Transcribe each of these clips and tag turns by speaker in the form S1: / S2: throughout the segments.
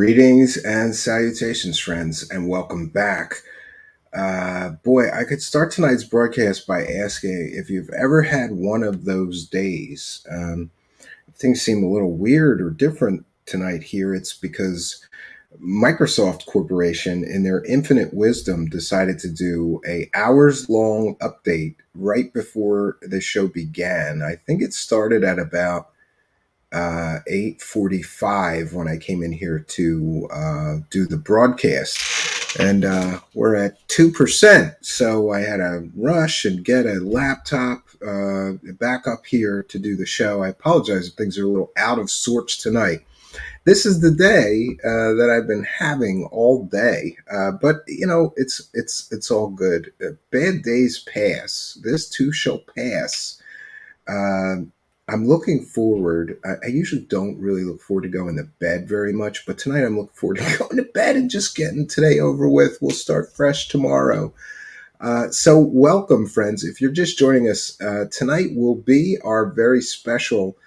S1: Greetings and salutations, friends, and welcome back. Boy, I could start tonight's broadcast by asking if you've ever had one of those days. Things seem a little weird or different tonight here. It's because Microsoft Corporation, in their infinite wisdom, decided to do a hours long update right before the show began. I think it started at about 8:45 when I came in here to do the broadcast, and we're at 2%. So I had to rush and get a laptop back up here to do the show. I apologize if things are a little out of sorts tonight. This is the day that I've been having all day, but it's all good. Bad days pass. This too shall pass. Uh, I'm looking forward. I usually don't really look forward to going to bed very much, but tonight I'm looking forward to going to bed and just getting today over with. We'll start fresh tomorrow. So, welcome, friends. If you're just joining us, tonight will be our very special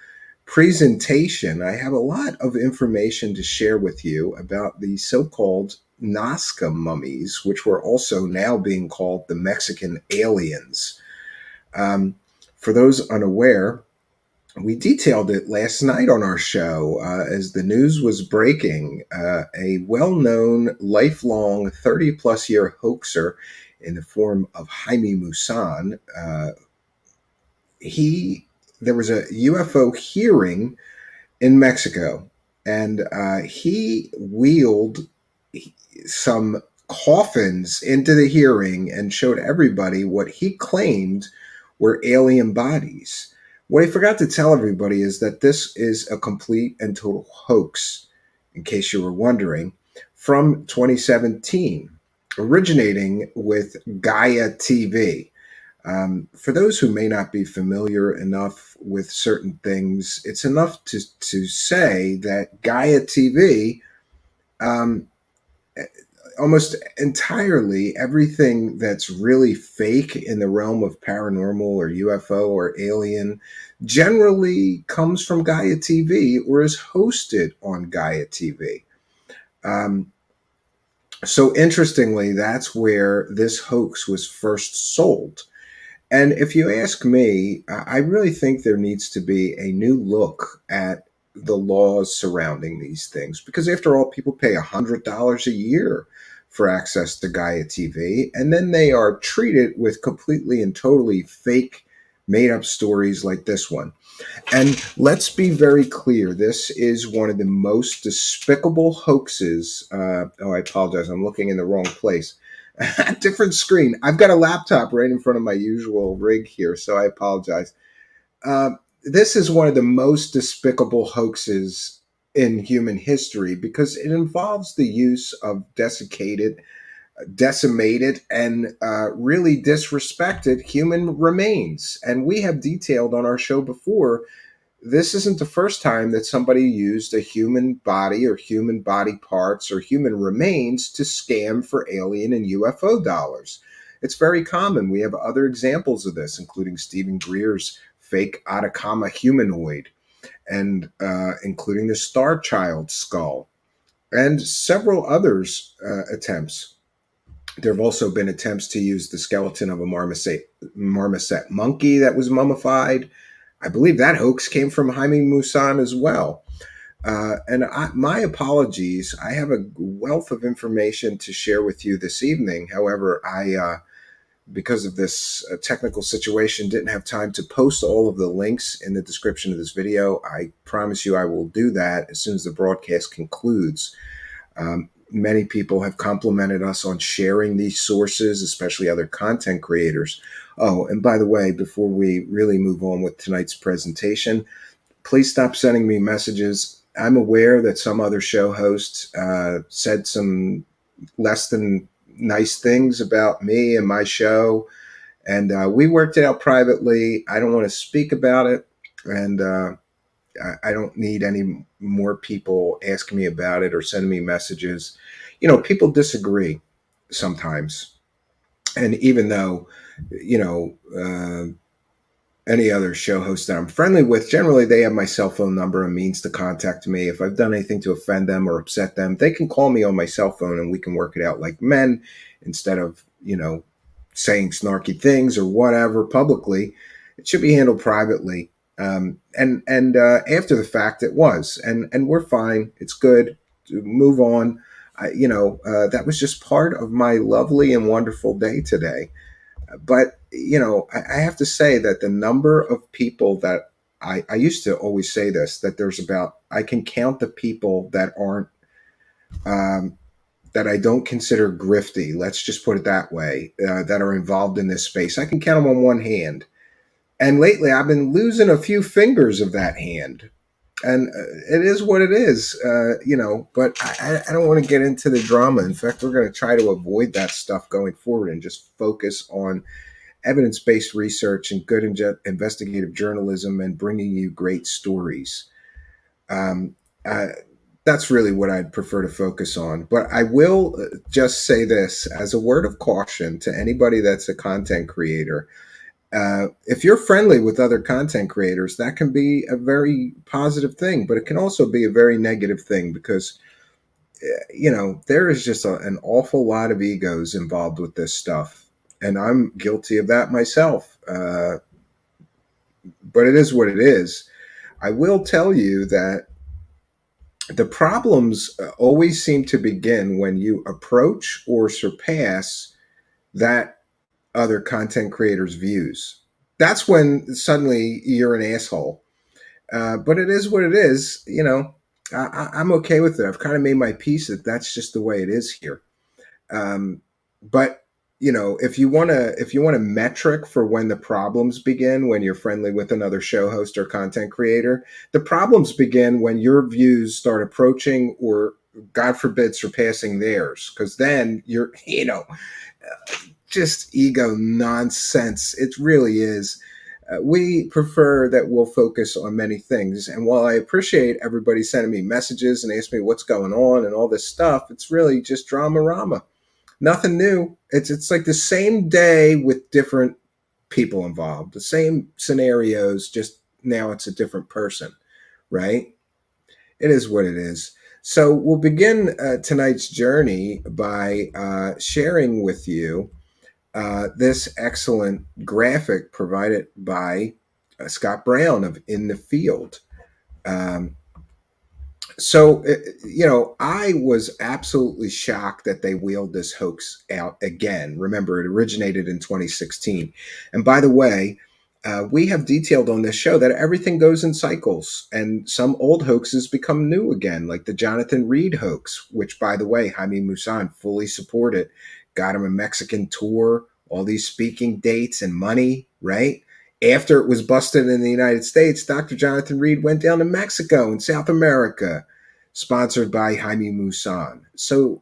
S1: presentation. I have a lot of information to share with you about the so called Nazca mummies, which were also now being called the Mexican aliens. Um, for those unaware, we detailed it last night on our show as the news was breaking. A well known, lifelong, 30 plus year hoaxer in the form of Jaime Maussan. There was a UFO hearing in Mexico, and he wheeled some coffins into the hearing and showed everybody what he claimed were alien bodies. What I forgot to tell everybody is that this is a complete and total hoax, in case you were wondering, from 2017, originating with Gaia TV. For those who may not be familiar enough with certain things, it's enough to say that Gaia TV, um, almost entirely everything that's really fake in the realm of paranormal or UFO or alien generally comes from Gaia TV or is hosted on Gaia TV. Um, so interestingly, that's where this hoax was first sold. And if you ask me, I really think there needs to be a new look at the laws surrounding these things. Because after all, people pay $100 a year for access to Gaia TV, and then they are treated with completely and totally fake, made up stories like this one. And let's be very clear, this is one of the most despicable hoaxes. I apologize, I'm looking in the wrong place. Different screen. I've got a laptop right in front of my usual rig here, so I apologize. This is one of the most despicable hoaxes in human history because it involves the use of decimated, and really disrespected human remains. And we have detailed on our show before, this isn't the first time that somebody used a human body or human body parts or human remains to scam for alien and UFO dollars. It's very common. We have other examples of this, including Stephen Greer's fake Atacama humanoid, and including the Star Child skull, and several others attempts. There have also been attempts to use the skeleton of a marmoset monkey that was mummified. I believe that hoax came from Jaime Maussan as well. My apologies. I have a wealth of information to share with you this evening. However, because of this technical situation, didn't have time to post all of the links in the description of this video. I promise you I will do that as soon as the broadcast concludes. Many people have complimented us on sharing these sources, especially other content creators. Oh, and by the way, before we really move on with tonight's presentation, please stop sending me messages. I'm aware that some other show hosts said some less than nice things about me and my show, and we worked it out privately. I don't want to speak about it, and I don't need any more people asking me about it or sending me messages. People disagree sometimes. And even though, you know, uh, any other show host that I'm friendly with, generally they have my cell phone number and means to contact me. If I've done anything to offend them or upset them, they can call me on my cell phone and we can work it out like men instead of, saying snarky things or whatever publicly. It should be handled privately. And after the fact, it was, and we're fine. It's good to move on. That was just part of my lovely and wonderful day today. But I have to say that the number of people that I used to always say this, that there's about, I can count the people that aren't um, that I don't consider grifty. Let's just put it that way. That are involved in this space. I can count them on one hand. And lately, I've been losing a few fingers of that hand. And it is what it is, But I don't want to get into the drama. In fact, we're going to try to avoid that stuff going forward and just focus on evidence-based research and good investigative journalism and bringing you great stories. Um, uh, that's really what I'd prefer to focus on. But I will just say this as a word of caution to anybody that's a content creator. If you're friendly with other content creators, that can be a very positive thing, but it can also be a very negative thing because, there is just an awful lot of egos involved with this stuff. And I'm guilty of that myself. But it is what it is. I will tell you that the problems always seem to begin when you approach or surpass that other content creators' views. That's when suddenly you're an asshole. But it is what it is. I'm okay with it. I've kind of made my peace that that's just the way it is here. But if you want a metric for when the problems begin, when you're friendly with another show host or content creator, the problems begin when your views start approaching or, God forbid, surpassing theirs. Because then you're, just ego nonsense. It really is. We prefer that we'll focus on many things. And while I appreciate everybody sending me messages and asking me what's going on and all this stuff, it's really just drama rama. Nothing new. It's like the same day with different people involved, the same scenarios, just now it's a different person, right? It is what it is. So we'll begin tonight's journey by sharing with you this excellent graphic provided by Scott Brown of In the Field. Um, so, I was absolutely shocked that they wheeled this hoax out again. Remember, it originated in 2016. And by the way, we have detailed on this show that everything goes in cycles, and some old hoaxes become new again, like the Jonathan Reed hoax, which, by the way, Jaime Maussan fully supported, got him a Mexican tour, all these speaking dates and money, right? After it was busted in the United States, Dr. Jonathan Reed went down to Mexico and South America, sponsored by Jaime Maussan. So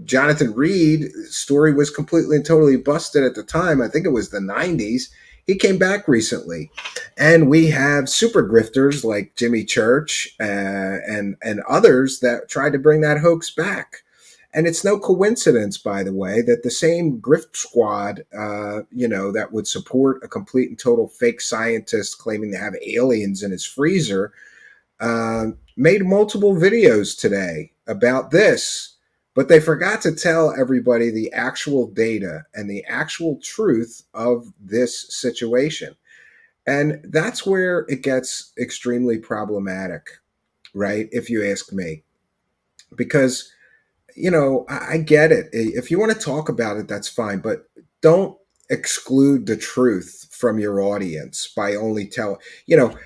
S1: Jonathan Reed's story was completely and totally busted at the time. I think it was the 90s. He came back recently. And we have super grifters like Jimmy Church and others that tried to bring that hoax back. And it's no coincidence, by the way, that the same grift squad, that would support a complete and total fake scientist claiming to have aliens in his freezer, made multiple videos today about this, but they forgot to tell everybody the actual data and the actual truth of this situation. And that's where it gets extremely problematic, right? If you ask me, because I get it. If you want to talk about it, that's fine, but don't exclude the truth from your audience by only telling.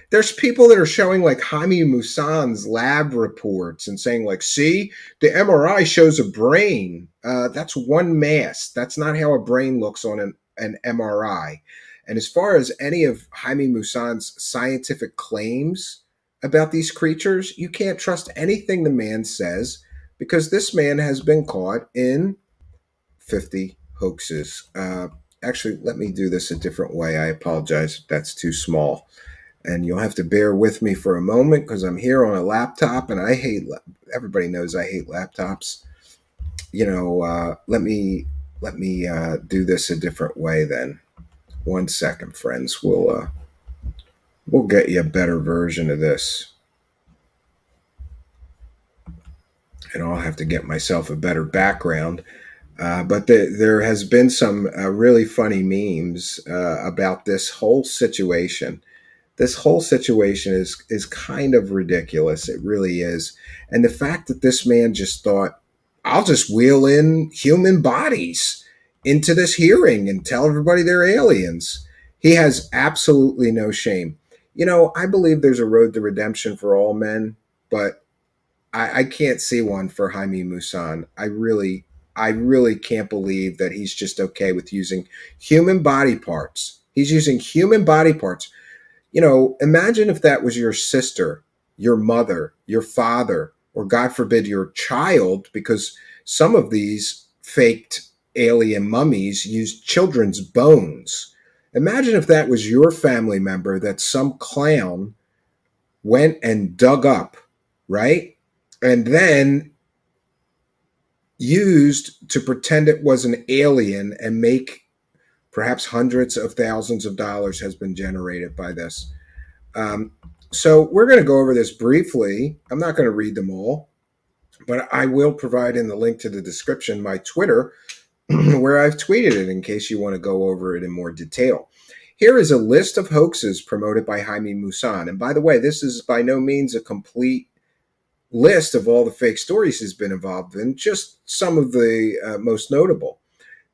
S1: There's people that are showing like Jaime Maussan's lab reports and saying like, see, the MRI shows a brain. That's one mass. That's not how a brain looks on an MRI. And as far as any of Jaime Maussan's scientific claims about these creatures, you can't trust anything the man says because this man has been caught in 50 hoaxes. Actually, let me do this a different way. I apologize if that's too small. And you'll have to bear with me for a moment because I'm here on a laptop and I hate, everybody knows I hate laptops. Let me do this a different way then. One second, friends. We'll get you a better version of this, and I'll have to get myself a better background. But there has been some really funny memes about this whole situation. This whole situation is kind of ridiculous. It really is. And the fact that this man just thought, I'll just wheel in human bodies into this hearing and tell everybody they're aliens. He has absolutely no shame. You know, I believe there's a road to redemption for all men, but I can't see one for Jaime Maussan. I really can't believe that he's just okay with using human body parts. He's using human body parts. You know, imagine if that was your sister, your mother, your father, or God forbid, your child, because some of these faked alien mummies used children's bones. Imagine if that was your family member that some clown went and dug up, right? And then used to pretend it was an alien and make perhaps hundreds of thousands of dollars has been generated by this. Um, so we're going to go over this briefly. I'm not going to read them all, but I will provide in the link to the description my Twitter, where I've tweeted it in case you want to go over it in more detail. Here is a list of hoaxes promoted by Jaime Maussan. And by the way, this is by no means a complete list of all the fake stories he's been involved in, just some of the most notable.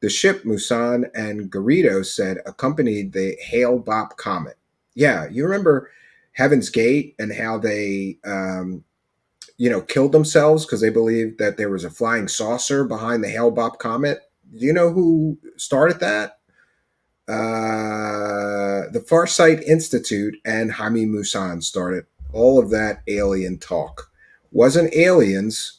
S1: The ship Maussan and Garrido said accompanied the Hale-Bopp comet. Yeah, you remember Heaven's Gate and how they, killed themselves because they believed that there was a flying saucer behind the Hale-Bopp comet. Do you know who started that? The Farsight Institute and Jaime Maussan started all of that alien talk. Wasn't aliens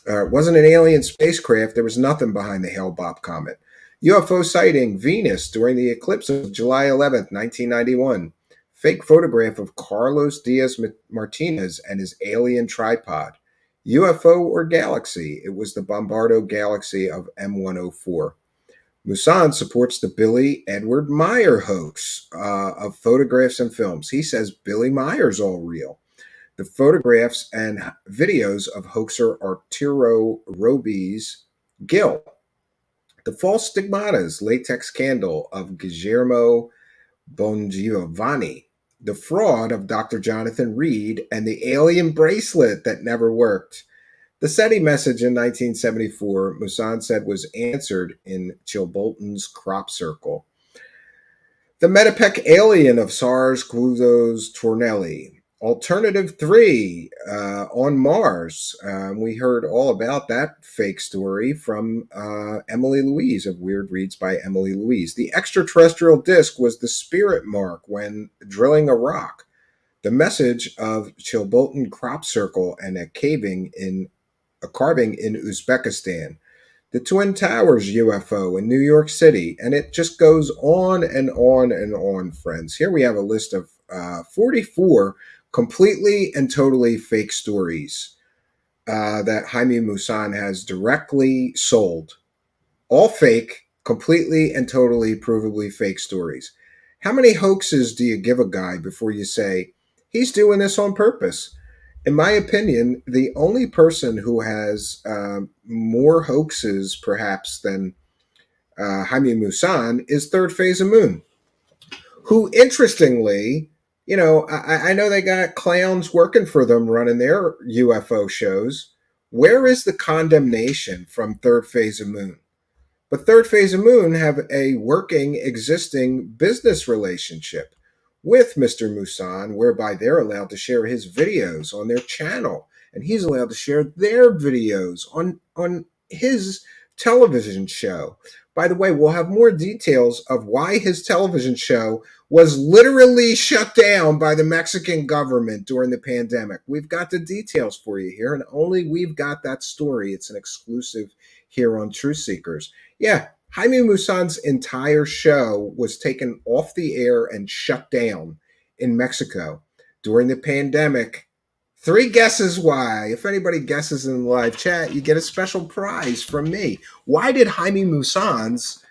S1: wasn't an alien spacecraft. There was nothing behind the Hale-Bopp comet. UFO sighting Venus during the eclipse of July 11th, 1991. Fake photograph of Carlos Diaz Martinez and his alien tripod. UFO or galaxy? It was the Bombardo galaxy of M104. Maussan supports the Billy Edward Meyer hoax of photographs and films. He says Billy Meyer's all real. The photographs and videos of hoaxer Arturo Robles Gil. The false stigmatas latex candle of Guillermo Bongiovanni. The fraud of Dr. Jonathan Reed and the alien bracelet that never worked. The SETI message in 1974, Maussan said, was answered in Chilbolton's crop circle. The Metapec alien of SARS-CoV-2's Tornelli. Alternative 3 on Mars. We heard all about that fake story from Emily Louise of Weird Reads by Emily Louise. The extraterrestrial disc was the spirit mark when drilling a rock. The message of Chilbolton crop circle and a carving in Uzbekistan. The Twin Towers UFO in New York City, and it just goes on and on and on, friends. Here we have a list of 44 completely and totally fake stories that Jaime Maussan has directly sold. All fake, completely and totally provably fake stories. How many hoaxes do you give a guy before you say, he's doing this on purpose? In my opinion, the only person who has more hoaxes, perhaps, than Jaime Maussan is Third Phase of Moon, who, interestingly, you know, I know they got clowns working for them running their UFO shows. Where is the condemnation from Third Phase of Moon? But Third Phase of Moon have a working, existing business relationship with Mr. Maussan, whereby they're allowed to share his videos on their channel, and he's allowed to share their videos on his television show. By the way, we'll have more details of why his television show was literally shut down by the Mexican government during the pandemic. We've got the details for you here, and only we've got that story. It's an exclusive here on Truthseekers. Yeah, Jaime Maussan's entire show was taken off the air and shut down in Mexico during the pandemic. 3 guesses why. If anybody guesses in the live chat, you get a special prize from me. Why did Jaime Maussan's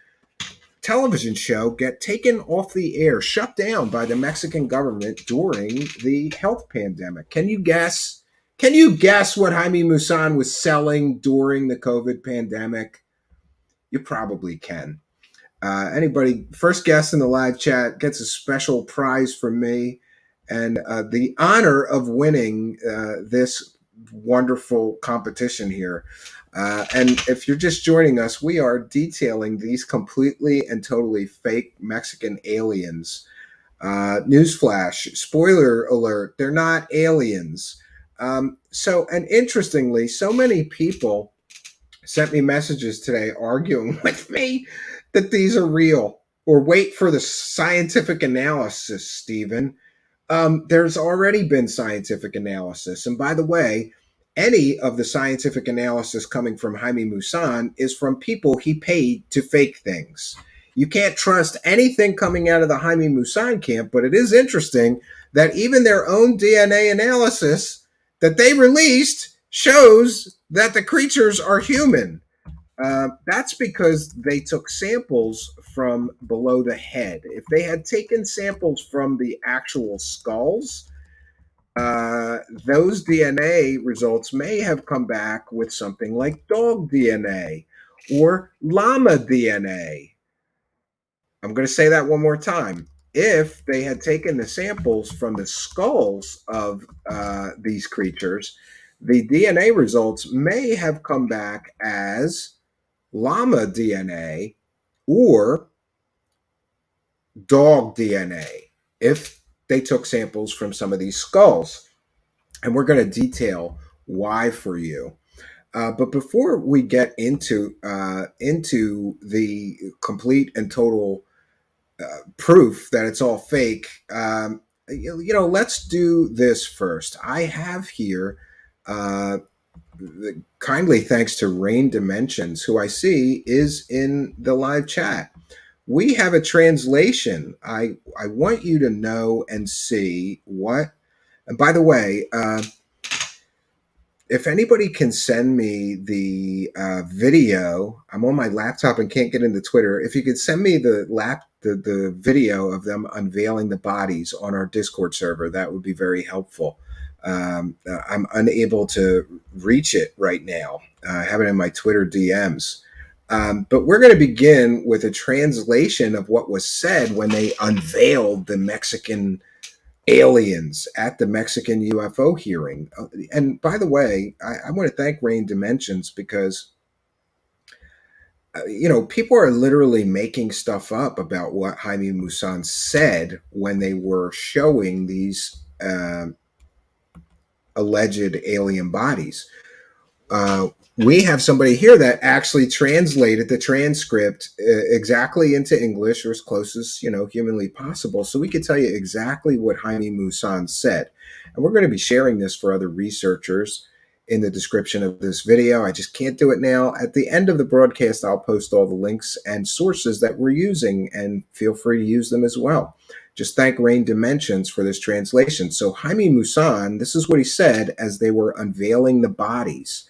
S1: television show get taken off the air, shut down by the Mexican government during the health pandemic. Can you guess? Can you guess what Jaime Maussan was selling during the COVID pandemic? You probably can. Anybody, first guest in the live chat gets a special prize from me and the honor of winning this wonderful competition here. And if you're just joining us, we are detailing these completely and totally fake Mexican aliens. Newsflash, spoiler alert, they're not aliens. And interestingly, so many people sent me messages today arguing with me that these are real. Or wait for the scientific analysis, Stephen. There's already been scientific analysis. And by the way, any of the scientific analysis coming from Jaime Maussan is from people he paid to fake things. You can't trust anything coming out of the Jaime Maussan camp, but it is interesting that even their own DNA analysis that they released shows that the creatures are human. That's because they took samples from below the head. If they had taken samples from the actual skulls, those DNA results may have come back with something like dog DNA or llama DNA. I'm going to say that one more time. If they had taken the samples from the skulls of these creatures, the DNA results may have come back as llama DNA or dog DNA if they took samples from some of these skulls. And we're going to detail why for you. But before we get into the complete and total proof that it's all fake, let's do this first. I have here, kindly thanks to Rain Dimensions, who I see is in the live chat. We have a translation. I want you to know and see what. And by the way, if anybody can send me the video, I'm on my laptop and can't get into Twitter. If you could send me the video of them unveiling the bodies on our Discord server, that would be very helpful. I'm unable to reach it right now. I have it in my Twitter DMs. But we're going to begin with a translation of what was said when they unveiled the Mexican aliens at the Mexican UFO hearing. And by the way, I want to thank Rain Dimensions because, people are literally making stuff up about what Jaime Maussan said when they were showing these alleged alien bodies. We have somebody here that actually translated the transcript exactly into English or as close as humanly possible, so we could tell you exactly what Jaime Maussan said. And we're going to be sharing this for other researchers in the description of this video. I just can't do it now. At the end of the broadcast, I'll post all the links and sources that we're using, and feel free to use them as well. Just thank Rain Dimensions for this translation. So Jaime Maussan, this is what he said as they were unveiling the bodies.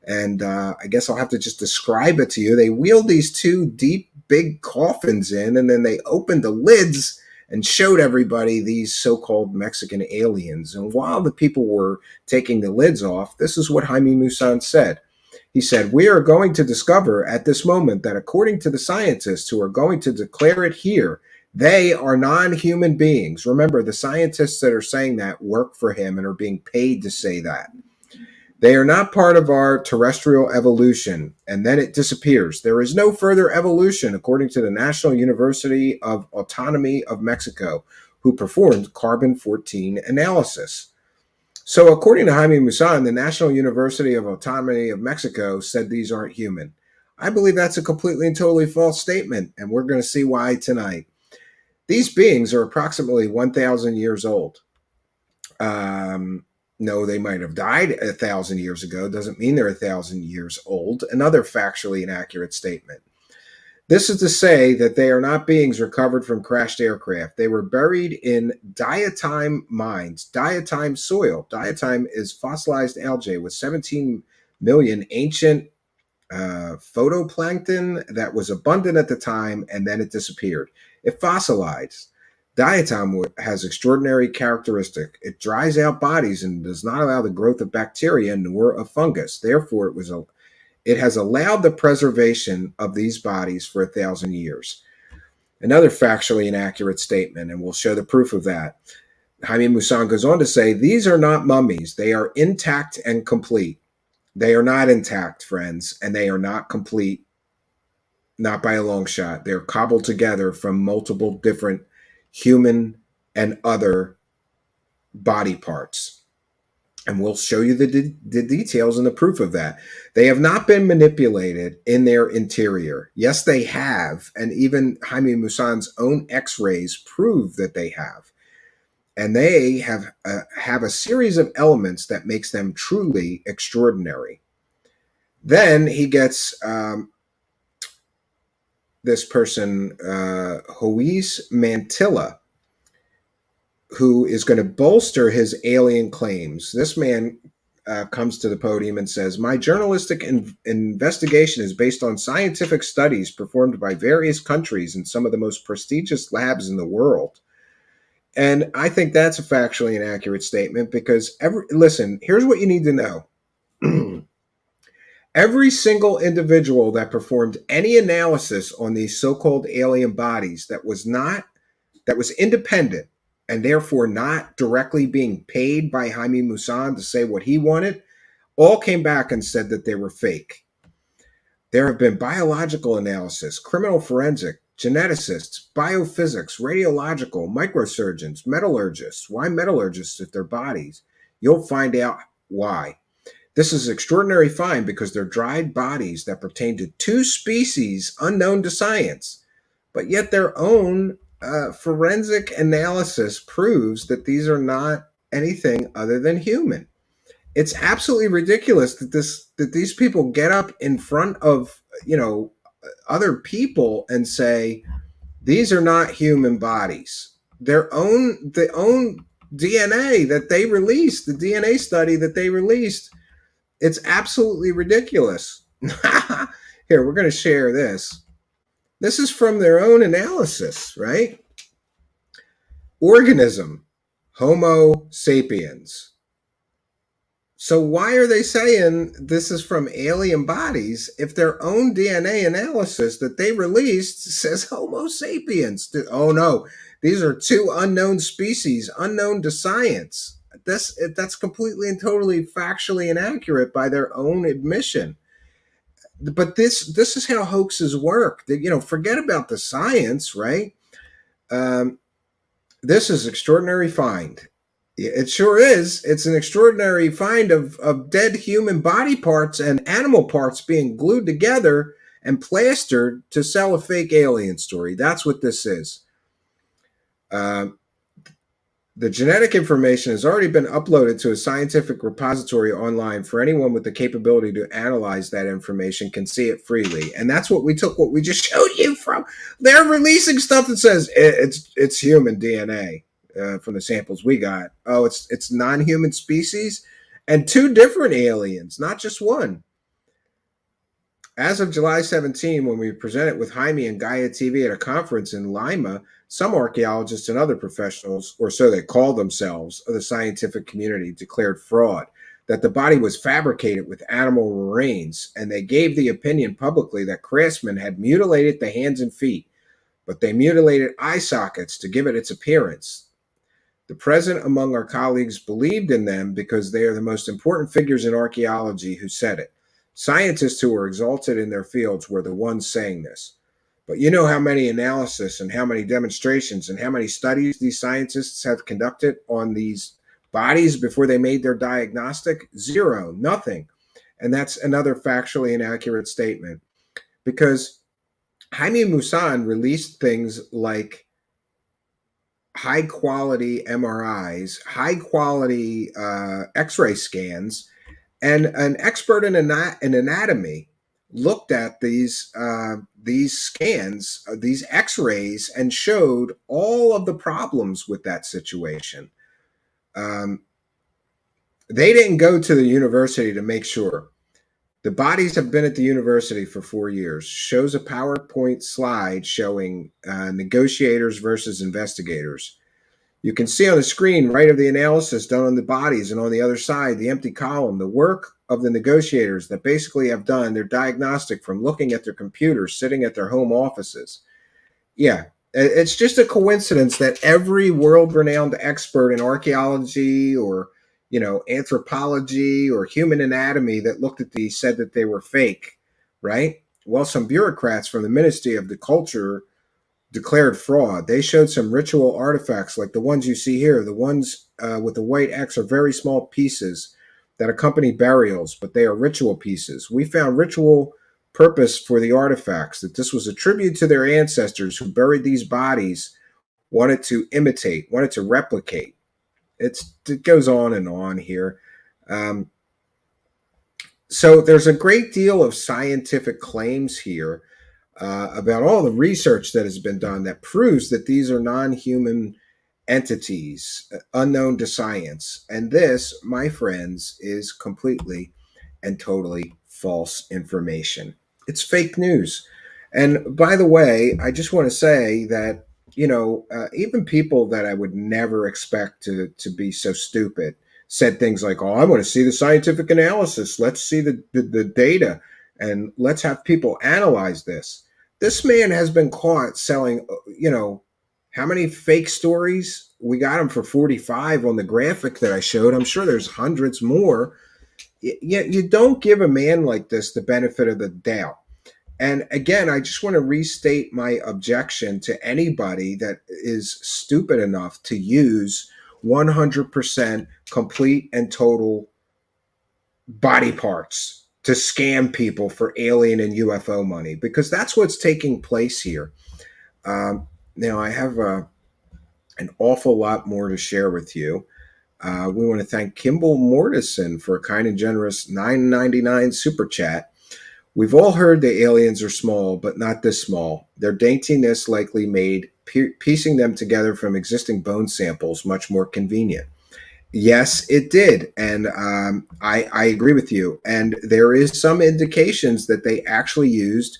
S1: And I guess I'll have to just describe it to you. They wheeled these two deep, big coffins in, and then they opened the lids and showed everybody these so-called Mexican aliens. And while the people were taking the lids off, this is what Jaime Maussan said. He said, "We are going to discover at this moment that according to the scientists who are going to declare it here, they are non-human beings." Remember, the scientists that are saying that work for him and are being paid to say that. "They are not part of our terrestrial evolution," and then it disappears. "There is no further evolution, according to the National University of Autonomy of Mexico, who performed carbon-14 analysis." So according to Jaime Maussan, the National University of Autonomy of Mexico said these aren't human. I believe that's a completely and totally false statement, and we're going to see why tonight. These beings are approximately 1,000 years old. No, they might have died 1,000 years ago. Doesn't mean they're 1,000 years old. Another factually inaccurate statement. This is to say that they are not beings recovered from crashed aircraft. They were buried in diatom mines, diatom soil. Diatom is fossilized algae with 17 million ancient phytoplankton that was abundant at the time, and then it disappeared. It fossilized. Diatom has extraordinary characteristic. It dries out bodies and does not allow the growth of bacteria nor of fungus. Therefore, it has allowed the preservation of these bodies for 1,000 years. Another factually inaccurate statement, and we'll show the proof of that. Jaime Maussan goes on to say, these are not mummies. They are intact and complete. They are not intact, friends, and they are not complete, not by a long shot. They're cobbled together from multiple different human and other body parts. And we'll show you the details and the proof of that. They have not been manipulated in their interior. Yes, they have. And even Jaime Maussan's own x-rays prove that they have. And they have a series of elements that makes them truly extraordinary. Then he gets this person, Hoaxes Mantilla, who is going to bolster his alien claims. This man comes to the podium and says, my journalistic investigation is based on scientific studies performed by various countries in some of the most prestigious labs in the world. And I think that's a factually inaccurate statement because, listen, here's what you need to know. Every single individual that performed any analysis on these so-called alien bodies that was independent and therefore not directly being paid by Jaime Maussan to say what he wanted, all came back and said that they were fake. There have been biological analysis, criminal forensic, geneticists, biophysics, radiological, microsurgeons, metallurgists. Why metallurgists if they're bodies? You'll find out why. This is extraordinary find because they're dried bodies that pertain to two species unknown to science, but yet their own forensic analysis proves that these are not anything other than human. It's absolutely ridiculous that these people get up in front of other people and say these are not human bodies. The own DNA that they released, the DNA study that they released, it's absolutely ridiculous. Here, we're going to share this. This is from their own analysis, right? Organism, Homo sapiens. So why are they saying this is from alien bodies if their own DNA analysis that they released says Homo sapiens? Oh no, these are two unknown species, unknown to science. That's completely and totally factually inaccurate by their own admission. But this is how hoaxes work. Forget about the science, right? This is extraordinary find. It sure is. It's an extraordinary find of dead human body parts and animal parts being glued together and plastered to sell a fake alien story. That's what this is. The genetic information has already been uploaded to a scientific repository online for anyone with the capability to analyze that information can see it freely. And that's what we just showed you from. They're releasing stuff that says it's human DNA from the samples we got. Oh, it's non-human species and two different aliens, not just one. As of July 17, when we presented with Jaime and Gaia TV at a conference in Lima, some archaeologists and other professionals, or so they called themselves, of the scientific community declared fraud, that the body was fabricated with animal remains, and they gave the opinion publicly that craftsmen had mutilated the hands and feet, but they mutilated eye sockets to give it its appearance. The present among our colleagues believed in them because they are the most important figures in archaeology who said it. Scientists who were exalted in their fields were the ones saying this. But you know how many analysis and how many demonstrations and how many studies these scientists have conducted on these bodies before they made their diagnostic? Zero, nothing. And that's another factually inaccurate statement because Jaime Maussan released things like high quality MRIs, high quality X-ray scans, and an expert in anatomy looked at these scans, these X-rays, and showed all of the problems with that situation. They didn't go to the university to make sure. The bodies have been at the university for 4 years. Shows a PowerPoint slide showing negotiators versus investigators. You can see on the screen right of the analysis done on the bodies, and on the other side, the empty column, the work of the negotiators that basically have done their diagnostic from looking at their computers, sitting at their home offices. Yeah, it's just a coincidence that every world-renowned expert in archaeology or anthropology or human anatomy that looked at these said that they were fake, right? Well, some bureaucrats from the Ministry of the Culture declared fraud. They showed some ritual artifacts like the ones you see here. The ones with the white X are very small pieces that accompany burials, but they are ritual pieces. We found ritual purpose for the artifacts, that this was a tribute to their ancestors who buried these bodies, wanted to imitate, wanted to replicate. It goes on here. Um, so there's a great deal of scientific claims here about all the research that has been done that proves that these are non-human entities unknown to science. And this, my friends, is completely and totally false information. It's fake news. And by the way, I just want to say that, even people that I would never expect to be so stupid said things like, oh, I want to see the scientific analysis. Let's see the data and let's have people analyze this. This man has been caught selling, how many fake stories? We got him for 45 on the graphic that I showed. I'm sure there's hundreds more. Yet you don't give a man like this the benefit of the doubt. And again, I just want to restate my objection to anybody that is stupid enough to use 100% complete and total body parts to scam people for alien and UFO money, because that's what's taking place here. Now, I have an awful lot more to share with you. We want to thank Kimball Mortison for a kind and generous $9.99 super chat. We've all heard the aliens are small, but not this small. Their daintiness likely made piecing them together from existing bone samples much more convenient. Yes, it did. And I agree with you. And there is some indications that they actually used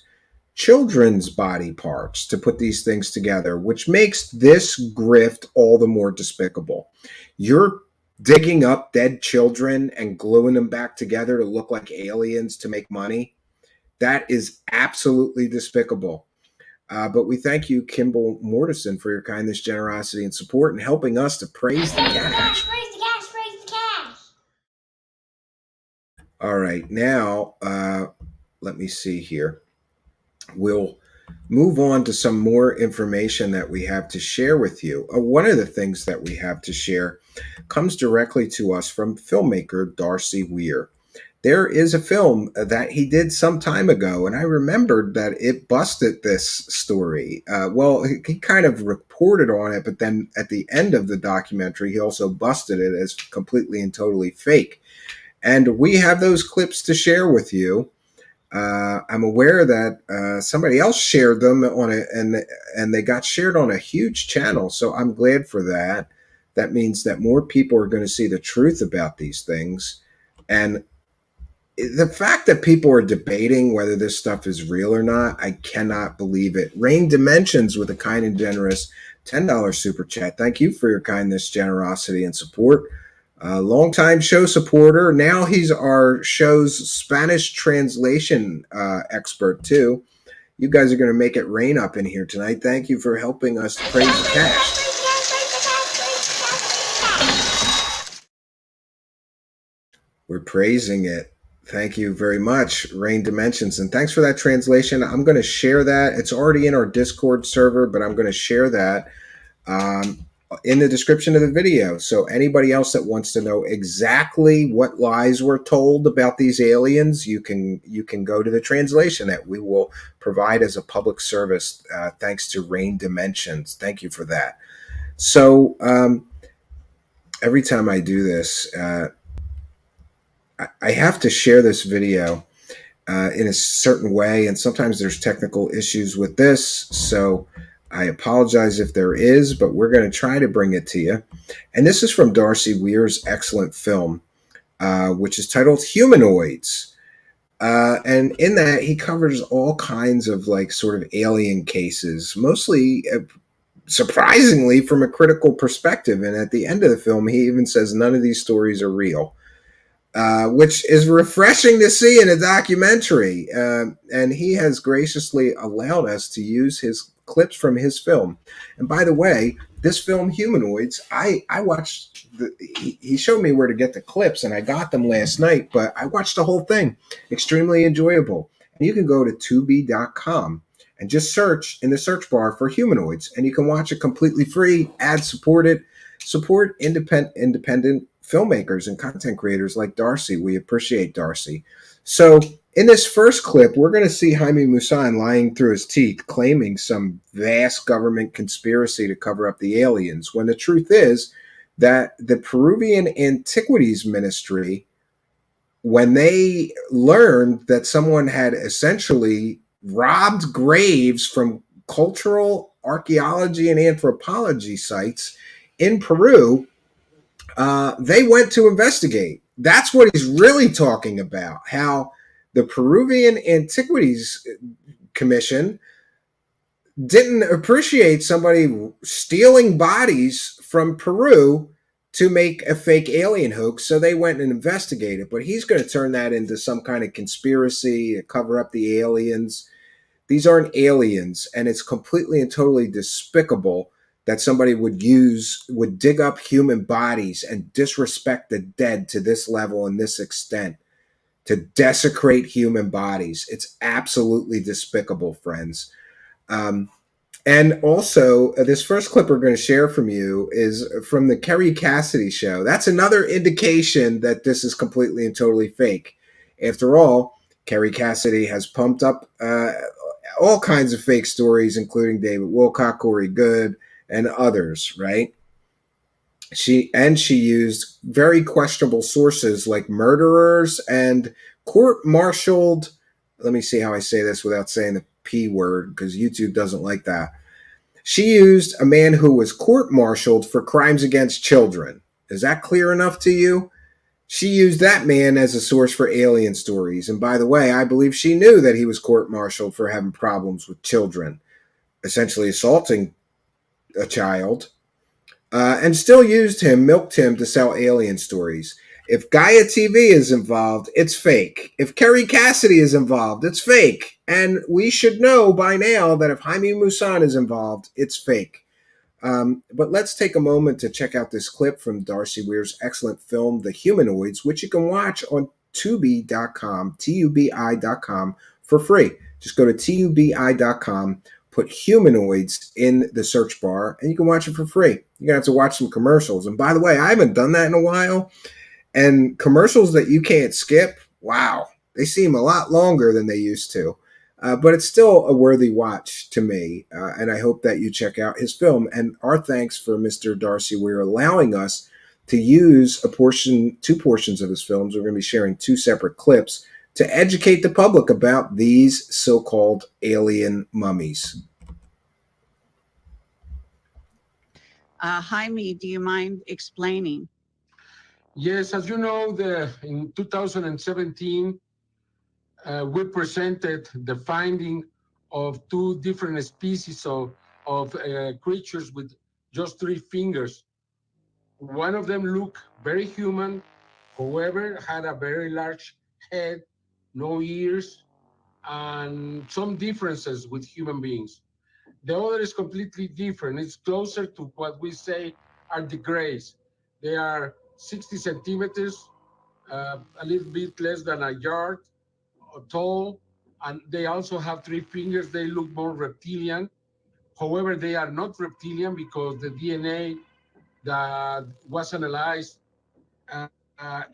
S1: children's body parts to put these things together, which makes this grift all the more despicable. You're digging up dead children and gluing them back together to look like aliens to make money. That is absolutely despicable. But we thank you, Kimball Mortison, for your kindness, generosity, and support in helping us to praise the cash.
S2: Praise the cash, praise the cash.
S1: All right, now let me see here. We'll move on to some more information that we have to share with you. One of the things that we have to share comes directly to us from filmmaker Darcy Weir. There is a film that he did some time ago, and I remembered that it busted this story. Well, he kind of reported on it, but then at the end of the documentary, he also busted it as completely and totally fake. And we have those clips to share with you. I'm aware that somebody else shared them on it, and they got shared on a huge channel. So I'm glad for that. That means that more people are going to see the truth about these things. And the fact that people are debating whether this stuff is real or not, I cannot believe it. Rain Dimensions with a kind and generous $10 super chat. Thank you for your kindness, generosity, and support. Longtime show supporter. Now he's our show's Spanish translation expert, too. You guys are going to make it rain up in here tonight. Thank you for helping us praise the cash. We're praising it. Thank you very much, Rain Dimensions. And thanks for that translation. I'm going to share that. It's already in our Discord server, but I'm going to share that in the description of the video. So anybody else that wants to know exactly what lies were told about these aliens, you can go to the translation that we will provide as a public service, thanks to Rain Dimensions. Thank you for that. So every time I do this, I have to share this video in a certain way, and sometimes there's technical issues with this, so I apologize if there is, but we're going to try to bring it to you. And this is from Darcy Weir's excellent film, which is titled Humanoids. And in that, he covers all kinds of like sort of alien cases, mostly surprisingly from a critical perspective. And at the end of the film, he even says none of these stories are real. Which is refreshing to see in a documentary. And he has graciously allowed us to use his clips from his film. And by the way, this film, Humanoids, I watched, he showed me where to get the clips, and I got them last night, but I watched the whole thing. Extremely enjoyable. And you can go to Tubi.com and just search in the search bar for Humanoids, and you can watch it completely free, ad supported. Support independent filmmakers and content creators like Darcy. We appreciate Darcy. So, in this first clip, we're going to see Jaime Maussan lying through his teeth, claiming some vast government conspiracy to cover up the aliens, when the truth is that the Peruvian Antiquities Ministry, when they learned that someone had essentially robbed graves from cultural archaeology and anthropology sites in Peru, they went to investigate. That's what he's really talking about. How the Peruvian Antiquities Commission didn't appreciate somebody stealing bodies from Peru to make a fake alien hoax, so they went and investigated. But he's going to turn that into some kind of conspiracy to cover up the aliens. These aren't aliens, and it's completely and totally despicable that somebody would dig up human bodies and disrespect the dead to this level and this extent, to desecrate human bodies. It's absolutely despicable, friends. Um, and also, this first clip we're going to share from you is from the Kerry Cassidy show. That's another indication that this is completely and totally fake. After all, Kerry Cassidy has pumped up all kinds of fake stories, including David Wilcock, Corey Good, and others, right? She used very questionable sources like murderers and court-martialed. Let me see how I say this without saying the P word, because YouTube doesn't like that. She used a man who was court-martialed for crimes against children. Is that clear enough to you? She used that man as a source for alien stories. And by the way, I believe she knew that he was court-martialed for having problems with children, essentially assaulting a child, and still used him, milked him to sell alien stories. If Gaia TV is involved, it's fake. If Kerry Cassidy is involved, it's fake. And we should know by now that if Jaime Maussan is involved, it's fake. But let's take a moment to check out this clip from Darcy Weir's excellent film, The Humanoids, which you can watch on tubi.com, tubi.com, for free. Just go to tubi.com, put humanoids in the search bar, and you can watch it for free. You're going to have to watch some commercials. And by the way, I haven't done that in a while. And commercials that you can't skip, wow, they seem a lot longer than they used to. But it's still a worthy watch to me, and I hope that you check out his film. And our thanks for Mr. Darcy Weir allowing us to use two portions of his films. We're going to be sharing two separate clips to educate the public about these so-called alien mummies.
S3: Jaime, do you mind explaining?
S4: Yes, as you know, in 2017, we presented the finding of two different species of creatures with just 3 fingers. One of them looked very human, however, had a very large head, no ears, and some differences with human beings. The other is completely different. It's closer to what we say are the grays. They are 60 centimeters, a little bit less than a yard tall, and they also have 3 fingers. They look more reptilian. However, they are not reptilian because the DNA that was analyzed,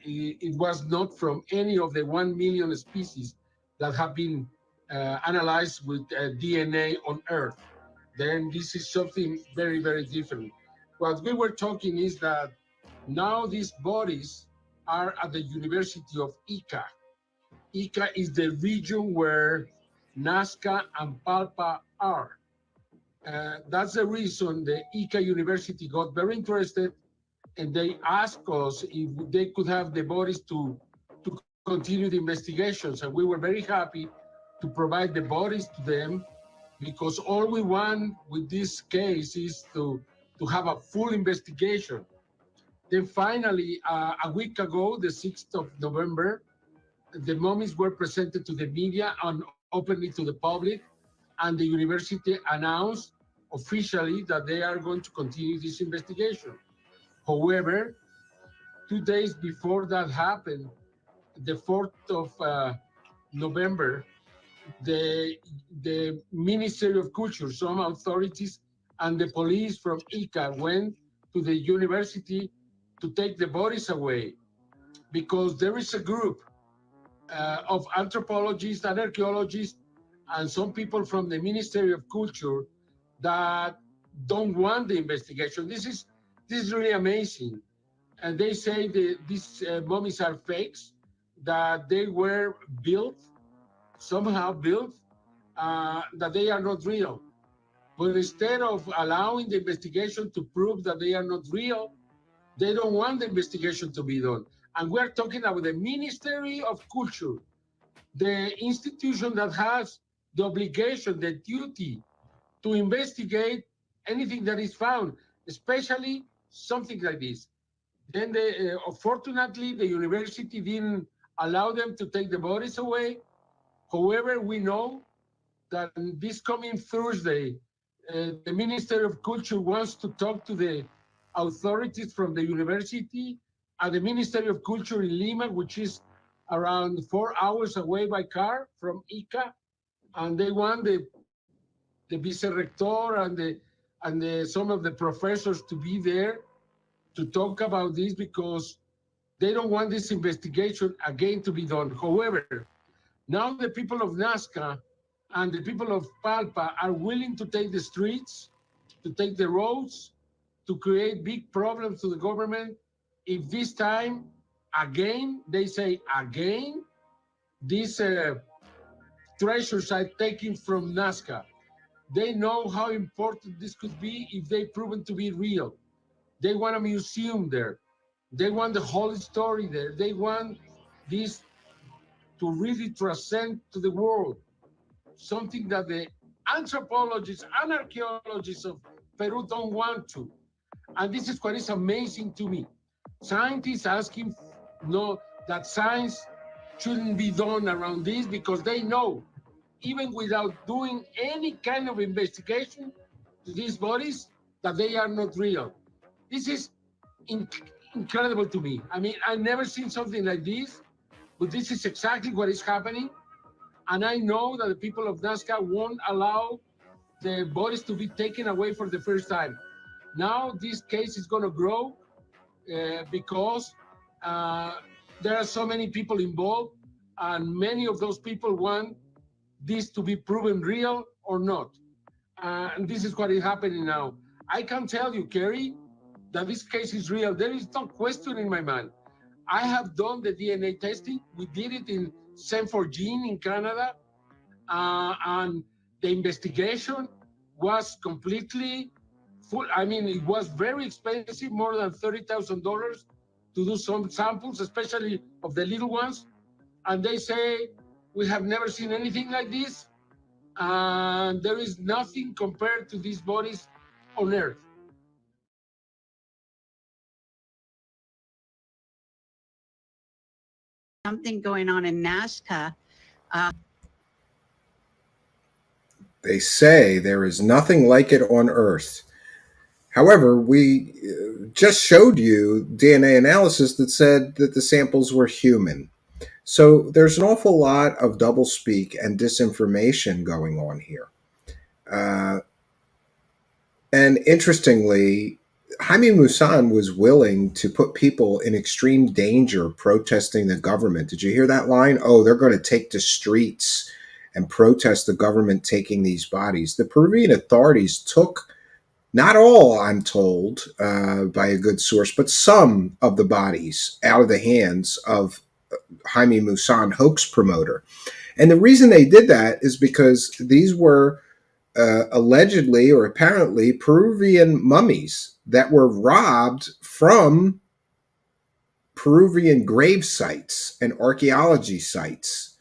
S4: it was not from any of the 1 million species that have been analyzed with DNA on Earth. Then this is something very, very different. What we were talking is that now these bodies are at the University of Ica. Ica is the region where Nazca and Palpa are. That's the reason the Ica University got very interested, and they asked us if they could have the bodies to continue the investigations. And we were very happy to provide the bodies to them, because all we want with this case is to have a full investigation. Then finally, a week ago, the 6th of November, the mummies were presented to the media and openly to the public, and the university announced officially that they are going to continue this investigation. However, 2 days before that happened, the 4th of November, the Ministry of Culture, some authorities, and the police from ICA went to the university to take the bodies away, because there is a group of anthropologists and archaeologists and some people from the Ministry of Culture that don't want the investigation. This is really amazing. And they say that these mummies are fakes, that they were built, somehow built, that they are not real. But instead of allowing the investigation to prove that they are not real, they don't want the investigation to be done. And we're talking about the Ministry of Culture, the institution that has the obligation, the duty to investigate anything that is found, especially something like this. Then, fortunately, the university didn't allow them to take the bodies away. However, we know that this coming Thursday, the Minister of Culture wants to talk to the authorities from the university and the Ministry of Culture in Lima, which is around 4 hours away by car from ICA, and they want the vice-rector and some of the professors to be there to talk about this, because they don't want this investigation again to be done. However, now the people of Nazca and the people of Palpa are willing to take the streets, to take the roads, to create big problems to the government. If this time, again, they say again, these treasures are taken from Nazca. They know how important this could be if they proven to be real. They want a museum there. They want the whole story there. They want this to really transcend to the world, something that the anthropologists and archaeologists of Peru don't want to. And this is what is amazing to me. Scientists asking no, that science shouldn't be done around this, because they know, even without doing any kind of investigation to these bodies, that they are not real. This is incredible to me. I mean, I've never seen something like this, but this is exactly what is happening. And I know that the people of Nazca won't allow the bodies to be taken away for the first time. Now this case is going to grow because there are so many people involved, and many of those people want this to be proven real or not. And this is what is happening now. I can tell you, Kerry, that this case is real. There is no question in my mind. I have done the DNA testing. We did it in Saint Gene in Canada, and the investigation was completely full. I mean, it was very expensive, more than $30,000 to do some samples, especially of the little ones. And they say, we have never seen anything like this, and there is nothing compared to these bodies on Earth.
S3: Something going on in Nazca.
S1: They say there is nothing like it on Earth. However, we just showed you DNA analysis that said that the samples were human. So there's an awful lot of doublespeak and disinformation going on here. And interestingly, Jaime Maussan was willing to put people in extreme danger protesting the government. Did you hear that line? Oh, they're going to take to streets and protest the government taking these bodies. The Peruvian authorities took, not all, I'm told, by a good source, but some of the bodies out of the hands of Jaime Maussan, hoax promoter. And the reason they did that is because these were allegedly or apparently Peruvian mummies that were robbed from Peruvian grave sites and archaeology sites.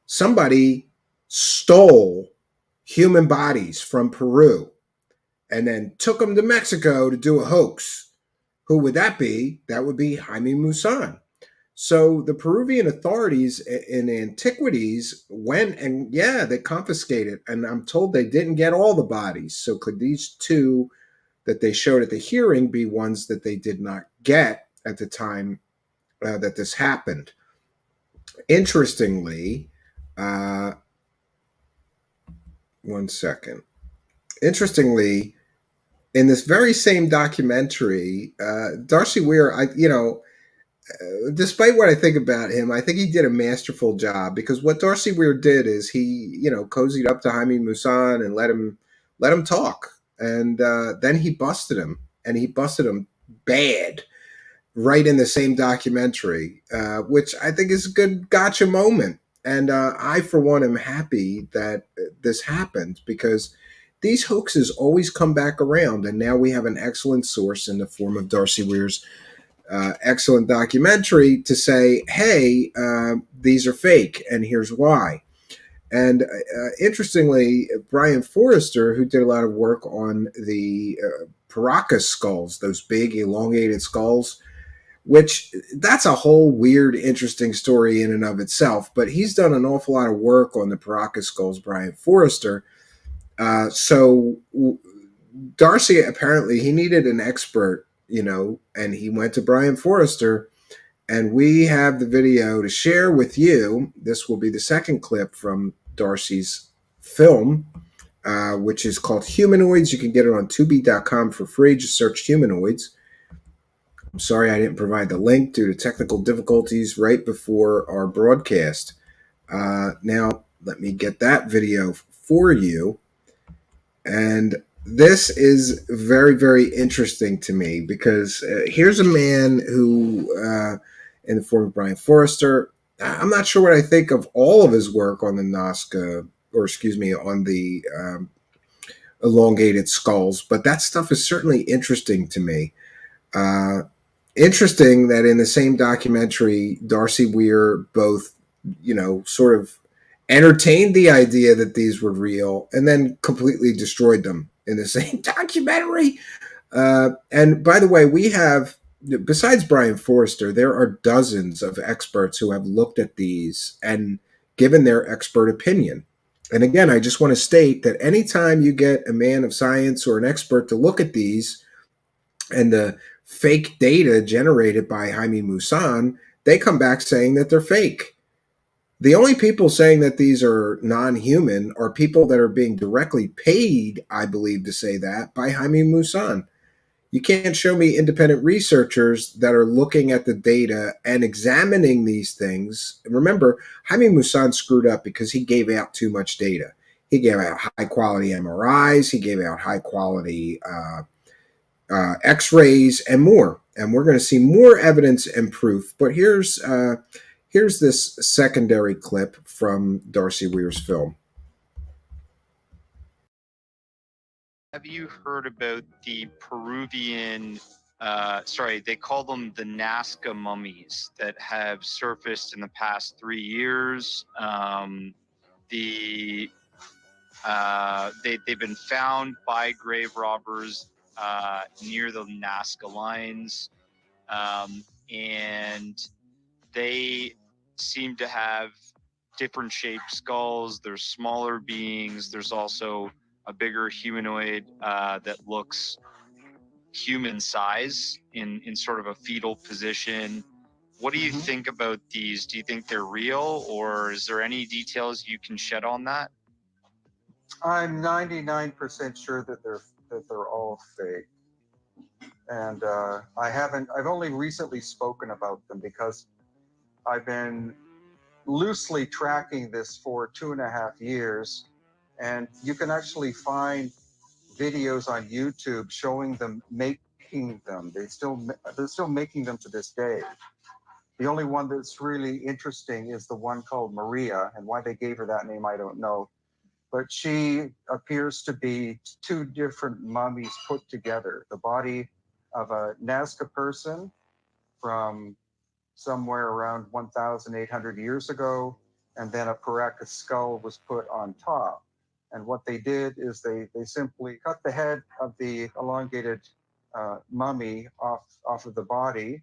S1: Somebody stole human bodies from Peru and then took them to Mexico to do a hoax. Who would that be? That would be Jaime Maussan. So the Peruvian authorities in antiquities went and, yeah, they confiscated. And I'm told they didn't get all the bodies. So could these two that they showed at the hearing be ones that they did not get at the time that this happened? Interestingly, uh, one second. Interestingly, in this very same documentary, Darcy Weir, despite what I think about him, I think he did a masterful job, because what Darcy Weir did is he, cozied up to Jaime Maussan and let him talk, and then he busted him, and he busted him bad, right in the same documentary, which I think is a good gotcha moment. And I, for one, am happy that this happened, because these hoaxes always come back around, and now we have an excellent source in the form of Darcy Weir's excellent documentary to say, hey, these are fake, and here's why. And interestingly, Brian Forrester, who did a lot of work on the Paracas skulls, those big elongated skulls, which that's a whole weird, interesting story in and of itself, but he's done an awful lot of work on the Paracas skulls, Brian Forrester. So Darcy, apparently he needed an expert, and he went to Brian Forrester, and we have the video to share with you. This will be the second clip from Darcy's film, which is called Humanoids. You can get it on Tubi.com for free. Just search Humanoids. I'm sorry I didn't provide the link due to technical difficulties right before our broadcast. Now, let me get that video for you. And this is very, very interesting to me, because here's a man who, in the form of Brian Forrester, I'm not sure what I think of all of his work on the Nazca, or excuse me, on the elongated skulls, but that stuff is certainly interesting to me. Interesting that in the same documentary, Darcy Weir both, sort of entertained the idea that these were real and then completely destroyed them in the same documentary. And by the way, we have, besides Brian Forrester, there are dozens of experts who have looked at these and given their expert opinion. And again, I just want to state that anytime you get a man of science or an expert to look at these and the fake data generated by Jaime Maussan, they come back saying that they're fake. The only people saying that these are non-human are people that are being directly paid, I believe, to say that by Jaime Maussan. You can't show me independent researchers that are looking at the data and examining these things. Remember, Jaime Maussan screwed up because he gave out too much data. He gave out high-quality MRIs. He gave out high-quality X-rays and more. And we're going to see more evidence and proof. But here's this secondary clip from Darcy Weir's film.
S5: Have you heard about the Peruvian, they call them the Nazca mummies that have surfaced in the past 3 years? They've been found by grave robbers near the Nazca lines, and they seem to have different shaped skulls. There's smaller beings. There's also a bigger humanoid that looks human size in sort of a fetal position. What do you think about these? Do you think they're real, or is there any details you can shed on that?
S6: I'm 99% sure that they're all fake. And I've only recently spoken about them because I've been loosely tracking this for 2.5 years, and you can actually find videos on YouTube showing them making them. They're still making them to this day. The only one that's really interesting is the one called Maria, and why they gave her that name, I don't know. But she appears to be two different mummies put together. The body of a Nazca person from somewhere around 1,800 years ago, and then a Paracas skull was put on top. And what they did is they simply cut the head of the elongated mummy off of the body,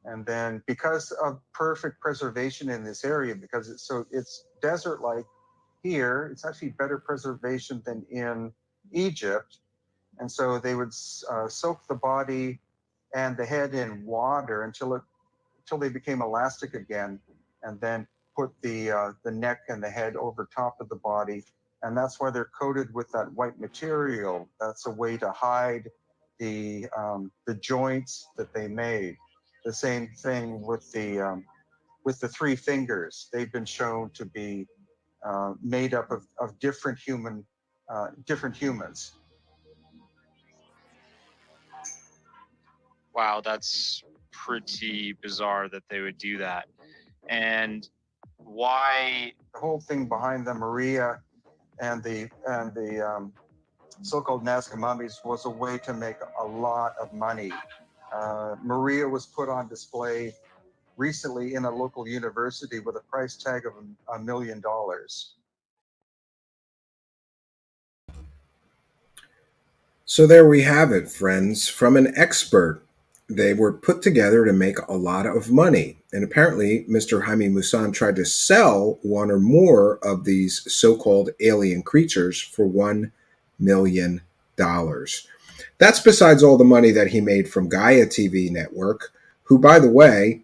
S6: and then because of perfect preservation in this area, because it's desert-like here, it's actually better preservation than in Egypt. And so they would soak the body and the head in water until they became elastic again, and then put the neck and the head over top of the body. And that's why they're coated with that white material. That's a way to hide the joints that they made. The same thing with the three fingers. They've been shown to be made up of different humans.
S5: Wow, that's pretty bizarre that they would do that. And why?
S6: The whole thing behind the Maria and the so-called Nazca mummies was a way to make a lot of money. Maria was put on display recently in a local university with a price tag of $1 million.
S1: So there we have it, friends. From an expert, they were put together to make a lot of money. And apparently, Mr. Jaime Maussan tried to sell one or more of these so-called alien creatures for $1 million. That's besides all the money that he made from Gaia TV network, who, by the way,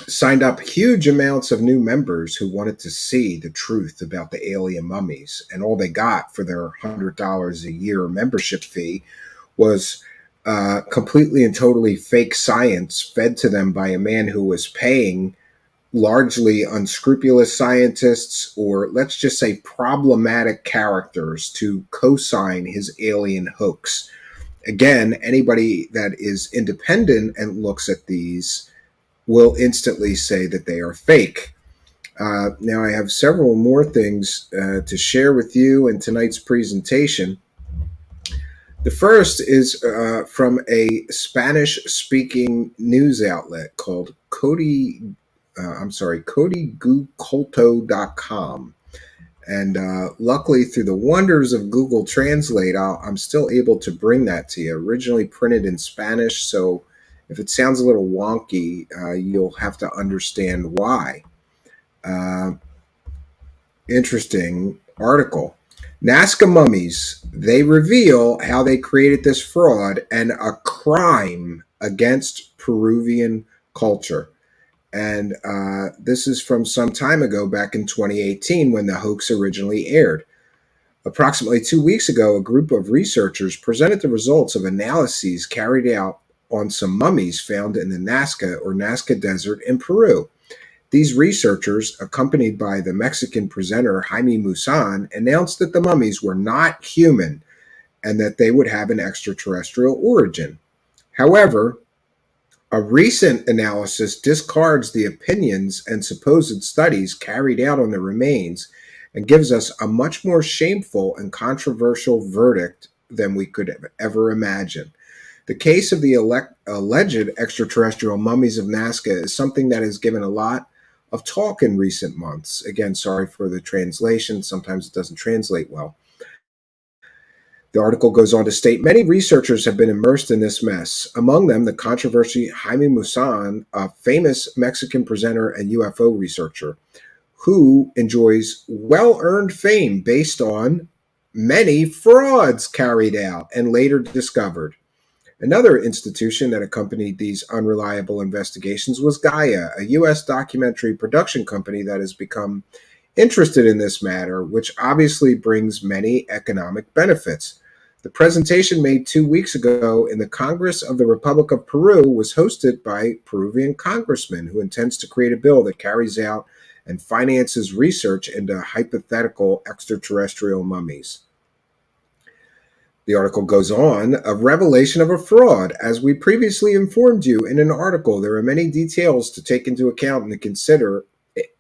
S1: signed up huge amounts of new members who wanted to see the truth about the alien mummies. And all they got for their $100 a year membership fee was completely and totally fake science fed to them by a man who was paying largely unscrupulous scientists, or let's just say problematic characters, to co-sign his alien hoax. Again, anybody that is independent and looks at these will instantly say that they are fake. Now, I have several more things to share with you in tonight's presentation. The first is from a Spanish-speaking news outlet called CodyGuculto.com. And luckily, through the wonders of Google Translate, I'm still able to bring that to you. Originally printed in Spanish, so if it sounds a little wonky, you'll have to understand why. Interesting article. Nazca mummies, they reveal how they created this fraud and a crime against Peruvian culture. And this is from some time ago, back in 2018, when the hoax originally aired. Approximately 2 weeks ago, a group of researchers presented the results of analyses carried out on some mummies found in the Nazca or Nazca Desert in Peru. These researchers, accompanied by the Mexican presenter Jaime Maussan, announced that the mummies were not human and that they would have an extraterrestrial origin. However, a recent analysis discards the opinions and supposed studies carried out on the remains and gives us a much more shameful and controversial verdict than we could have ever imagined. The case of the alleged extraterrestrial mummies of Nazca is something that has given a lot of talk in recent months. Again, sorry for the translation. Sometimes it doesn't translate well. The article goes on to state, many researchers have been immersed in this mess. Among them, the controversy Jaime Maussan, a famous Mexican presenter and UFO researcher, who enjoys well-earned fame based on many frauds carried out and later discovered. Another institution that accompanied these unreliable investigations was Gaia, a U.S. documentary production company that has become interested in this matter, which obviously brings many economic benefits. The presentation made 2 weeks ago in the Congress of the Republic of Peru was hosted by a Peruvian congressman who intends to create a bill that carries out and finances research into hypothetical extraterrestrial mummies. The article goes on, a revelation of a fraud. As we previously informed you in an article, there are many details to take into account and to consider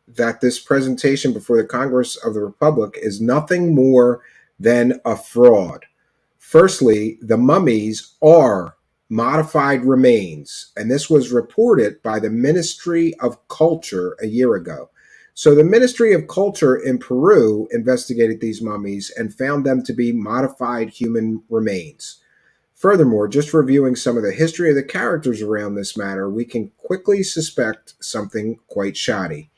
S1: that this presentation before the Congress of the Republic is nothing more than a fraud. Firstly, the mummies are modified remains. And this was reported by the Ministry of Culture a year ago. So the Ministry of Culture in Peru investigated these mummies and found them to be modified human remains. Furthermore, just reviewing some of the history of the characters around this matter, we can quickly suspect something quite shoddy.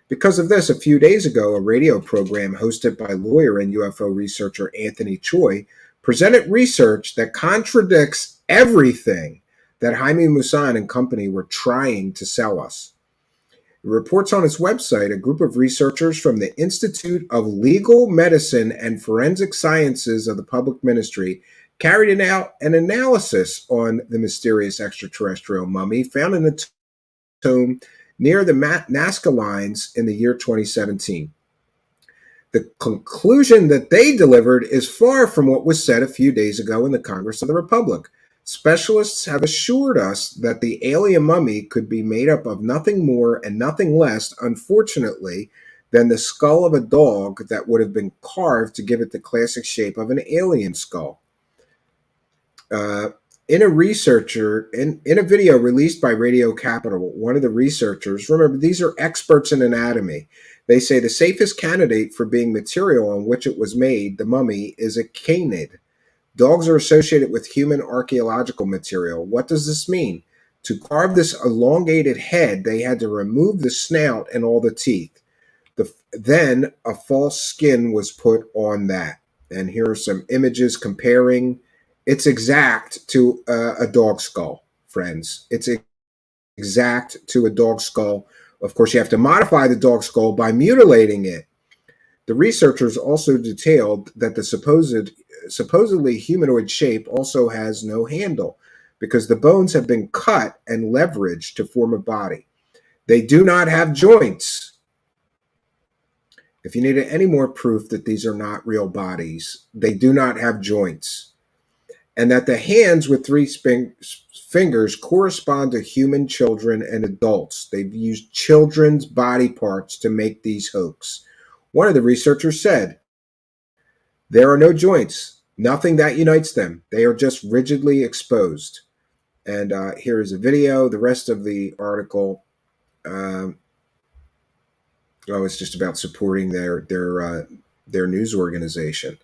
S1: Because of this, a few days ago, a radio program hosted by lawyer and UFO researcher Anthony Choi presented research that contradicts everything that Jaime Maussan and company were trying to sell us. It reports on its website a group of researchers from the Institute of Legal Medicine and Forensic Sciences of the Public Ministry carried out an analysis on the mysterious extraterrestrial mummy found in a tomb near the Nazca lines in the year 2017. The conclusion that they delivered is far from what was said a few days ago in the Congress of the Republic. Specialists have assured us that the alien mummy could be made up of nothing more and nothing less, unfortunately, than the skull of a dog that would have been carved to give it the classic shape of an alien skull. In a video released by Radio Capital, one of the researchers, remember these are experts in anatomy, they say the safest candidate for being material on which it was made, the mummy, is a canid. Dogs are associated with human archaeological material. What does this mean? To carve this elongated head, they had to remove the snout and all the teeth. Then a false skin was put on that. And here are some images comparing. It's exact to a dog skull, friends. It's exact to a dog skull. Of course, you have to modify the dog skull by mutilating it. The researchers also detailed that the supposedly humanoid shape also has no handle because the bones have been cut and leveraged to form a body. They do not have joints. If you needed any more proof that these are not real bodies, they do not have joints. And that the hands with three fingers correspond to human children and adults. They've used children's body parts to make these hoax. One of the researchers said, there are no joints, nothing that unites them. They are just rigidly exposed. And here is a video. The rest of the article, it's just about supporting their news organization.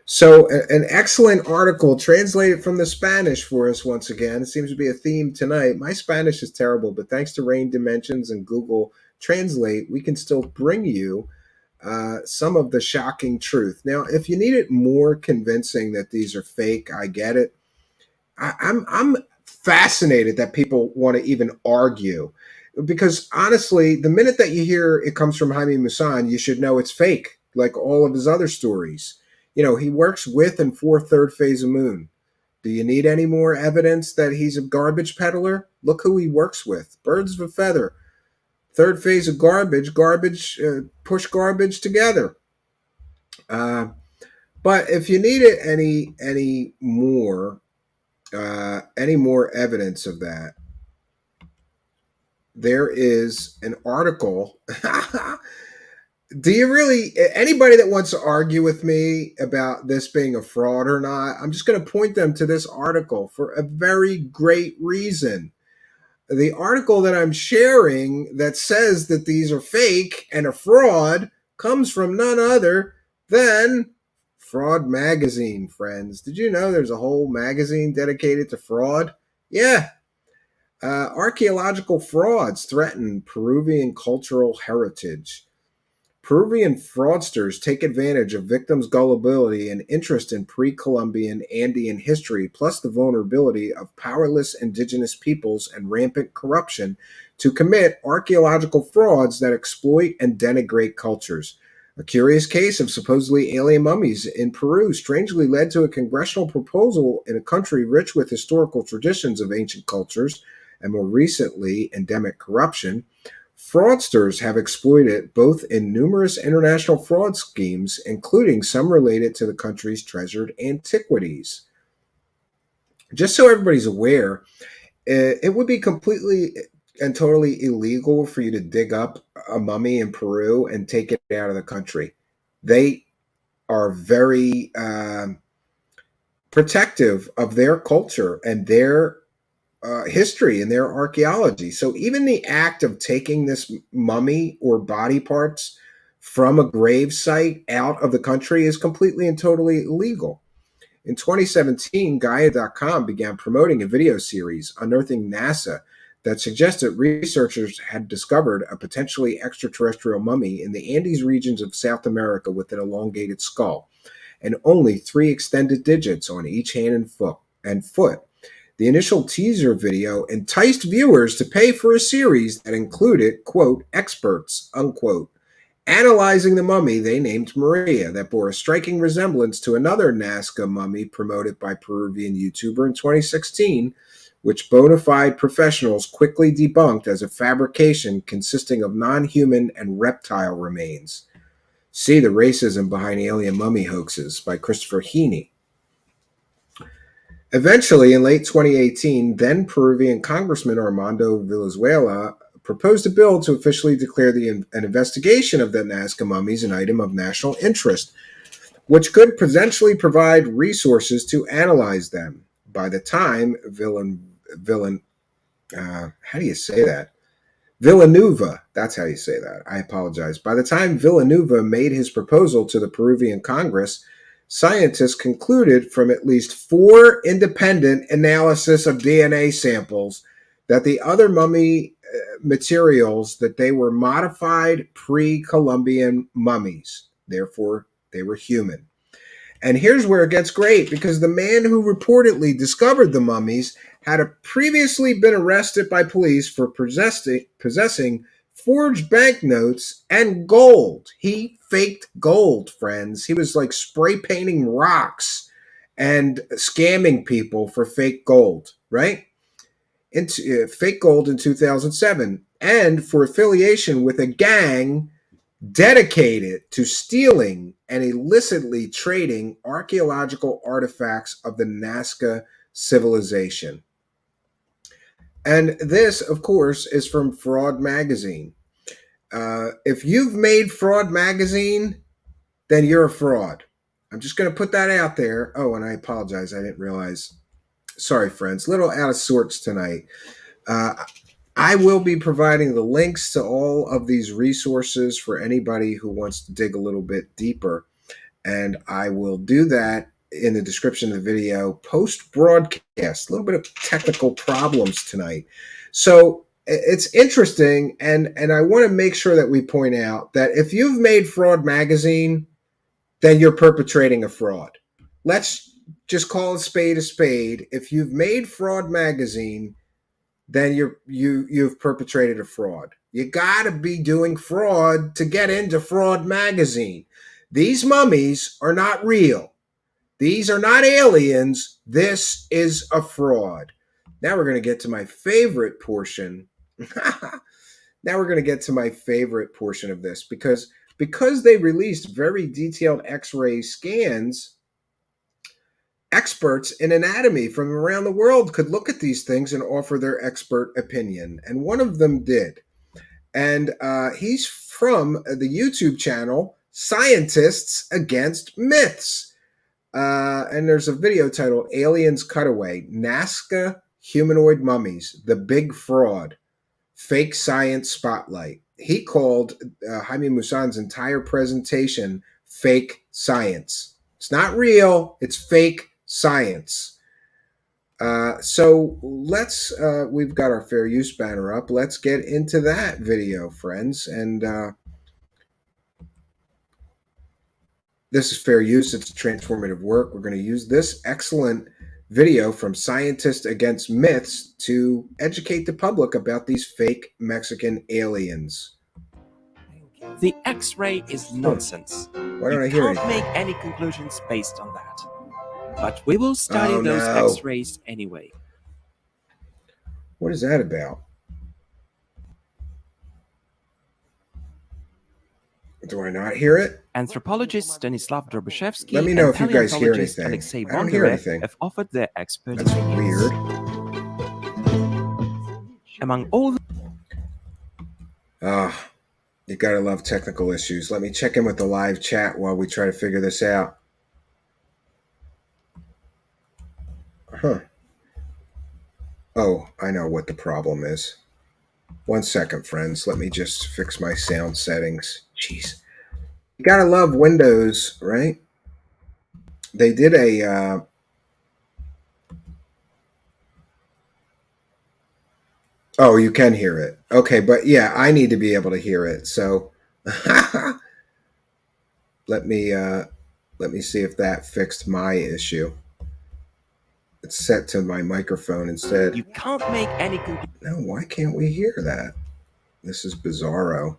S1: So an excellent article translated from the Spanish for us once again. It seems to be a theme tonight. My Spanish is terrible, but thanks to Rain Dimensions and Google Translate, we can still bring you some of the shocking truth. Now, if you need it more convincing that these are fake, I get it. I'm fascinated that people want to even argue. Because honestly, the minute that you hear it comes from Jaime Maussan, you should know it's fake, like all of his other stories. You know, he works with and for Third Phase of Moon. Do you need any more evidence that he's a garbage peddler? Look who he works with. Birds of a feather. Third phase of garbage, push garbage together. But if you needed any more evidence of that, there is an article. Do you really, anybody that wants to argue with me about this being a fraud or not, I'm just going to point them to this article for a very great reason. The article that I'm sharing that says that these are fake and a fraud comes from none other than Fraud Magazine, friends. Did you know there's a whole magazine dedicated to fraud? Yeah. Archaeological frauds threaten Peruvian cultural heritage. Peruvian fraudsters take advantage of victims' gullibility and interest in pre-Columbian Andean history, plus the vulnerability of powerless indigenous peoples and rampant corruption, to commit archaeological frauds that exploit and denigrate cultures. A curious case of supposedly alien mummies in Peru strangely led to a congressional proposal in a country rich with historical traditions of ancient cultures and more recently endemic corruption. Fraudsters have exploited both in numerous international fraud schemes, including some related to the country's treasured antiquities. Just so everybody's aware, it would be completely and totally illegal for you to dig up a mummy in Peru and take it out of the country. They are very protective of their culture and their history and their archaeology. So even the act of taking this mummy or body parts from a grave site out of the country is completely and totally illegal. In 2017, Gaia.com began promoting a video series unearthing NASA that suggested researchers had discovered a potentially extraterrestrial mummy in the Andes regions of South America with an elongated skull and only 3 extended digits on each hand and foot. The initial teaser video enticed viewers to pay for a series that included, quote, experts, unquote, analyzing the mummy they named Maria that bore a striking resemblance to another Nazca mummy promoted by Peruvian YouTuber in 2016, which bona fide professionals quickly debunked as a fabrication consisting of non-human and reptile remains. See The Racism Behind Alien Mummy Hoaxes by Christopher Heaney. Eventually, in late 2018, then Peruvian Congressman Armando Valenzuela proposed a bill to officially declare an investigation of the Nazca mummies an item of national interest, which could potentially provide resources to analyze them. By the time how do you say that? Villanueva, that's how you say that. I apologize. By the time Villanueva made his proposal to the Peruvian Congress, scientists concluded from at least 4 independent analysis of DNA samples that the other mummy materials that they were modified pre-Columbian mummies. Therefore, they were human. And here's where it gets great, because the man who reportedly discovered the mummies had previously been arrested by police for possessing forged banknotes and gold. He faked gold, friends. He was like spray painting rocks and scamming people for fake gold, right? Fake gold in 2007, and for affiliation with a gang dedicated to stealing and illicitly trading archaeological artifacts of the Nazca civilization. And this, of course, is from Fraud Magazine. If you've made Fraud Magazine, then you're a fraud. I'm just going to put that out there. Oh, and I apologize. I didn't realize. Sorry, friends. A little out of sorts tonight. I will be providing the links to all of these resources for anybody who wants to dig a little bit deeper. And I will do that in the description of the video post-broadcast. A little bit of technical problems tonight. So it's interesting, and I want to make sure that we point out that if you've made Fraud Magazine, then you're perpetrating a fraud. Let's just call a spade a spade. If you've made Fraud Magazine, then you've perpetrated a fraud. You got to be doing fraud to get into Fraud Magazine. These mummies are not real. These are not aliens. This is a fraud. Now we're going to get to my favorite portion. Now we're going to get to my favorite portion of this, because they released very detailed X-ray scans, experts in anatomy from around the world could look at these things and offer their expert opinion. And one of them did. And he's from the YouTube channel, Scientists Against Myths. And there's a video titled Aliens Cutaway, Nazca Humanoid Mummies, The Big Fraud, Fake Science Spotlight. He called Jaime Maussan's entire presentation fake science. It's not real, it's fake science. So let's, we've got our fair use banner up. Let's get into that video, friends. And this is fair use. It's transformative work. We're going to use this excellent video from Scientists Against Myths to educate the public about these fake Mexican aliens.
S7: The X-ray is nonsense.
S1: Why don't I
S7: You
S1: hear
S7: can't
S1: anything?
S7: make any conclusions based on that. But we will study those X-rays anyway.
S1: What is that about? Do I not hear it?
S7: Anthropologist Stanislav Drobushevsky
S1: Let me know
S7: and
S1: if you guys hear
S7: paleontologist
S1: anything.
S7: Alexei
S1: I don't hear
S7: Bondarev
S1: anything.
S7: have offered their expert
S1: That's
S7: opinions.
S1: weird.
S7: Among all the
S1: You gotta love technical issues. Let me check in with the live chat while we try to figure this out. Huh. Oh, I know what the problem is. 1 second, friends. Let me just fix my sound settings. Jeez. You gotta love Windows, right? They did a. Oh, you can hear it. Okay, but yeah, I need to be able to hear it. So let me see if that fixed my issue. It's set to my microphone instead.
S7: You can't make any
S1: No, why can't we hear that? This is bizarro.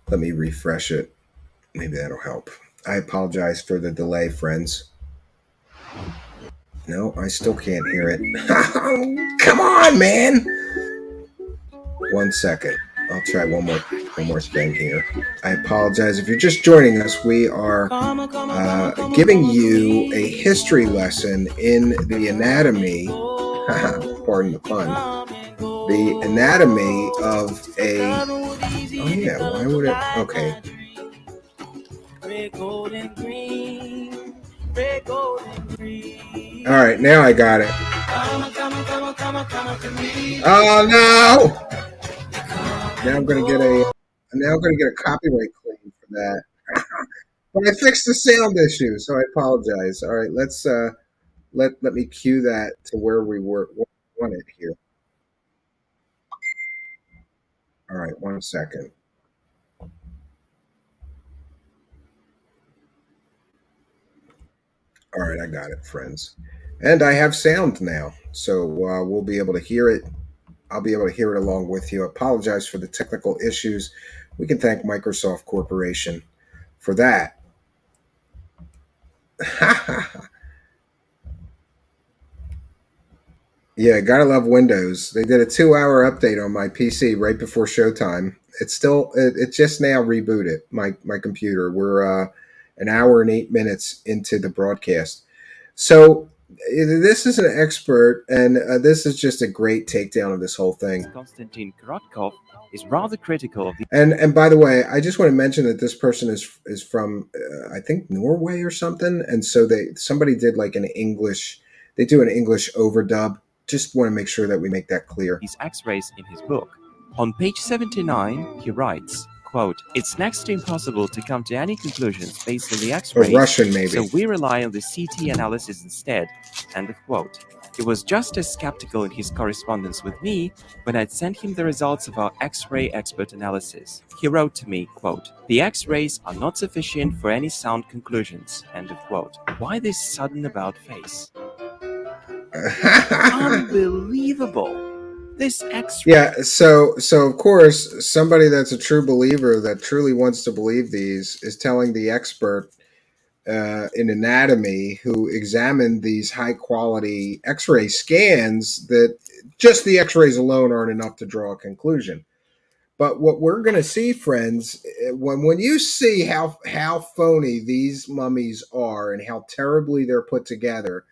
S1: Let me refresh it. Maybe that'll help. I apologize for the delay, friends. No, I still can't hear it. Come on, man. 1 second. I'll try one more thing here. I apologize if you're just joining us. We are giving you a history lesson in the anatomy. Pardon the pun. The anatomy of a. Oh yeah. Why would it? Okay. All right, now I got it. Oh no! Now I'm gonna get a copyright claim for that. But I fixed the sound issue, so I apologize. All right, let's let me cue that to where we wanted here. All right, 1 second. All right, I got it, friends. And I have sound now, so we'll be able to hear it. I'll be able to hear it along with you. I apologize for the technical issues. We can thank Microsoft Corporation for that. Yeah, gotta love Windows. They did a 2-hour update on my PC right before showtime. It just now rebooted my computer. We're an hour and 8 minutes into the broadcast. So this is an expert, and this is just a great takedown of this whole thing.
S7: Konstantin Korotkov is rather critical of the
S1: And by the way, I just want to mention that this person is from I think Norway or something, and so somebody did like an English. They do an English overdub. Just want to make sure that we make that clear.
S7: these X-rays in his book. On page 79, he writes, quote, "It's next to impossible to come to any conclusions based on the
S1: Or
S7: X-rays,
S1: Russian, maybe.
S7: so we rely on the CT analysis instead." End of quote. He was just as skeptical in his correspondence with me when I'd sent him the results of our X-ray expert analysis. He wrote to me, quote, "The X-rays are not sufficient for any sound conclusions." End of quote. Why this sudden about face? Unbelievable. This X-ray.
S1: Yeah, so of course, somebody that's a true believer that truly wants to believe these is telling the expert in anatomy who examined these high quality X-ray scans that just the X-rays alone aren't enough to draw a conclusion. But what we're going to see, friends, when you see how phony these mummies are and how terribly they're put together,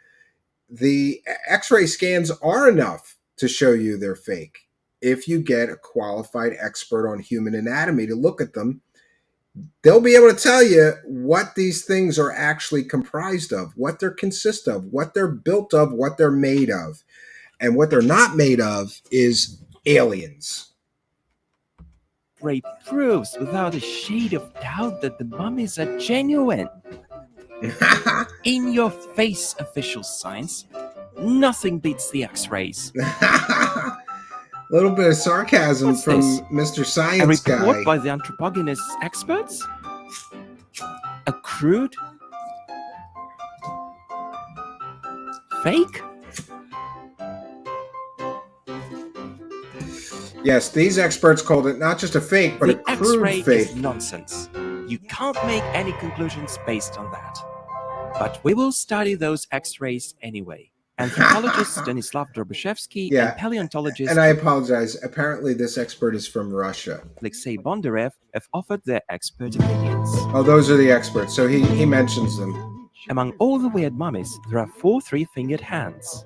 S1: the X-ray scans are enough to show you they're fake. If you get a qualified expert on human anatomy to look at them, they'll be able to tell you what these things are actually comprised of, what they consist of, what they're built of, what they're made of. And what they're not made of is aliens.
S7: Ray proves without a shade of doubt that the mummies are genuine. In your face, official science. Nothing beats the X-rays.
S1: A little bit of sarcasm
S7: What's
S1: from
S7: this?
S1: Mr.
S7: A
S1: Science
S7: report
S1: Guy.
S7: by the anthropogenous experts? A crude? Fake?
S1: Yes, these experts called it not just a fake, but
S7: The
S1: a crude
S7: X-ray
S1: fake.
S7: is nonsense. You can't make any conclusions based on that. But we will study those X-rays anyway. Anthropologist Stanislav Drobushevsky
S1: Yeah,
S7: and paleontologist
S1: And I apologize. Apparently, this expert is from Russia.
S7: Alexei Bondarev have offered their expert opinions.
S1: Oh, those are the experts. So he mentions them.
S7: Among all the weird mummies, there are 4 three-fingered hands.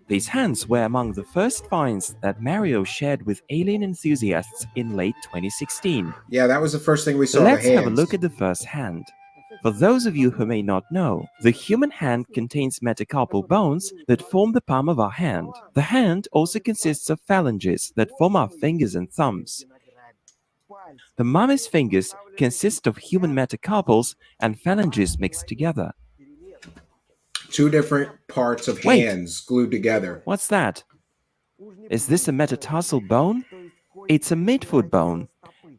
S7: These hands were among the first finds that Mario shared with alien enthusiasts in late 2016.
S1: Yeah, that was the first thing we saw.
S7: Let's
S1: the hands.
S7: have a look at the first hand. For those of you who may not know, the human hand contains metacarpal bones that form the palm of our hand. The hand also consists of phalanges that form our fingers and thumbs. The mummy's fingers consist of human metacarpals and phalanges mixed together.
S1: Two different parts of
S7: Wait.
S1: hands glued together.
S7: What's that? Is this a metatarsal bone? It's a midfoot bone.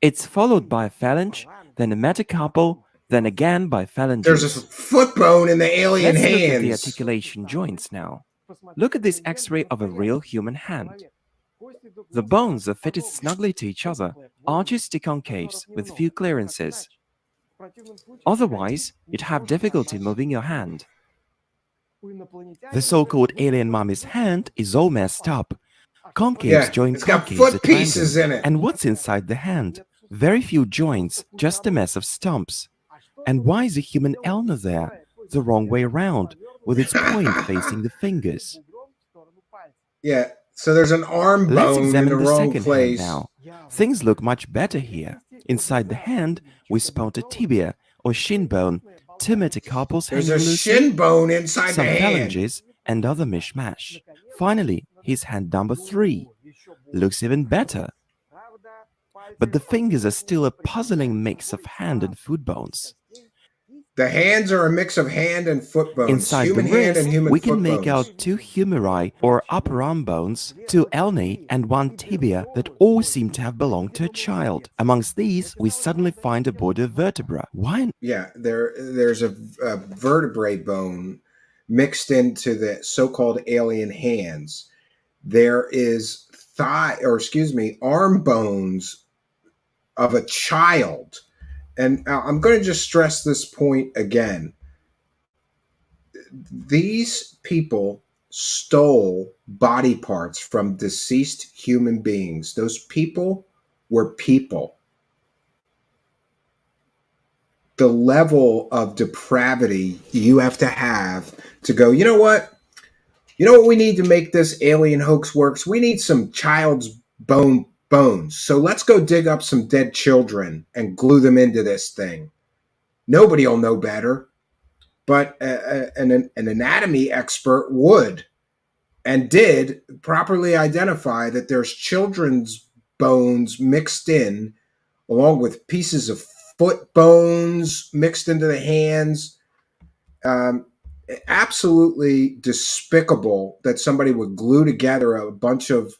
S7: It's followed by a phalange, then a metacarpal, then again by phalanges.
S1: There's a foot bone in the alien
S7: Let's look at
S1: hands.
S7: the articulation joints now. Look at this X-ray of a real human hand. The bones are fitted snugly to each other, artistic concaves with few clearances. Otherwise, you'd have difficulty moving your hand. The so-called alien mummy's hand is all messed up. Concaves join
S1: it's got
S7: concaves
S1: foot
S7: at
S1: pieces
S7: random.
S1: in it.
S7: And what's inside the hand? Very few joints, just a mess of stumps. And why is a human ulna there? The wrong way around, with its point facing the fingers.
S1: Yeah, so there's an arm
S7: Let's
S1: bone in
S7: examine
S1: the
S7: the
S1: wrong
S7: second
S1: place.
S7: hand now. Things look much better here. Inside the hand, we spot a tibia or shin bone, two metacarpals
S1: There's
S7: hanging
S1: a
S7: loosely,
S1: shin bone inside
S7: some
S1: the hand.
S7: phalanges, and other mishmash. Finally, here's hand number 3. Looks even better. But the fingers are still a puzzling mix of hand and foot bones.
S1: The hands are a mix of hand and foot bones.
S7: Inside
S1: human
S7: the
S1: hand
S7: wrist,
S1: and human
S7: we
S1: foot
S7: can make
S1: bones.
S7: out 2 humeri or upper arm bones, 2 ulnae, and 1 tibia that all seem to have belonged to a child. Amongst these, we suddenly find a border vertebra. Why?
S1: Yeah, there's a vertebrae bone mixed into the so-called alien hands. There is arm bones of a child. And I'm going to just stress this point again. These people stole body parts from deceased human beings. Those people were people. The level of depravity you have to go, you know what? You know what we need to make this alien hoax works? We need some child's bones. So let's go dig up some dead children and glue them into this thing. Nobody will know better. But an anatomy expert would and did properly identify that there's children's bones mixed in along with pieces of foot bones mixed into the hands. Absolutely despicable that somebody would glue together a bunch of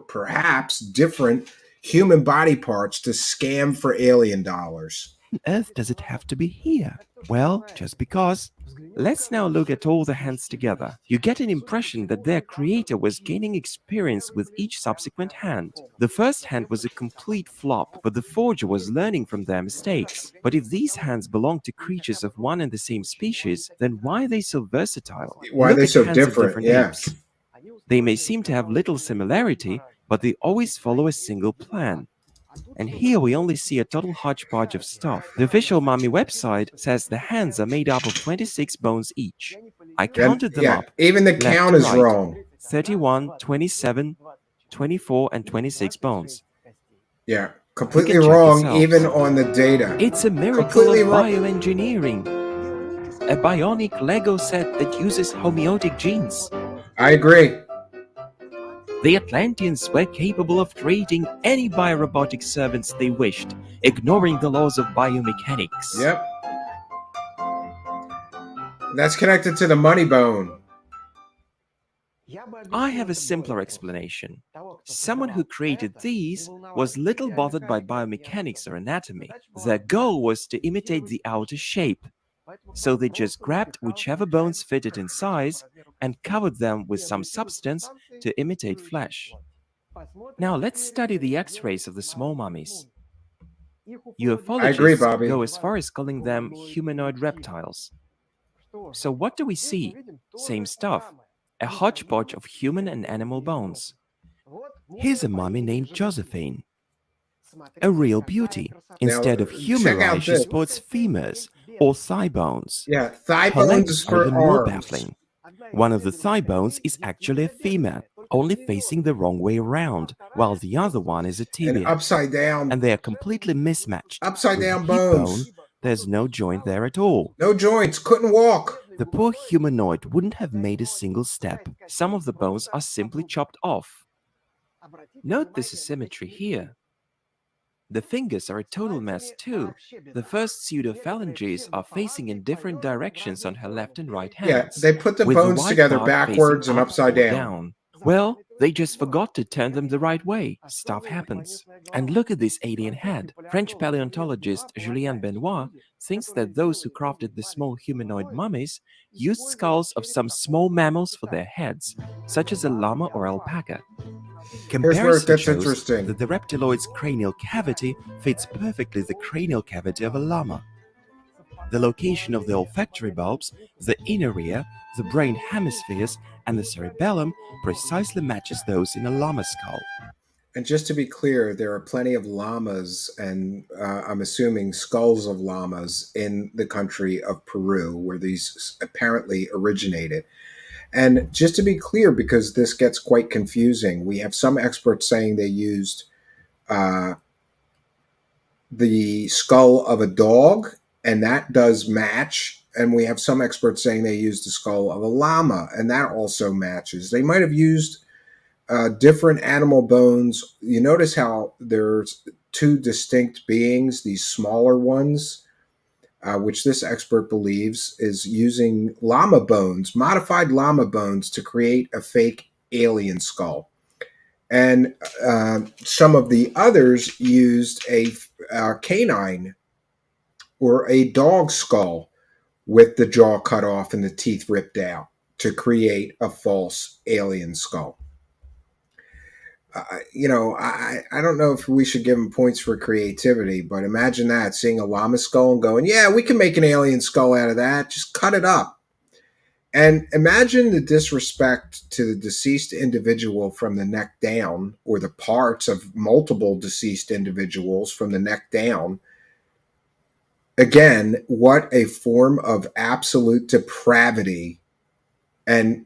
S1: perhaps different human body parts to scam for alien dollars.
S7: On earth does it have to be here? Well, just because. Let's now look at all the hands together. You get an impression that their creator was gaining experience with each subsequent hand. The first hand was a complete flop, but the forger was learning from their mistakes. But if these hands belong to creatures of one and the same species, then why are they so versatile?
S1: Why are
S7: Look
S1: they
S7: at
S1: so
S7: hands of
S1: different?
S7: different
S1: Yeah.
S7: apes. They may seem to have little similarity, but they always follow a single plan. And here we only see a total hodgepodge of stuff. The official mummy website says the hands are made up of 26 bones each. I counted them up.
S1: Even the
S7: left
S1: count
S7: to
S1: is
S7: right.
S1: wrong.
S7: 31, 27, 24, and 26 bones.
S1: Yeah, completely
S7: You can check
S1: wrong
S7: yourselves.
S1: even on the data.
S7: It's a miracle
S1: Completely
S7: of
S1: wrong.
S7: bioengineering. A bionic Lego set that uses homeotic genes.
S1: I agree.
S7: The Atlanteans were capable of creating any biorobotic servants they wished, ignoring the laws of biomechanics.
S1: Yep. That's connected to the money bone.
S7: I have a simpler explanation. Someone who created these was little bothered by biomechanics or anatomy. Their goal was to imitate the outer shape. So they just grabbed whichever bones fitted in size and covered them with some substance to imitate flesh. Now let's study the X-rays of the small mummies.
S1: I agree,
S7: Ufologists
S1: Bobby.
S7: go as far as calling them humanoid reptiles. So what do we see? Same stuff. A hodgepodge of human and animal bones. Here's a mummy named Josephine. A real beauty. Instead of
S1: check
S7: humeri,
S1: out
S7: she
S1: this.
S7: sports femurs or thigh bones.
S1: Yeah, thigh
S7: Her
S1: bones
S7: legs
S1: is
S7: are
S1: for
S7: even more
S1: arms.
S7: baffling. One of the thigh bones is actually a femur, only facing the wrong way around, while the other one is a
S1: And
S7: tibia.
S1: upside down.
S7: And they are completely mismatched.
S1: Upside
S7: With
S1: down
S7: the hip
S1: bones.
S7: bone, There's no joint there at all.
S1: No joints, couldn't walk.
S7: The poor humanoid wouldn't have made a single step. Some of the bones are simply chopped off. Note this asymmetry here. The fingers are a total mess too. The first pseudophalanges are facing in different directions on her left and right
S1: Yeah,
S7: hands.
S1: they put the
S7: with
S1: bones
S7: right
S1: together
S7: part
S1: backwards
S7: facing
S1: and
S7: up
S1: upside
S7: or
S1: down.
S7: Well, they just forgot to turn them the right way. Stuff happens. And look at this alien head. French paleontologist Julien Benoit thinks that those who crafted the small humanoid mummies used skulls of some small mammals for their heads, such as a llama or alpaca.
S1: Here's where it
S7: Comparison
S1: gets
S7: shows
S1: interesting.
S7: that the reptiloid's cranial cavity fits perfectly the cranial cavity of a llama. The location of the olfactory bulbs, the inner ear, the brain hemispheres, and the cerebellum precisely matches those in a llama skull.
S1: And just to be clear, there are plenty of llamas and I'm assuming skulls of llamas in the country of Peru where these apparently originated. And just to be clear, because this gets quite confusing, we have some experts saying they used uh, the skull of a dog, and that does match. And we have some experts saying they used the skull of a llama, and that also matches. They might have used different animal bones. You notice how there's two distinct beings, these smaller ones, which this expert believes is using llama bones, modified llama bones, to create a fake alien skull. And some of the others used a canine or a dog skull with the jaw cut off and the teeth ripped out to create a false alien skull. I don't know if we should give them points for creativity, but imagine that, seeing a llama skull and going, yeah, we can make an alien skull out of that. Just cut it up. And imagine the disrespect to the deceased individual from the neck down, or the parts of multiple deceased individuals from the neck down. Again, what a form of absolute depravity and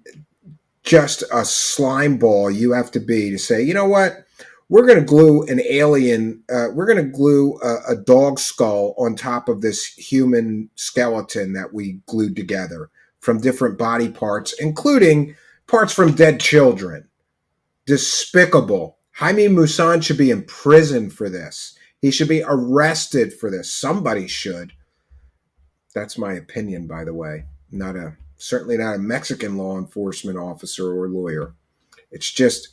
S1: just a slime ball you have to be to say, you know what? We're going to glue an alien, we're going to glue a dog skull on top of this human skeleton that we glued together from different body parts, including parts from dead children. Despicable. Jaime Maussan should be in prison for this. He should be arrested for this. Somebody should. That's my opinion, by the way. Certainly not a Mexican law enforcement officer or lawyer. It's just,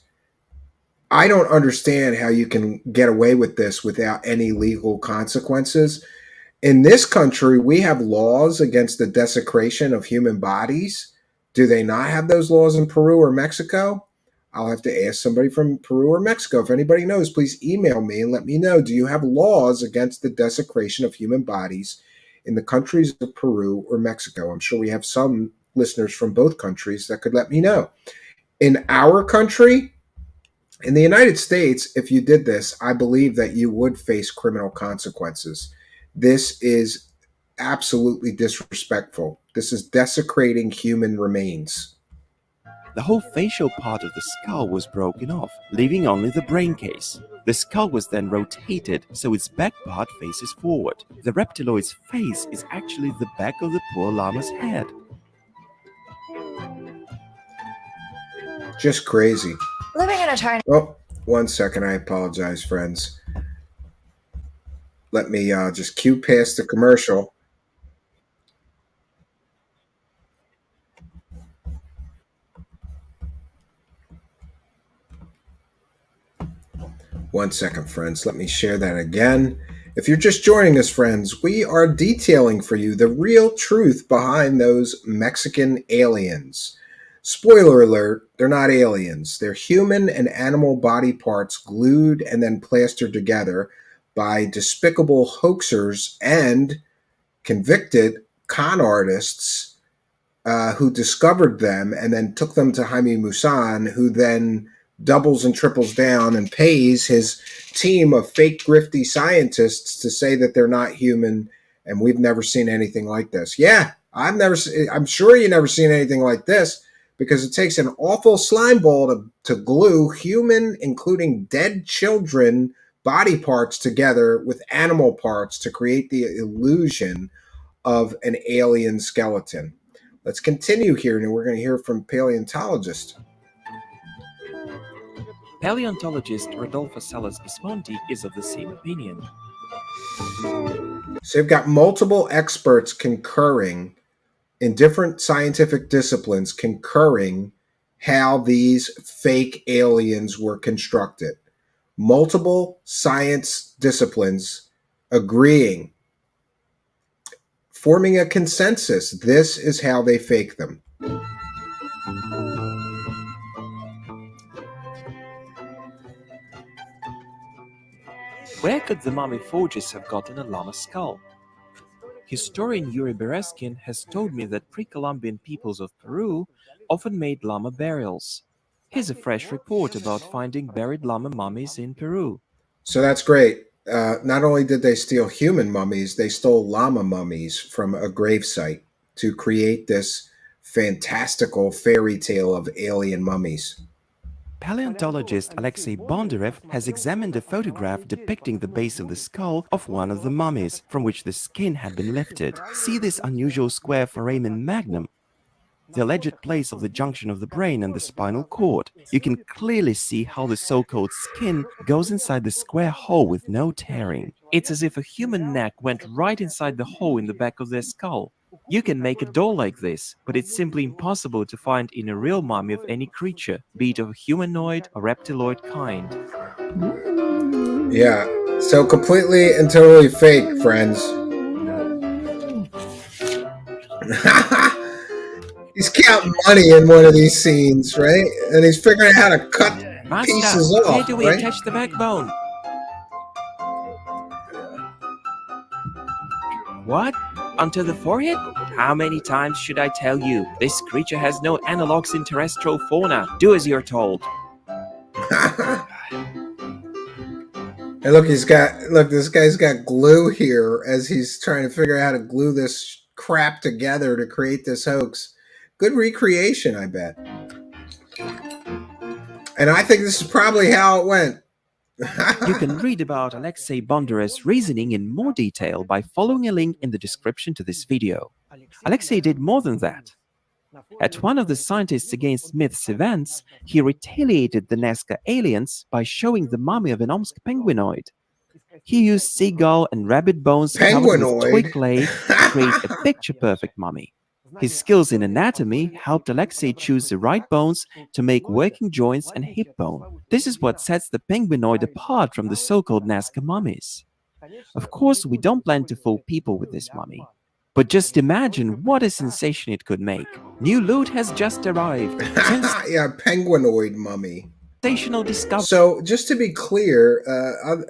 S1: I don't understand how you can get away with this without any legal consequences. In this country, we have laws against the desecration of human bodies. Do they not have those laws in Peru or Mexico? I'll have to ask somebody from Peru or Mexico. If anybody knows, please email me and let me know. Do you have laws against the desecration of human bodies in the countries of Peru or Mexico? I'm sure we have some listeners from both countries that could let me know. In our country, in the United States, if you did this, I believe that you would face criminal consequences. This is absolutely disrespectful. This is desecrating human remains.
S7: The whole facial part of the skull was broken off, leaving only the brain case. The skull was then rotated so its back part faces forward. The reptiloid's face is actually the back of the poor llama's head.
S1: Just crazy.
S2: Living in a tiny.
S1: Oh, 1 second. I apologize, friends. Let me just cue past the commercial. One second, friends. Let me share that again. If you're just joining us, friends, we are detailing for you the real truth behind those Mexican aliens. Spoiler alert, they're not aliens. They're human and animal body parts glued and then plastered together by despicable hoaxers and convicted con artists who discovered them and then took them to Jaime Maussan, who then doubles and triples down and pays his team of fake grifty scientists to say that they're not human and we've never seen anything like this. Yeah, I'm sure you never seen anything like this, because it takes an awful slime ball to glue human, including dead children, body parts together with animal parts to create the illusion of an alien skeleton. Let's continue here, and we're going to hear from paleontologist.
S7: Paleontologist Rodolfo Salas Visconti is of the same opinion.
S1: So you've got multiple experts concurring in different scientific disciplines, concurring how these fake aliens were constructed. Multiple science disciplines agreeing, forming a consensus. This is how they fake them.
S7: Where could the mummy forgers have gotten a llama skull? Historian Yuri Bereskin has told me that pre-Columbian peoples of Peru often made llama burials. Here's a fresh report about finding buried llama mummies in Peru.
S1: So that's great. Not only did they steal human mummies, they stole llama mummies from a gravesite to create this fantastical fairy tale of alien mummies.
S7: Paleontologist Alexei Bondarev has examined a photograph depicting the base of the skull of one of the mummies, from which the skin had been lifted. See this unusual square foramen magnum? The alleged place of the junction of the brain and the spinal cord. You can clearly see how the so-called skin goes inside the square hole with no tearing. It's as if a human neck went right inside the hole in the back of their skull. You can make a doll like this, but it's simply impossible to find in a real mummy of any creature, be it of a humanoid or reptiloid kind.
S1: Yeah, so completely and totally fake, friends. He's counting money in one of these scenes, right? And he's figuring out how to cut pieces off.
S7: Where do we
S1: right?
S7: attach the backbone? What? Onto the forehead? How many times should I tell you? This creature has no analogues in terrestrial fauna. Do as you're told.
S1: And look, this guy's got glue here as he's trying to figure out how to glue this crap together to create this hoax. Good recreation, I bet. And I think this is probably how it went.
S7: You can read about Alexei Bondarev's reasoning in more detail by following a link in the description to this video. Alexei did more than that. At one of the Scientists Against Myths events, he retaliated the Nazca aliens by showing the mummy of an Omsk penguinoid. He used seagull and rabbit bones covered with twig clay to create a picture-perfect mummy. His skills in anatomy helped Alexei choose the right bones to make working joints and hip bone. This is what sets the penguinoid apart from the so-called Nazca mummies. Of course, we don't plan to fool people with this mummy. But just imagine what a sensation it could make. New loot has just arrived.
S1: Yeah, penguinoid mummy.
S7: Sensational discovery.
S1: So, just to be clear,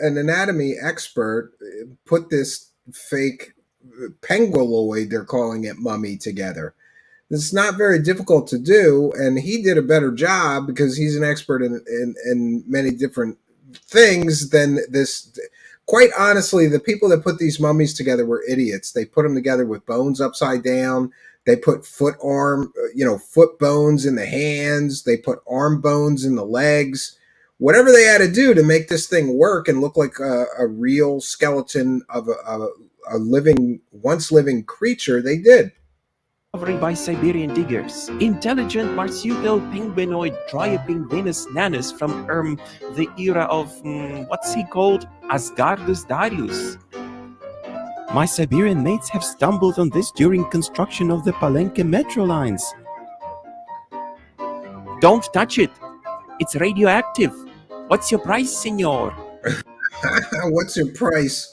S1: an anatomy expert put this fake penguiloid, they're calling it, mummy together. It's not very difficult to do, and he did a better job because he's an expert in many different things than this. Quite honestly, the people that put these mummies together were idiots. They put them together with bones upside down. They put foot bones in the hands. They put arm bones in the legs. Whatever they had to do to make this thing work and look like a real skeleton of a once living creature, they did.
S7: By Siberian diggers. Intelligent marsupial penguinoid Dryopingvinus nanus from the era of, what's he called? Asgardus Darius. My Siberian mates have stumbled on this during construction of the Palenque metro lines. Don't touch it. It's radioactive. What's your price, senor?
S1: What's your price?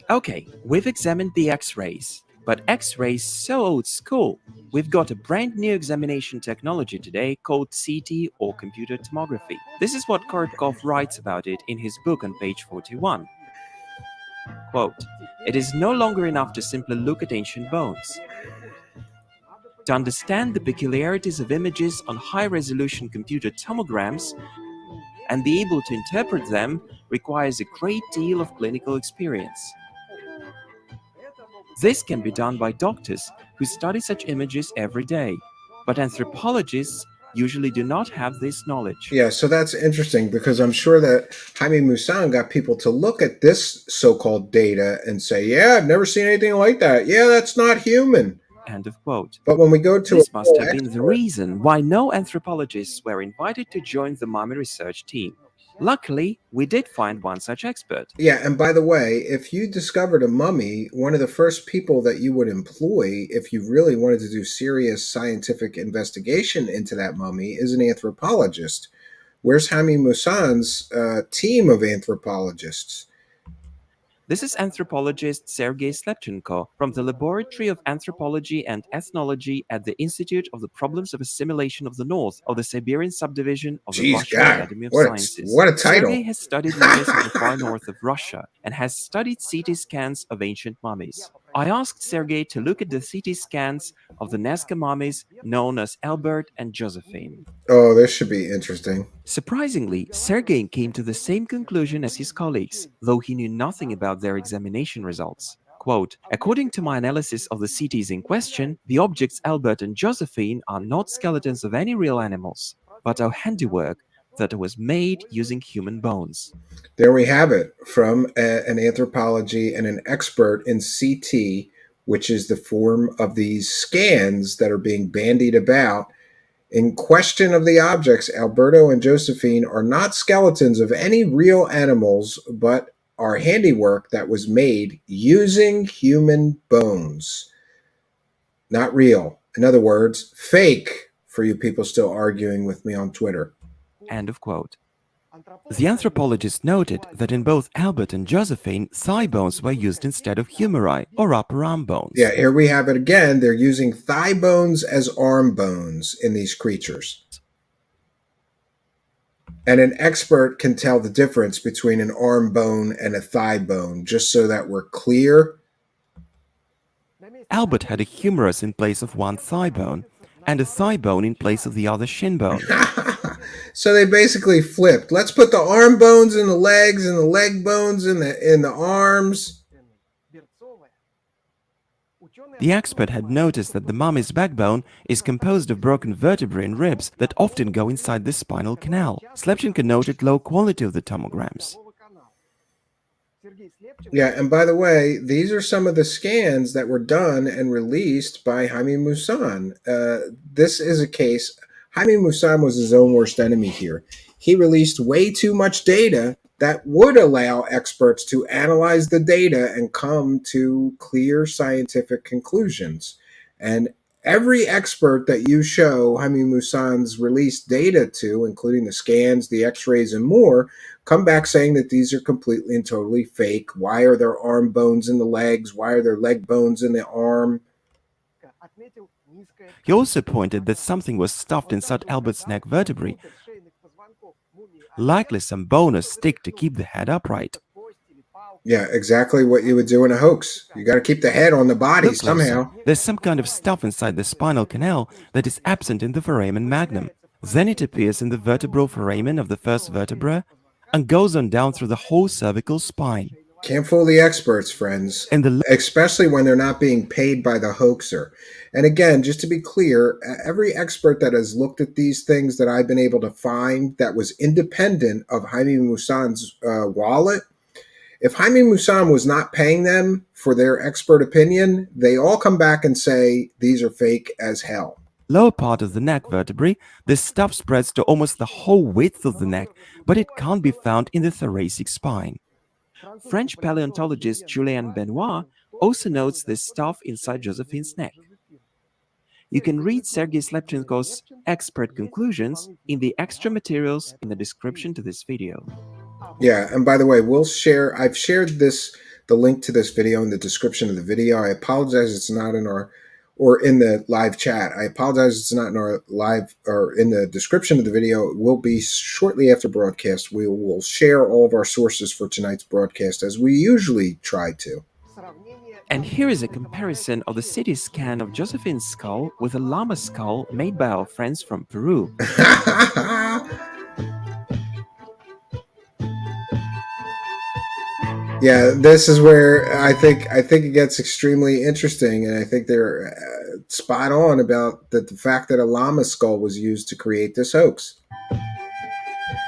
S7: Okay, we've examined the X-rays, but X-rays so old school. We've got a brand new examination technology today called CT or computer tomography. This is what Korotkov writes about it in his book on page 41. Quote, "It is no longer enough to simply look at ancient bones. To understand the peculiarities of images on high-resolution computer tomograms and be able to interpret them requires a great deal of clinical experience. This can be done by doctors who study such images every day, but anthropologists usually do not have this knowledge.
S1: Yeah, so that's interesting because I'm sure that Jaime Maussan got people to look at this so-called data and say, yeah, I've never seen anything like that. Yeah, that's not human.
S7: End of quote.
S1: But when we go to
S7: This
S1: a
S7: must
S1: full
S7: have been the
S1: expert-
S7: reason why no anthropologists were invited to join the mummy research team. Luckily, we did find one such expert.
S1: Yeah, and by the way, if you discovered a mummy, one of the first people that you would employ if you really wanted to do serious scientific investigation into that mummy is an anthropologist. Where's Jaime Maussan's team of anthropologists?
S7: This is anthropologist Sergei Slepchenko from the Laboratory of Anthropology and Ethnology at the Institute of the Problems of Assimilation of the North of the Siberian subdivision of the
S1: Jeez,
S7: Russian
S1: God,
S7: Academy of
S1: what
S7: Sciences.
S1: a title!
S7: Sergei has studied mummies of the far north of Russia and has studied CT scans of ancient mummies. I asked Sergei to look at the CT scans of the Nazca mummies known as Albert and Josephine.
S1: Oh, this should be interesting.
S7: Surprisingly, Sergei came to the same conclusion as his colleagues, though he knew nothing about their examination results. Quote, according to my analysis of the CTs in question, the objects Albert and Josephine are not skeletons of any real animals, but our handiwork that was made using human bones.
S1: There we have it from an anthropology and an expert in CT, which is the form of these scans that are being bandied about. In question of the objects, Alberto and Josephine are not skeletons of any real animals, but are handiwork that was made using human bones. Not real. In other words, fake, for you people still arguing with me on Twitter.
S7: End of quote. The anthropologist noted that in both Albert and Josephine, thigh bones were used instead of humeri, or upper arm bones.
S1: Yeah, here we have it again. They're using thigh bones as arm bones in these creatures. And an expert can tell the difference between an arm bone and a thigh bone, just so that we're clear.
S7: Albert had a humerus in place of one thigh bone, and a thigh bone in place of the other shin bone.
S1: So they basically flipped. Let's put the arm bones in the legs and the leg bones in the arms.
S7: The expert had noticed that the mummy's backbone is composed of broken vertebrae and ribs that often go inside the spinal canal. Slepchenko noted low quality of the tomograms.
S1: Yeah, and by the way, these are some of the scans that were done and released by Jaime Maussan. This is a case. Jaime Maussan was his own worst enemy here. He released way too much data that would allow experts to analyze the data and come to clear scientific conclusions. And every expert that you show Jaime Maussan's released data to, including the scans, the x-rays, and more, come back saying that these are completely and totally fake. Why are there arm bones in the legs? Why are there leg bones in the arm?
S7: He also pointed that something was stuffed inside Albert's neck vertebrae, likely some bone or stick to keep the head upright.
S1: Yeah, exactly what you would do in a hoax. You got to keep the head on the body
S7: Look closer.
S1: somehow.
S7: There's some kind of stuff inside the spinal canal that is absent in the foramen magnum. Then it appears in the vertebral foramen of the first vertebra and goes on down through the whole cervical spine.
S1: Can't fool the experts, friends, especially when they're not being paid by the hoaxer. And again, just to be clear, every expert that has looked at these things that I've been able to find that was independent of Jaime Maussan's wallet, if Jaime Maussan was not paying them for their expert opinion, they all come back and say these are fake as hell.
S7: Lower part of the neck vertebrae, this stuff spreads to almost the whole width of the neck, but it can't be found in the thoracic spine. French paleontologist Julien Benoit also notes this stuff inside Josephine's neck. You can read Sergei Slepchenko's expert conclusions in the extra materials in the description to this video.
S1: Yeah, and by the way, I've shared the link to this video in the description of the video. I apologize it's not in in the live chat. I apologize it's not in our live or in the description of the video. It will be shortly after broadcast. We will share all of our sources for tonight's broadcast as we usually try to.
S7: And here is a comparison of the CT scan of Josephine's skull with a llama skull made by our friends from Peru.
S1: Yeah, this is where I think it gets extremely interesting, and I think they're spot on about the fact that a llama skull was used to create this hoax.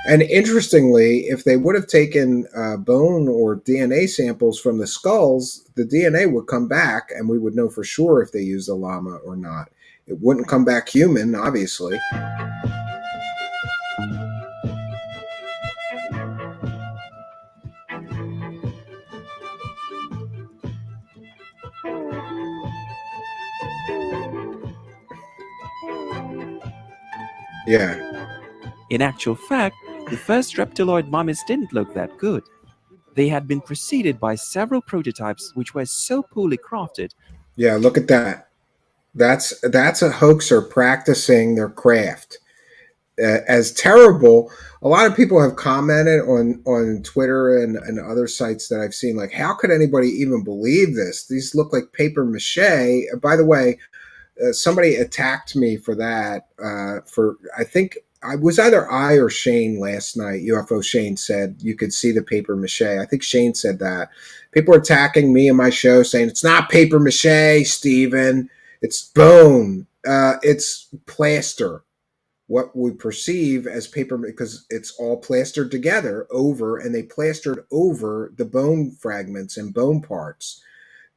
S1: And interestingly, if they would have taken bone or DNA samples from the skulls, the DNA would come back, and we would know for sure if they used a llama or not. It wouldn't come back human, obviously. Yeah,
S7: In actual fact, the first reptiloid mummies didn't look that good. They had been preceded by several prototypes which were so poorly crafted.
S1: yeah. Look at that. That's a hoaxer practicing their craft. As terrible. A lot of people have commented on Twitter and other sites that I've seen, like, how could anybody even believe this? These look like paper mache. By the way, somebody attacked me for that. For I think I was either I or Shane last night. UFO Shane said you could see the paper mache. I think Shane said that. People are attacking me and my show, saying it's not paper mache, Steven. It's bone. It's plaster, what we perceive as paper, because it's all plastered together over, and they plastered over the bone fragments and bone parts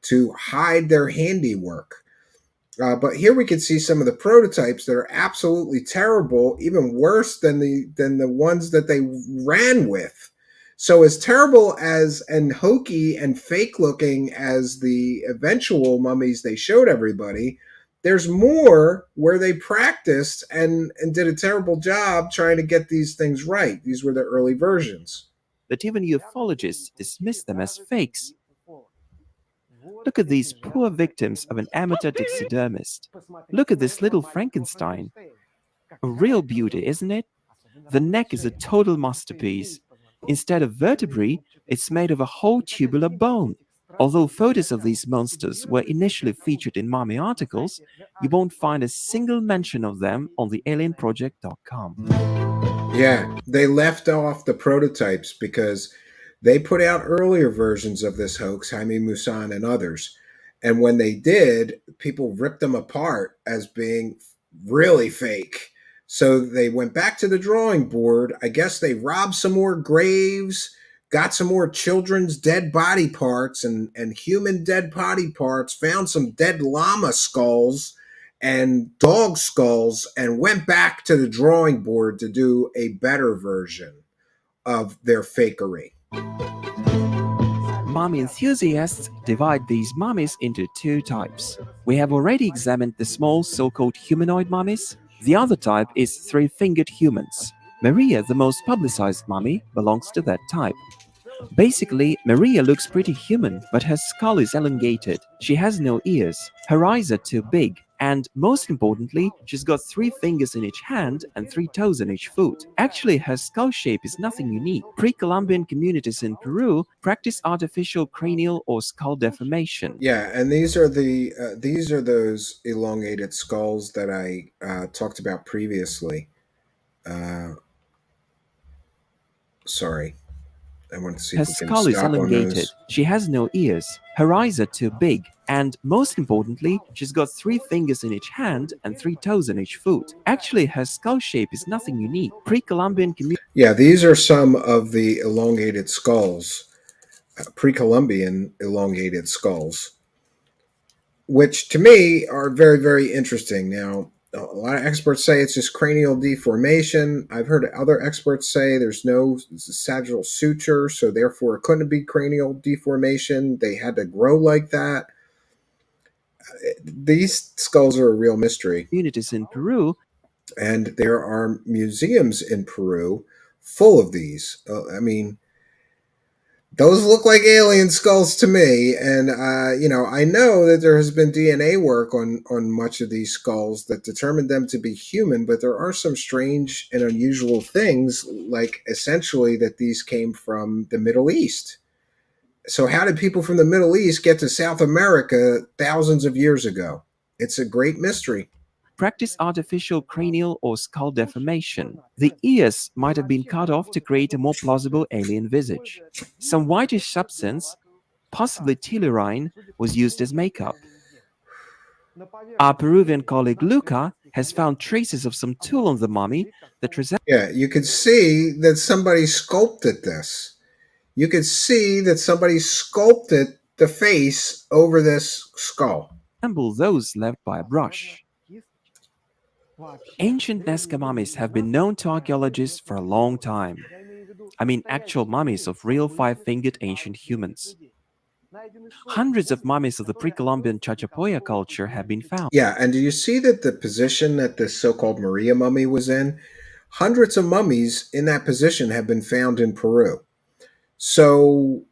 S1: to hide their handiwork. But here we can see some of the prototypes that are absolutely terrible, even worse than the ones that they ran with. So as terrible as and hokey and fake looking as the eventual mummies they showed everybody, there's more where they practiced and did a terrible job trying to get these things right. These were the early versions.
S7: That even ufologists dismiss them as fakes. Look at these poor victims of an amateur taxidermist. Look at this little Frankenstein. A real beauty, isn't it? The neck is a total masterpiece. Instead of vertebrae, it's made of a whole tubular bone. Although photos of these monsters were initially featured in mummy articles, you won't find a single mention of them on the alienproject.com.
S1: Yeah, they left off the prototypes because they put out earlier versions of this hoax, Jaime Maussan and others. And when they did, people ripped them apart as being really fake. So they went back to the drawing board. I guess they robbed some more graves, got some more children's dead body parts and human dead body parts, found some dead llama skulls and dog skulls, and went back to the drawing board to do a better version of their fakery.
S7: Mummy enthusiasts divide these mummies into two types. We have already examined the small so-called humanoid mummies. The other type is three-fingered humans. Maria, the most publicized mummy, belongs to that type. Basically, Maria looks pretty human, but her skull is elongated. She has no ears. Her eyes are too big. And most importantly, she's got 3 fingers in each hand and 3 toes in each foot. Actually, her skull shape is nothing unique. Pre-Columbian communities in Peru practice artificial cranial or skull deformation.
S1: Yeah, and these are those elongated skulls that I talked about previously. Sorry, I want to see
S7: Her
S1: if we can
S7: skull is
S1: stop on
S7: elongated.
S1: those.
S7: She has no ears. Her eyes are too big. And most importantly, she's got 3 fingers in each hand and 3 toes in each foot. Actually, her skull shape is nothing unique. Pre-Columbian communities.
S1: Yeah, these are some of the elongated skulls, pre-Columbian elongated skulls, which to me are very, very interesting. Now, a lot of experts say it's just cranial deformation. I've heard other experts say there's no sagittal suture, so therefore it couldn't be cranial deformation. They had to grow like that. These skulls are a real mystery.
S7: Communities in Peru.
S1: And there are museums in Peru full of these. I mean, those look like alien skulls to me, and I know that there has been DNA work on much of these skulls that determined them to be human, but there are some strange and unusual things, like essentially that these came from the Middle East. So how did people from the Middle East get to South America thousands of years ago? It's a great mystery.
S7: practice artificial cranial or skull deformation. The ears might have been cut off to create a more plausible alien visage. Some whitish substance, possibly tellurine, was used as makeup. Our Peruvian colleague Luca has found traces of some tool on the mummy that resembles
S1: Yeah, you could see that somebody sculpted this. You could see that somebody sculpted the face over this skull.
S7: those left by a brush. Ancient Nazca mummies have been known to archaeologists for a long time. I mean, actual mummies of real five-fingered ancient humans. Hundreds of mummies of the pre-Columbian Chachapoya culture have been found.
S1: Yeah, and do you see that the position that this so-called Maria mummy was in? Hundreds of mummies in that position have been found in Peru. So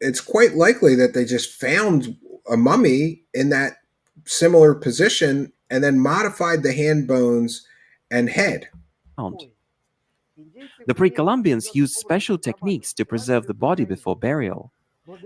S1: it's quite likely that they just found a mummy in that similar position and then modified the hand bones and head.
S7: The pre-Columbians used special techniques to preserve the body before burial.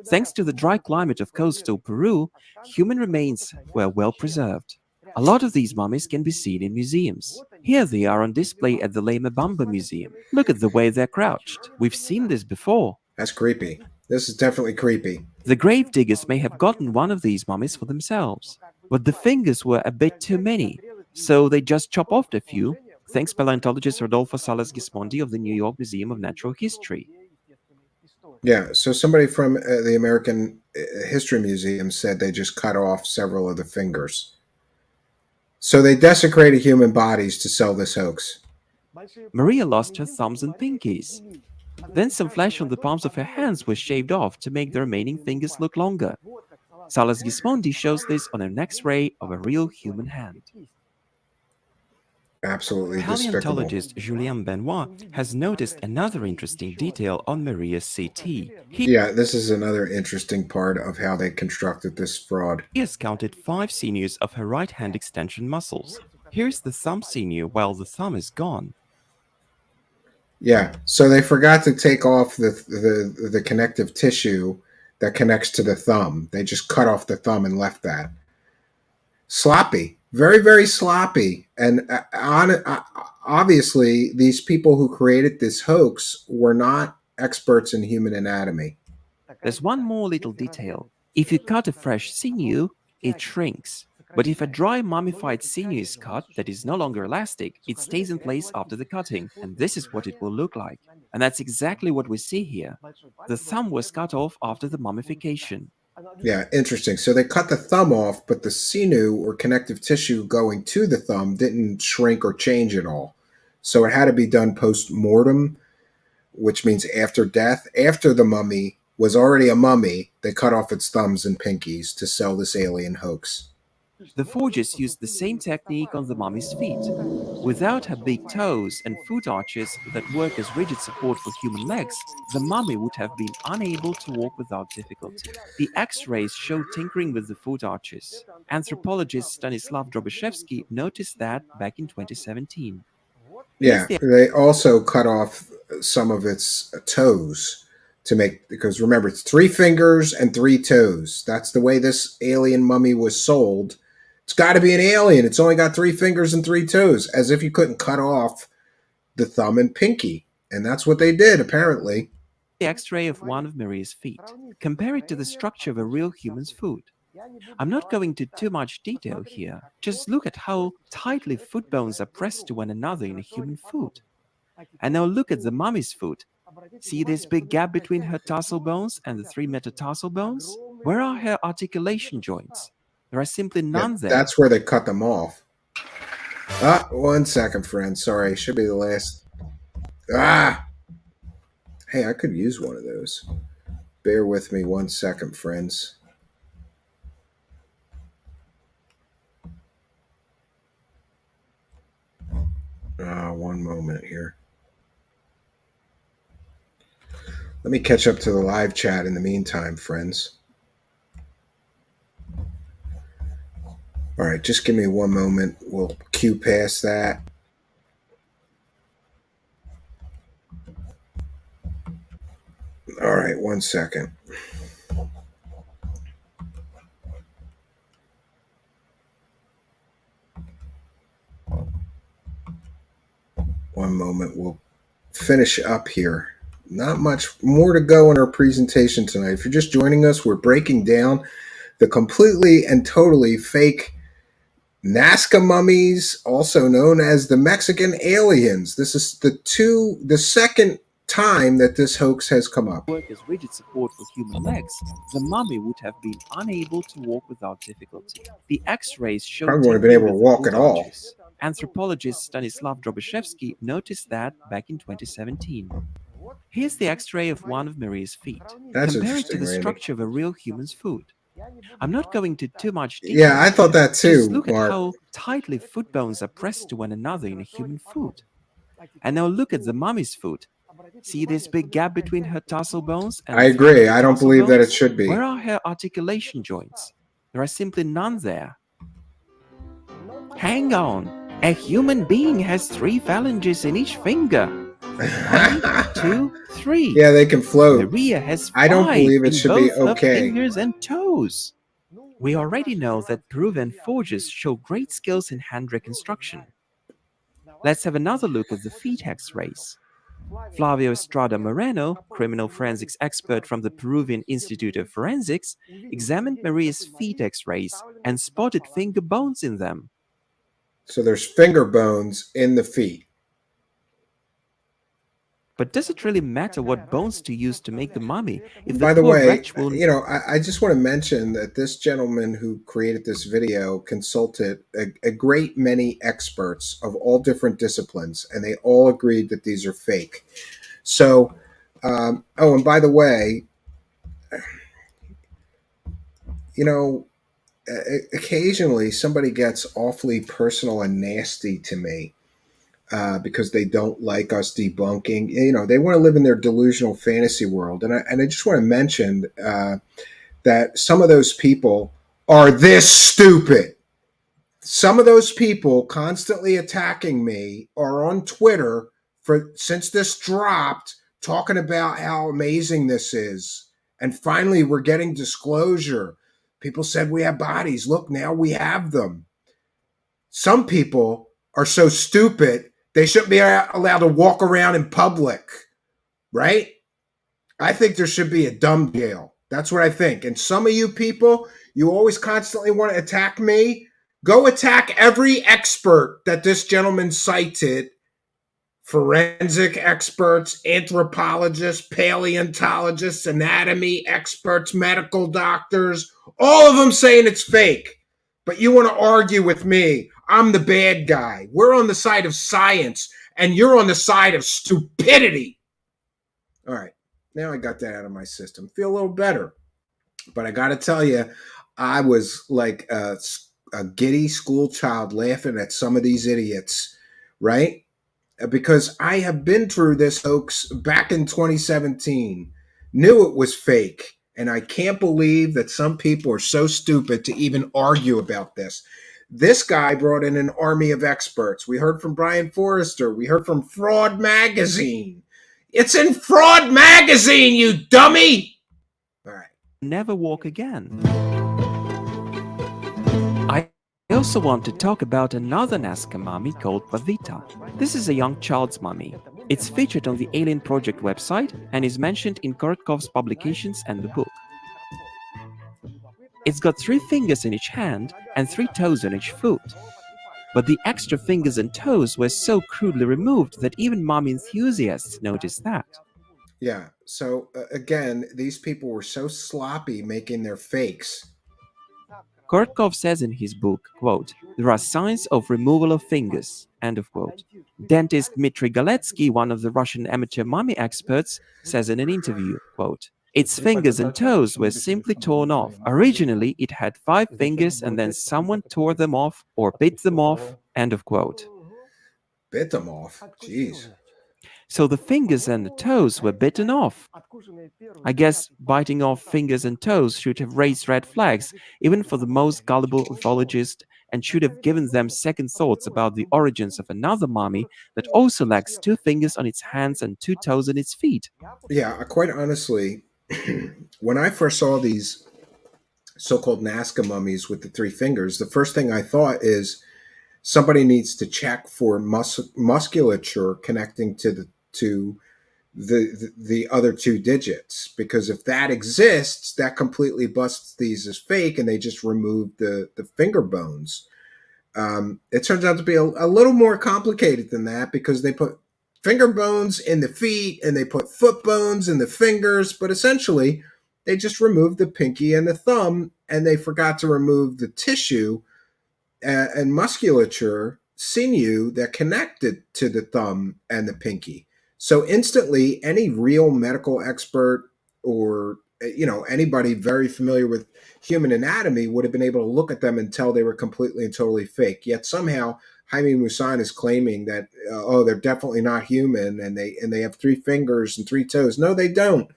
S7: Thanks to the dry climate of coastal Peru, human remains were well preserved. A lot of these mummies can be seen in museums. Here they are on display at the Lema Bamba Museum. Look at the way they're crouched. We've seen this before.
S1: That's creepy. This is definitely creepy.
S7: The grave diggers may have gotten one of these mummies for themselves, but the fingers were a bit too many, so they just chop off a few, thanks paleontologist Rodolfo Salas Gismondi of the New York Museum of Natural History.
S1: Yeah, so somebody from the American History Museum said they just cut off several of the fingers. So they desecrated human bodies to sell this hoax.
S7: Maria lost her thumbs and pinkies. Then some flesh on the palms of her hands was shaved off to make the remaining fingers look longer. Salas Gismondi shows this on an X-ray of a real human hand.
S1: Absolutely despicable.
S7: Paleontologist Julien Benoit has noticed another interesting detail on Maria's CT.
S1: Yeah, this is another interesting part of how they constructed this fraud.
S7: He has counted 5 sinews of her right hand extension muscles. Here's the thumb sinew while the thumb is gone.
S1: Yeah, so they forgot to take off the connective tissue that connects to the thumb. They just cut off the thumb and left that. Sloppy. Very, very sloppy. And obviously, these people who created this hoax were not experts in human anatomy.
S7: There's one more little detail. If you cut a fresh sinew, it shrinks. But if a dry mummified sinew is cut that is no longer elastic, it stays in place after the cutting, and this is what it will look like. And that's exactly what we see here. The thumb was cut off after the mummification.
S1: Yeah, interesting. So they cut the thumb off, but the sinew or connective tissue going to the thumb didn't shrink or change at all. So it had to be done post-mortem, which means after death. After the mummy was already a mummy, they cut off its thumbs and pinkies to sell this alien hoax.
S7: The forgers used the same technique on the mummy's feet. Without her big toes and foot arches that work as rigid support for human legs, the mummy would have been unable to walk without difficulty. The X-rays show tinkering with the foot arches. Anthropologist Stanislav Drobiszewski noticed that back in 2017.
S1: Yeah, they also cut off some of its toes to make, because remember, it's 3 fingers and 3 toes. That's the way this alien mummy was sold. It's got to be an alien. It's only got 3 fingers and 3 toes, as if you couldn't cut off the thumb and pinky. And that's what they did, apparently.
S7: The X-ray of one of Maria's feet. Compare it to the structure of a real human's foot. I'm not going into too much detail here. Just look at how tightly foot bones are pressed to one another in a human foot. And now look at the mummy's foot. See this big gap between her tarsal bones and the 3 metatarsal bones? Where are her articulation joints? There are simply none there.
S1: That's where they cut them off. 1 second, friend. Sorry, should be the last. Hey, I could use one of those. Bear with me 1 second, friends. One moment here. Let me catch up to the live chat in the meantime, friends. All right, just give me 1 moment. We'll cue past that. All right, 1 second. moment, we'll finish up here. Not much more to go in our presentation tonight. If you're just joining us, we're breaking down the completely and totally fake Nazca mummies, also known as the Mexican aliens. This is the second time that this hoax has come up.
S7: Worker's rigid support for human legs, the mummy would have been unable to walk without difficulty. The X-rays showed
S1: Probably wouldn't have been able to walk at all.
S7: Anthropologist Stanislav Drobyshevsky noticed that back in 2017. Here's the X-ray of one of Maria's feet.
S1: That's
S7: Compare it to
S1: interesting,
S7: the
S1: Randy.
S7: structure of a real human's foot. I'm not going into too much detail.
S1: Yeah, I thought that too,
S7: Just look
S1: Mark.
S7: at how tightly foot bones are pressed to one another in a human foot. And now look at the mummy's foot. See this big gap between her tarsal bones? And
S1: I agree. I don't believe that it should be.
S7: Where are her articulation joints? There are simply none there. Hang on. A human being has 3 phalanges in each finger. 1, 2, 3.
S1: Yeah, they can float.
S7: Maria has 5
S1: I don't believe it
S7: in
S1: should be
S7: both her
S1: okay.
S7: fingers and toes. We already know that Peruvian forgers show great skills in hand reconstruction. Let's have another look at the feet X-rays. Flavio Estrada Moreno, criminal forensics expert from the Peruvian Institute of Forensics, examined Maria's feet X-rays and spotted finger bones in them.
S1: So there's finger bones in the feet.
S7: But does it really matter what bones to use to make the mummy? If
S1: By the
S7: poor
S1: way,
S7: wretch will...
S1: I just want to mention that this gentleman who created this video consulted a great many experts of all different disciplines, and they all agreed that these are fake. So, and by the way, occasionally somebody gets awfully personal and nasty to me. Because they don't like us debunking. They want to live in their delusional fantasy world. And I just want to mention that some of those people are this stupid. Some of those people constantly attacking me are on Twitter since this dropped, talking about how amazing this is. And finally, we're getting disclosure. People said we have bodies. Look, now we have them. Some people are so stupid they shouldn't be allowed to walk around in public, right? I think there should be a dumb jail. That's what I think. And some of you people, you always constantly want to attack me. Go attack every expert that this gentleman cited. Forensic experts, anthropologists, paleontologists, anatomy experts, medical doctors, all of them saying it's fake. But you want to argue with me. I'm the bad guy. We're on the side of science, and you're on the side of stupidity. All right. Now I got that out of my system. Feel a little better. But I got to tell you, I was like a giddy school child laughing at some of these idiots, right? Because I have been through this hoax back in 2017. Knew it was fake. And I can't believe that some people are so stupid to even argue about this. This guy brought in an army of experts. We heard from Brian Forrester. We heard from Fraud Magazine. It's in Fraud Magazine, you dummy! All right.
S7: Never walk again. I also want to talk about another Nazca mummy called Pavita. This is a young child's mummy. It's featured on the Alien Project website and is mentioned in Korotkov's publications and the book. It's got 3 fingers in each hand and 3 toes on each foot. But the extra fingers and toes were so crudely removed that even mummy enthusiasts noticed that.
S1: Yeah, so again, these people were so sloppy making their fakes.
S7: Korotkov says in his book, quote, "There are signs of removal of fingers," end of quote. Dentist Dmitry Galetsky, one of the Russian amateur mummy experts, says in an interview, quote, "Its fingers and toes were simply torn off. Originally, it had 5 fingers and then someone tore them off or bit them off," end of quote.
S1: Bit them off? Jeez.
S7: So the fingers and the toes were bitten off. I guess biting off fingers and toes should have raised red flags, even for the most gullible uffologist, and should have given them second thoughts about the origins of another mummy that also lacks 2 fingers on its hands and 2 toes on its feet.
S1: Yeah, quite honestly, when I first saw these so-called Nazca mummies with the 3 fingers, the first thing I thought is somebody needs to check for musculature connecting to the other two digits, because if that exists, that completely busts these as fake, and they just remove the finger bones. It turns out to be a little more complicated than that, because they put finger bones in the feet and they put foot bones in the fingers, but essentially they just removed the pinky and the thumb, and they forgot to remove the tissue and musculature, sinew that connected to the thumb and the pinky. So instantly, any real medical expert, or anybody very familiar with human anatomy, would have been able to look at them and tell they were completely and totally fake. Yet somehow Jaime Maussan is claiming that they're definitely not human, and they have 3 fingers and 3 toes. No, they don't.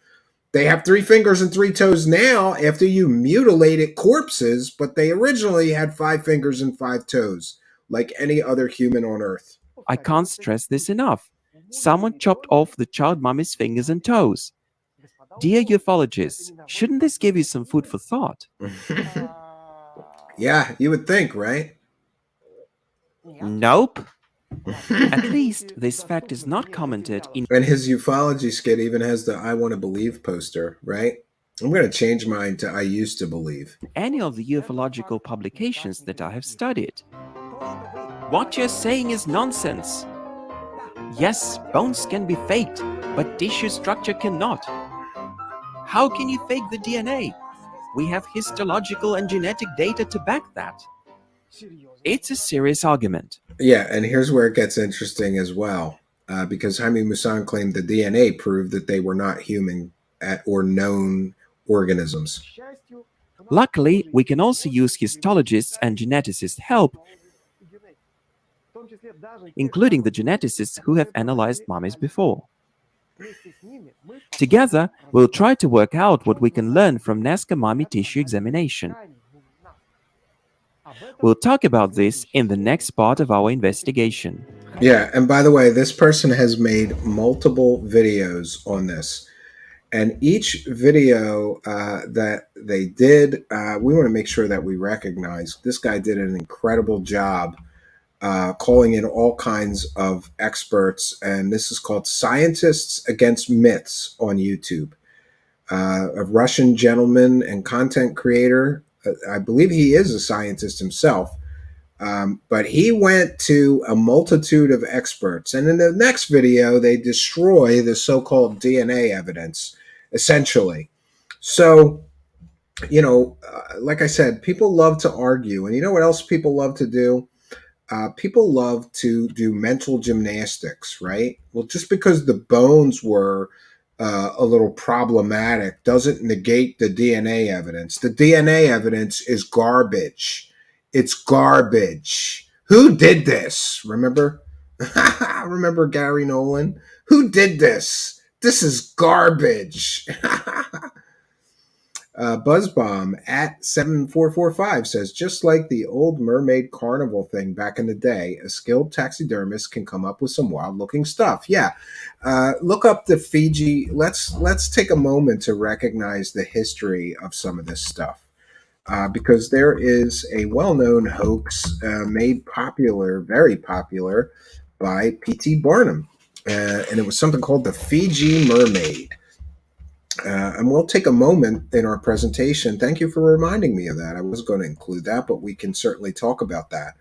S1: They have 3 fingers and 3 toes now after you mutilated corpses, but they originally had 5 fingers and 5 toes, like any other human on Earth.
S7: I can't stress this enough. Someone chopped off the child mummy's fingers and toes. Dear ufologists, shouldn't this give you some food for thought?
S1: Yeah, you would think, right?
S7: Nope. At least this fact is not commented in
S1: And his ufology skit even has the "I want to believe" poster, right? I'm going to change mine to "I used to believe."
S7: any of the ufological publications that I have studied. What you're saying is nonsense. Yes, bones can be faked, but tissue structure cannot. How can you fake the DNA? We have histological and genetic data to back that. It's a serious argument.
S1: Yeah, and here's where it gets interesting as well, because Jaime Maussan claimed the DNA proved that they were not human or known organisms.
S7: Luckily, we can also use histologists and geneticists' help, including the geneticists who have analyzed mummies before. Together, we'll try to work out what we can learn from Nazca mummy tissue examination. We'll talk about this in the next part of our investigation.
S1: Yeah, and by the way, this person has made multiple videos on this. And each video that they did, we want to make sure that we recognize this guy did an incredible job calling in all kinds of experts. And this is called Scientists Against Myths on YouTube. A Russian gentleman and content creator. I believe he is a scientist himself. But he went to a multitude of experts. And in the next video, they destroy the so-called DNA evidence, essentially. So, like I said, people love to argue. And you know what else people love to do? People love to do mental gymnastics, right? Well, just because the bones were a little problematic doesn't negate the DNA evidence. The DNA evidence is garbage. It's garbage. Who did this? Remember? Remember Gary Nolan? Who did this? This is garbage. Buzzbomb at 7445 says, just like the old mermaid carnival thing back in the day, a skilled taxidermist can come up with some wild looking stuff. Yeah. Look up the Fiji. Let's take a moment to recognize the history of some of this stuff. Because there is a well-known hoax made popular, very popular, by P.T. Barnum. And it was something called the Fiji Mermaid. And we'll take a moment in our presentation. Thank you for reminding me of that. I was going to include that, but we can certainly talk about that.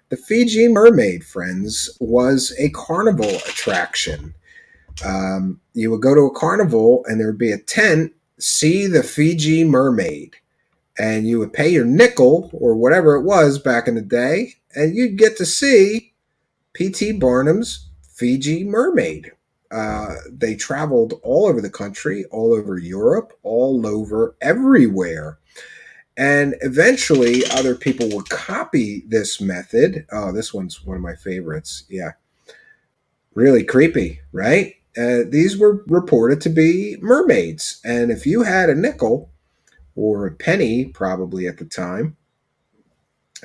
S1: The Fiji Mermaid, friends, was a carnival attraction. You would go to a carnival and there would be a tent, see the Fiji Mermaid. And you would pay your nickel or whatever it was back in the day, and you'd get to see P.T. Barnum's Fiji Mermaid. They traveled all over the country, all over Europe, all over everywhere. And eventually other people would copy this method. Oh, this one's one of my favorites. Yeah. Really creepy, right? These were reported to be mermaids. And if you had a nickel, or a penny, probably at the time,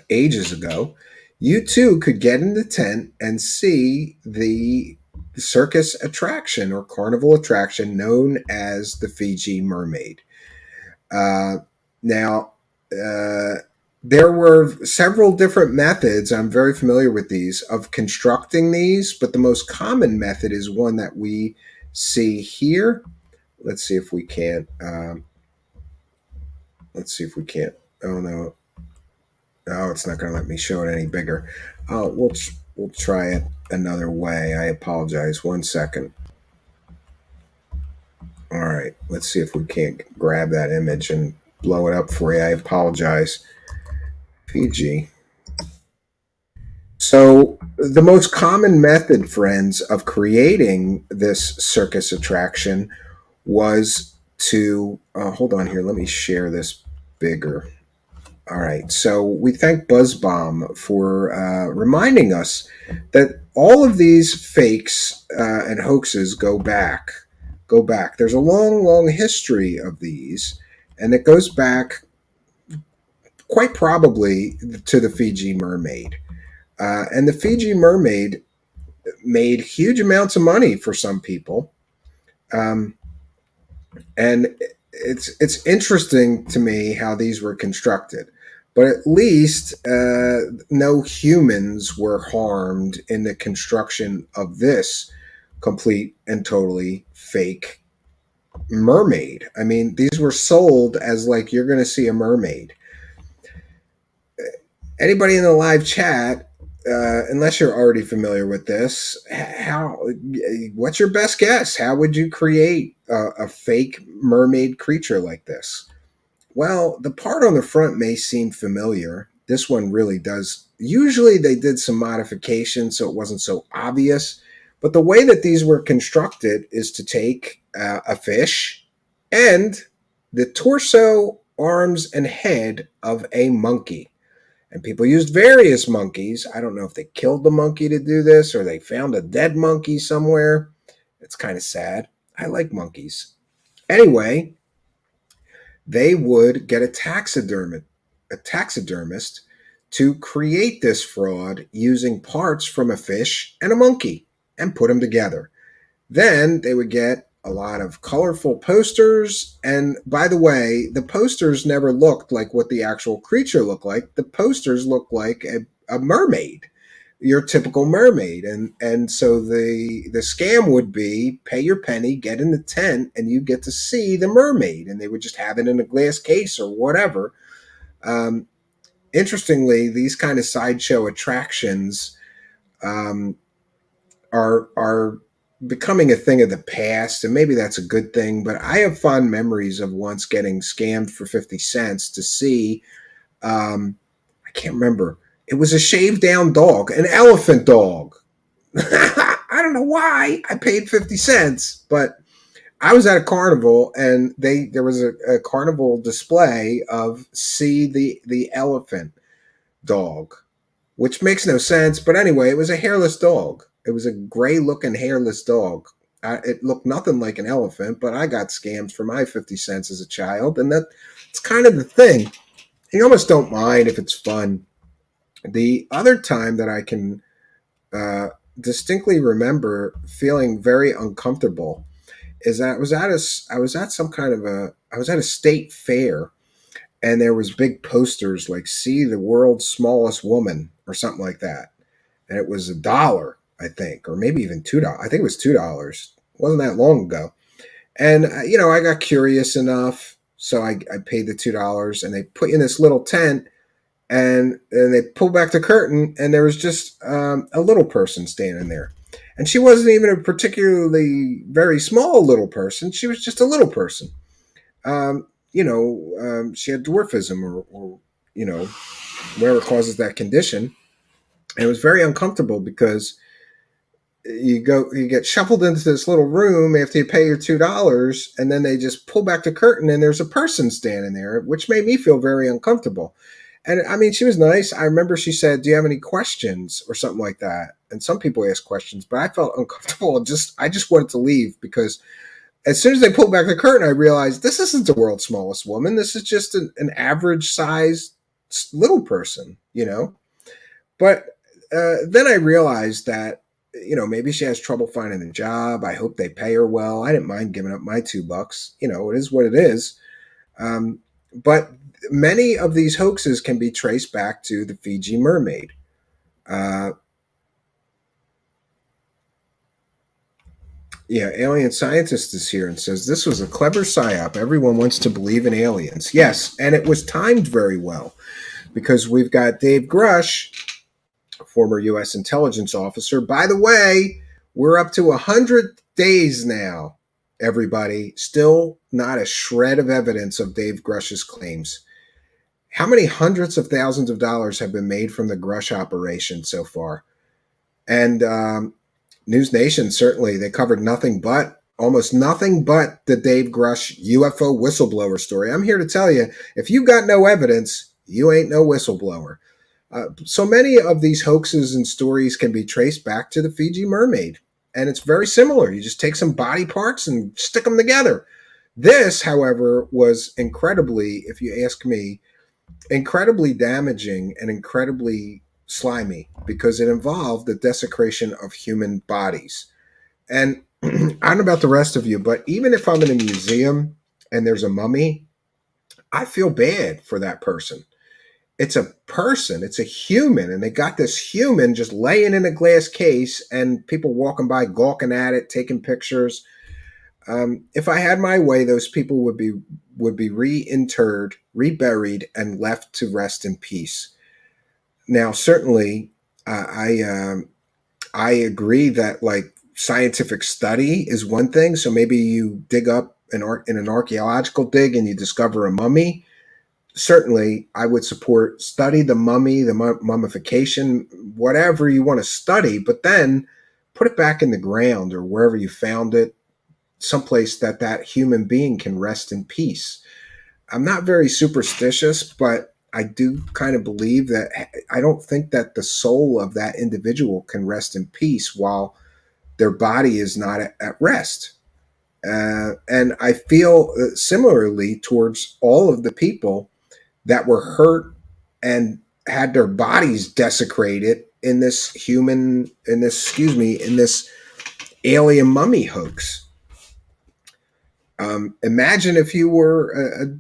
S1: ages ago, you too could get in the tent and see the circus attraction or carnival attraction known as the Fiji Mermaid. Now, there were several different methods. I'm very familiar with these of constructing these, but the most common method is one that we see here. Let's see if we can't. Let's see if we can't. Oh no, no, it's not going to let me show it any bigger. We'll try it another way. I apologize. 1 second. All right, let's see if we can't grab that image and blow it up for you. I apologize. PG. So, the most common method, friends, of creating this circus attraction was to hold on here. Let me share this bigger. All right. So, we thank BuzzBomb for reminding us that all of these fakes and hoaxes go back. Go back. There's a long, long history of these, and it goes back quite probably to the Fiji mermaid. And the Fiji mermaid made huge amounts of money for some people. Um, and it's interesting to me how these were constructed. But at least no humans were harmed in the construction of this complete and totally fake mermaid. I mean, these were sold as like you're going to see a mermaid. Anybody in the live chat, unless you're already familiar with this, what's your best guess? How would you create a fake mermaid creature like this? Well, the part on the front may seem familiar. This one really does. Usually they did some modifications so it wasn't so obvious. But the way that these were constructed is to take a fish and the torso, arms, and head of a monkey. And people used various monkeys. I don't know if they killed the monkey to do this or they found a dead monkey somewhere. It's kind of sad. I like monkeys. Anyway, they would get a taxidermist to create this fraud using parts from a fish and a monkey and put them together. Then they would get a lot of colorful posters. And by the way, the posters never looked like what the actual creature looked like. The posters looked like a mermaid, your typical mermaid. And so the scam would be pay your penny, get in the tent, and you get to see the mermaid. And they would just have it in a glass case or whatever. Interestingly, these kind of sideshow attractions are becoming a thing of the past, and maybe that's a good thing. But I have fond memories of once getting scammed for 50 cents to see. I can't remember. It was a shaved down dog, an elephant dog. I don't know why I paid 50 cents, but I was at a carnival and there was a carnival display of see the elephant dog, which makes no sense. But anyway, it was a hairless dog. It was a gray looking hairless dog. It looked nothing like an elephant, but I got scammed for my 50 cents as a child. And that's kind of the thing. You almost don't mind if it's fun. The other time that I can distinctly remember feeling very uncomfortable is that I was at some kind of I was at a state fair, and there was big posters like "See the world's smallest woman" or something like that, and it was $1, I think, or maybe even $2. I think it was $2. It wasn't that long ago, and I got curious enough, so I paid the $2, and they put you in this little tent, and they pulled back the curtain, and there was just a little person standing there. And she wasn't even a particularly very small little person. She was just a little person. She had dwarfism or whatever causes that condition. And it was very uncomfortable because you get shuffled into this little room after you pay your $2, and then they just pull back the curtain and there's a person standing there, which made me feel very uncomfortable. And I mean, she was nice. I remember she said, "Do you have any questions?" or something like that. And some people ask questions, but I felt uncomfortable and I just wanted to leave because as soon as they pulled back the curtain, I realized this isn't the world's smallest woman. This is just an average sized little person, But then I realized that, maybe she has trouble finding a job. I hope they pay her well. I didn't mind giving up my $2. It is what it is. But many of these hoaxes can be traced back to the Fiji mermaid. Yeah, Alien Scientist is here and says this was a clever psyop. Everyone wants to believe in aliens. Yes, and it was timed very well because we've got Dave Grush, former U.S. intelligence officer. By the way, we're up to 100 days now, everybody. Still not a shred of evidence of Dave Grush's claims. How many hundreds of thousands of dollars have been made from the Grush operation so far? And News Nation, certainly, they covered almost nothing but the Dave Grush UFO whistleblower story. I'm here to tell you, if you got no evidence, you ain't no whistleblower. So many of these hoaxes and stories can be traced back to the Fiji mermaid. And it's very similar. You just take some body parts and stick them together. This, however, was incredibly, if you ask me, incredibly damaging and incredibly slimy because it involved the desecration of human bodies. And I don't know about the rest of you, but even if I'm in a museum and there's a mummy, I feel bad for that person. It's a person, it's a human, and they got this human just laying in a glass case and people walking by gawking at it, taking pictures. If I had my way, those people would be reinterred, reburied, and left to rest in peace. Now, certainly, I agree that like scientific study is one thing. So maybe you dig up in an archaeological dig and you discover a mummy. Certainly, I would support study the mummy, the mummification, whatever you want to study, but then put it back in the ground or wherever you found it, someplace that human being can rest in peace. I'm not very superstitious, but I do kind of believe that I don't think that the soul of that individual can rest in peace while their body is not at rest. And I feel similarly towards all of the people that were hurt and had their bodies desecrated in this in this alien mummy hoax. Imagine if you were,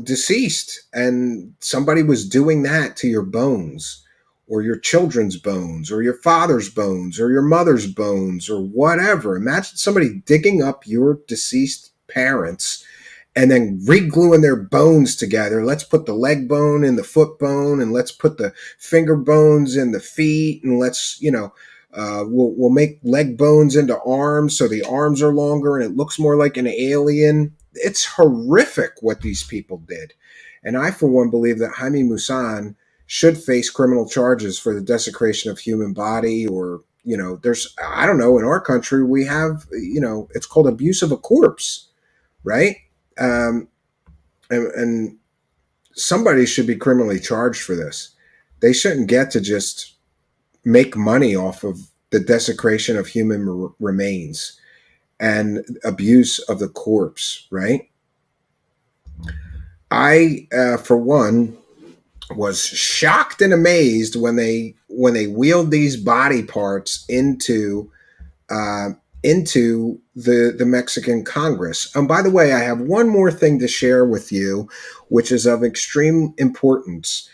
S1: deceased and somebody was doing that to your bones or your children's bones or your father's bones or your mother's bones or whatever. Imagine somebody digging up your deceased parents and then re-gluing their bones together. Let's put the leg bone in the foot bone, and let's put the finger bones in the feet, and we'll make leg bones into arms so the arms are longer and it looks more like an alien. It's horrific what these people did. And I, for one, believe that Jaime Maussan should face criminal charges for the desecration of human body or, I don't know, in our country, we have, it's called abuse of a corpse, right? And somebody should be criminally charged for this. They shouldn't get to just make money off of the desecration of human remains and abuse of the corpse, right? I, for one, was shocked and amazed when they wheeled these body parts into the Mexican Congress. And by the way, I have one more thing to share with you, which is of extreme importance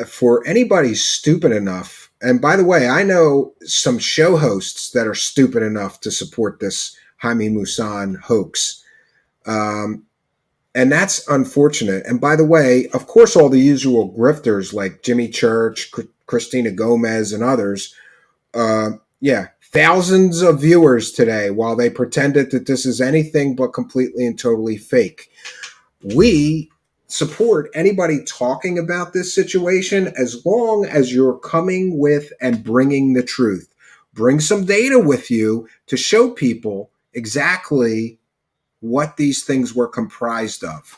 S1: for anybody stupid enough. And by the way, I know some show hosts that are stupid enough to support this Jaime Maussan hoax. And that's unfortunate. And by the way, of course, all the usual grifters like Jimmy Church, Christina Gomez, and others, thousands of viewers today while they pretended that this is anything but completely and totally fake. We support anybody talking about this situation as long as you're coming with and bringing the truth. Bring some data with you to show people exactly what these things were comprised of.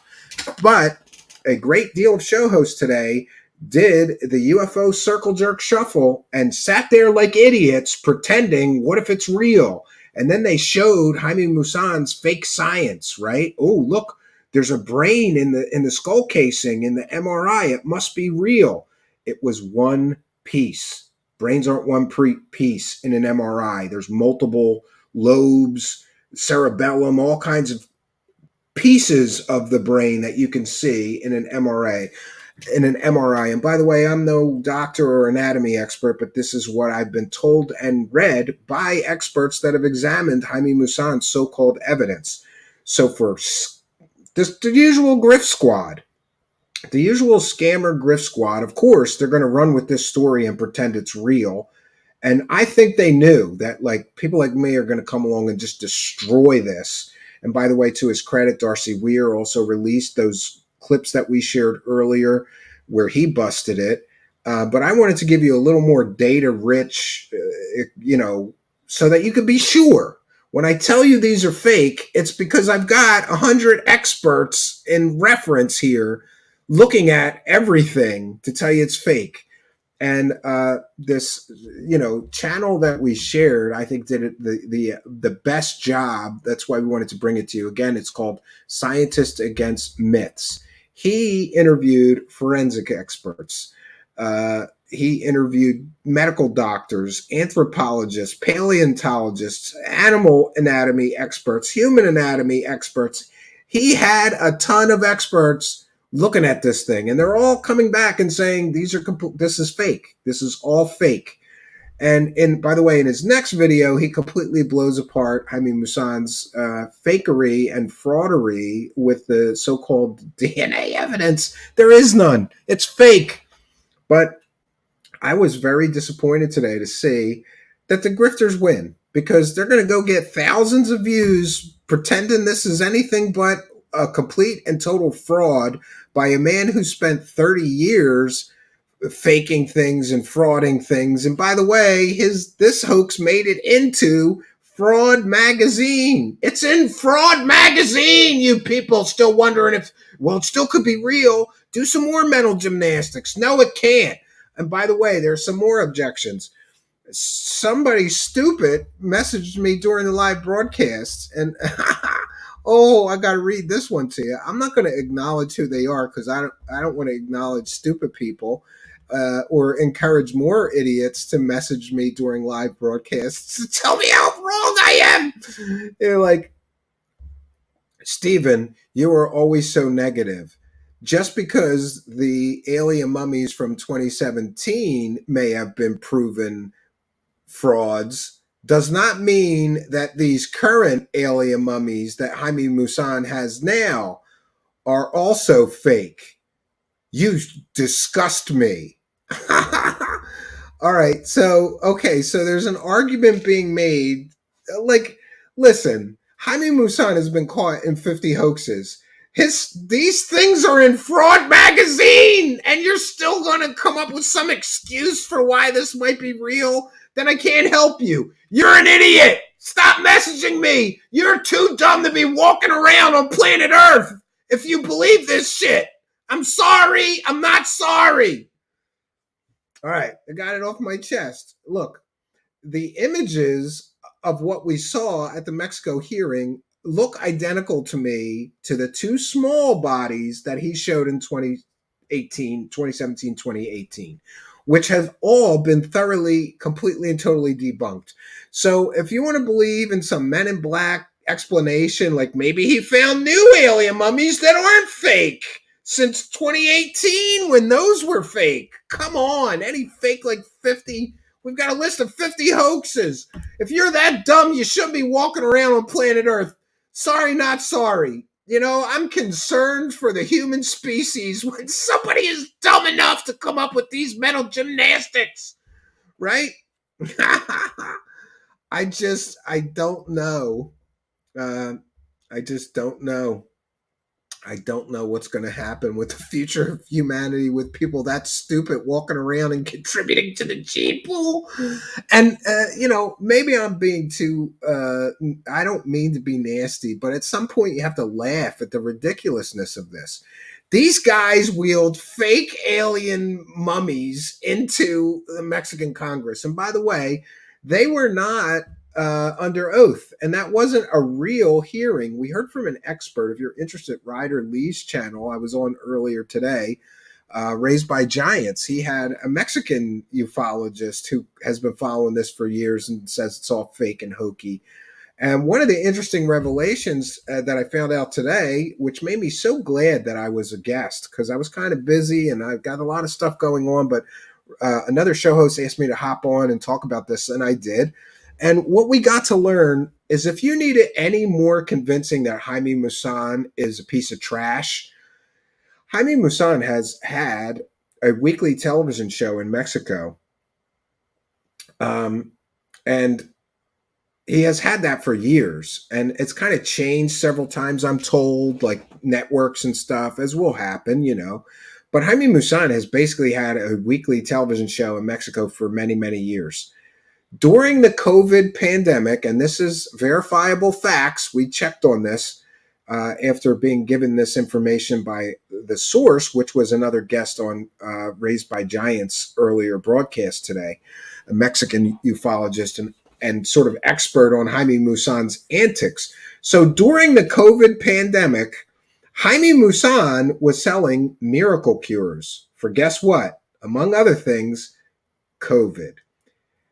S1: But a great deal of show hosts today did the UFO circle jerk shuffle and sat there like idiots pretending, what if it's real? And then they showed Jaime Maussan's fake science, right? Oh, look, there's a brain in the skull casing in the MRI. It must be real. It was one piece. Brains aren't one piece in an MRI. There's multiple lobes, cerebellum, all kinds of pieces of the brain that you can see in an MRI. And by the way, I'm no doctor or anatomy expert, but this is what I've been told and read by experts that have examined Jaime Maussan's so-called evidence. So for this, the usual grift squad, the usual scammer grift squad, of course, they're going to run with this story and pretend it's real. And I think they knew that, like, people like me are going to come along and just destroy this. And by the way, to his credit, Darcy Weir also released those clips that we shared earlier where he busted it. But I wanted to give you a little more data rich, so that you could be sure. When I tell you these are fake, it's because I've got 100 experts in reference here looking at everything to tell you it's fake. And this, channel that we shared, I think did it the best job. That's why we wanted to bring it to you. Again, it's called Scientists Against Myths. He interviewed forensic experts. He interviewed medical doctors, anthropologists, paleontologists, animal anatomy experts, human anatomy experts. He had a ton of experts looking at this thing, and they're all coming back and saying this is fake. This is all fake. And by the way, in his next video, he completely blows apart Jaime Maussan's fakery and fraudery with the so-called DNA evidence. There is none. It's fake. But I was very disappointed today to see that the grifters win, because they're going to go get thousands of views pretending this is anything but a complete and total fraud by a man who spent 30 years faking things and frauding things. And by the way, this hoax made it into Fraud Magazine. It's in Fraud Magazine, you people still wondering if, well, it still could be real. Do some more mental gymnastics. No, it can't. And by the way, there's some more objections. Somebody stupid messaged me during the live broadcast, and oh, I got to read this one to you. I'm not going to acknowledge who they are, because I don't want to acknowledge stupid people or encourage more idiots to message me during live broadcasts to tell me how wrong I am. They're like, Stephen, you are always so negative. Just because the alien mummies from 2017 may have been proven frauds does not mean that these current alien mummies that Jaime Maussan has now are also fake. You disgust me. All right, so there's an argument being made. Like, listen, Jaime Maussan has been caught in 50 hoaxes. These things are in Fraud Magazine, and you're still going to come up with some excuse for why this might be real? Then I can't help you. You're an idiot. Stop messaging me. You're too dumb to be walking around on planet Earth if you believe this shit. I'm sorry. I'm not sorry. All right, I got it off my chest. Look, the images of what we saw at the Mexico hearing look identical to me to the two small bodies that he showed in 2017, 2018, which have all been thoroughly, completely, and totally debunked. So if you want to believe in some Men in Black explanation, like maybe he found new alien mummies that aren't fake since 2018 when those were fake. Come on, any fake like 50... We've got a list of 50 hoaxes. If you're that dumb, you shouldn't be walking around on planet Earth. Sorry, not sorry. I'm concerned for the human species when somebody is dumb enough to come up with these mental gymnastics, right? I don't know. I just don't know. I don't know what's going to happen with the future of humanity with people that stupid walking around and contributing to the gene pool. And, maybe I'm being too, I don't mean to be nasty, but at some point you have to laugh at the ridiculousness of this. These guys wheeled fake alien mummies into the Mexican Congress. And by the way, they were not under oath, and that wasn't a real hearing. We heard from an expert. If you're interested, Ryder Lee's channel I was on earlier today, Raised by Giants. He had a Mexican ufologist who has been following this for years and says it's all fake and hokey. And one of the interesting revelations that I found out today, which made me so glad that I was a guest, because I was kind of busy and I've got a lot of stuff going on, but another show host asked me to hop on and talk about this, and I did. And what we got to learn is if you needed any more convincing that Jaime Maussan is a piece of trash, Jaime Maussan has had a weekly television show in Mexico. And he has had that for years, and it's kind of changed several times, I'm told, like networks and stuff, as will happen, But Jaime Maussan has basically had a weekly television show in Mexico for many, many years. During the COVID pandemic, and this is verifiable facts, we checked on this after being given this information by the source, which was another guest on Raised by Giants earlier broadcast today, a Mexican ufologist and sort of expert on Jaime Maussan's antics. So during the COVID pandemic, Jaime Maussan was selling miracle cures for, guess what? Among other things, COVID.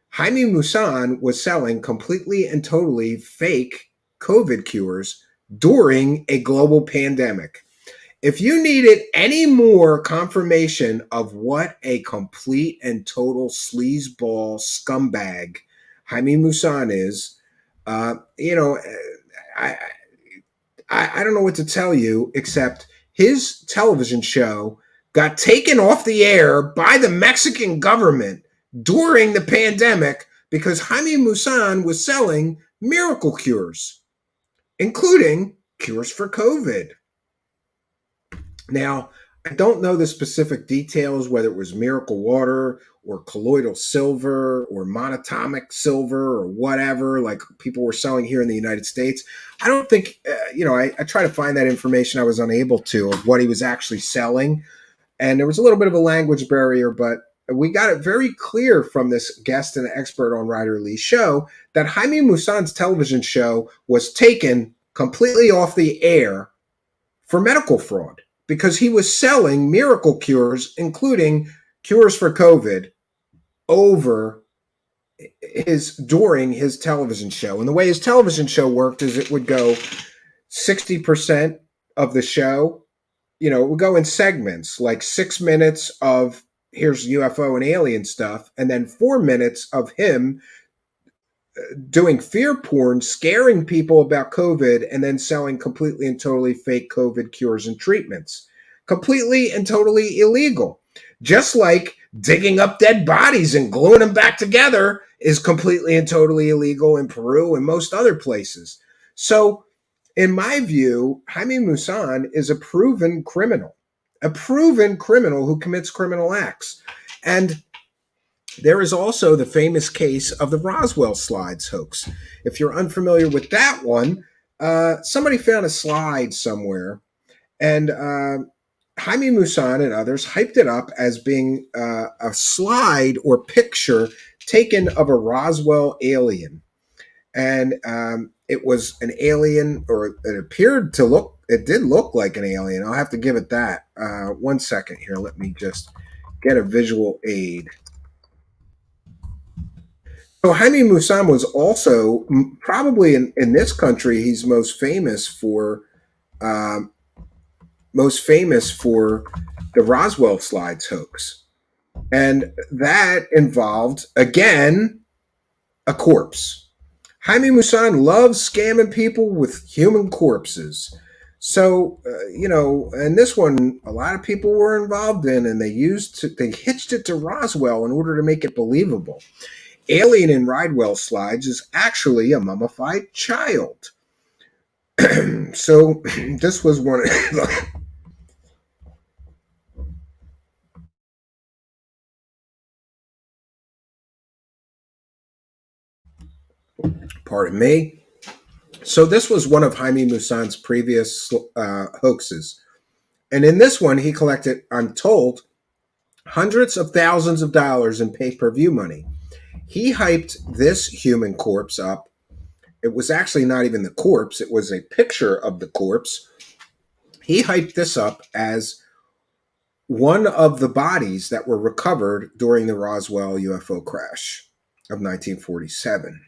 S1: Jaime Maussan was selling completely and totally fake COVID cures during a global pandemic. If you needed any more confirmation of what a complete and total sleazeball scumbag Jaime Maussan is, you know, I, I don't know what to tell you except his television show got taken off the air by the Mexican government during the pandemic because Jaime Maussan was selling miracle cures, including cures for COVID. Now, I don't know the specific details, whether it was miracle water or colloidal silver or monatomic silver or whatever, like people were selling here in the United States. I don't think, I try to find that information. I was unable to, of what he was actually selling. And there was a little bit of a language barrier, but we got it very clear from this guest and expert on Ryder Lee's show that Jaime Maussan's television show was taken completely off the air for medical fraud, because he was selling miracle cures, including cures for COVID, during his television show. And the way his television show worked is it would go 60% of the show, it would go in segments, like 6 minutes of here's UFO and alien stuff, and then 4 minutes of him doing fear porn, scaring people about COVID, and then selling completely and totally fake COVID cures and treatments. Completely and totally illegal. Just like digging up dead bodies and gluing them back together is completely and totally illegal in Peru and most other places. So, in my view, Jaime Maussan is a proven criminal who commits criminal acts. And there is also the famous case of the Roswell slides hoax. If you're unfamiliar with that one, somebody found a slide somewhere, and Jaime Maussan and others hyped it up as being a slide or picture taken of a Roswell alien. And it was an alien, or it did look like an alien. I'll have to give it that. 1 second here. Let me just get a visual aid. So Jaime Maussan was also probably in this country, he's most famous for the Roswell slides hoax. And that involved, again, a corpse. Jaime Maussan loves scamming people with human corpses. So, and this one, a lot of people were involved in, and they hitched it to Roswell in order to make it believable. Alien in Roswell slides is actually a mummified child. So this was one of the pardon me. So this was one of Jaime Maussan's previous hoaxes. And in this one, he collected, I'm told, hundreds of thousands of dollars in pay-per-view money. He hyped this human corpse up. It was actually not even the corpse. It was a picture of the corpse. He hyped this up as one of the bodies that were recovered during the Roswell UFO crash of 1947.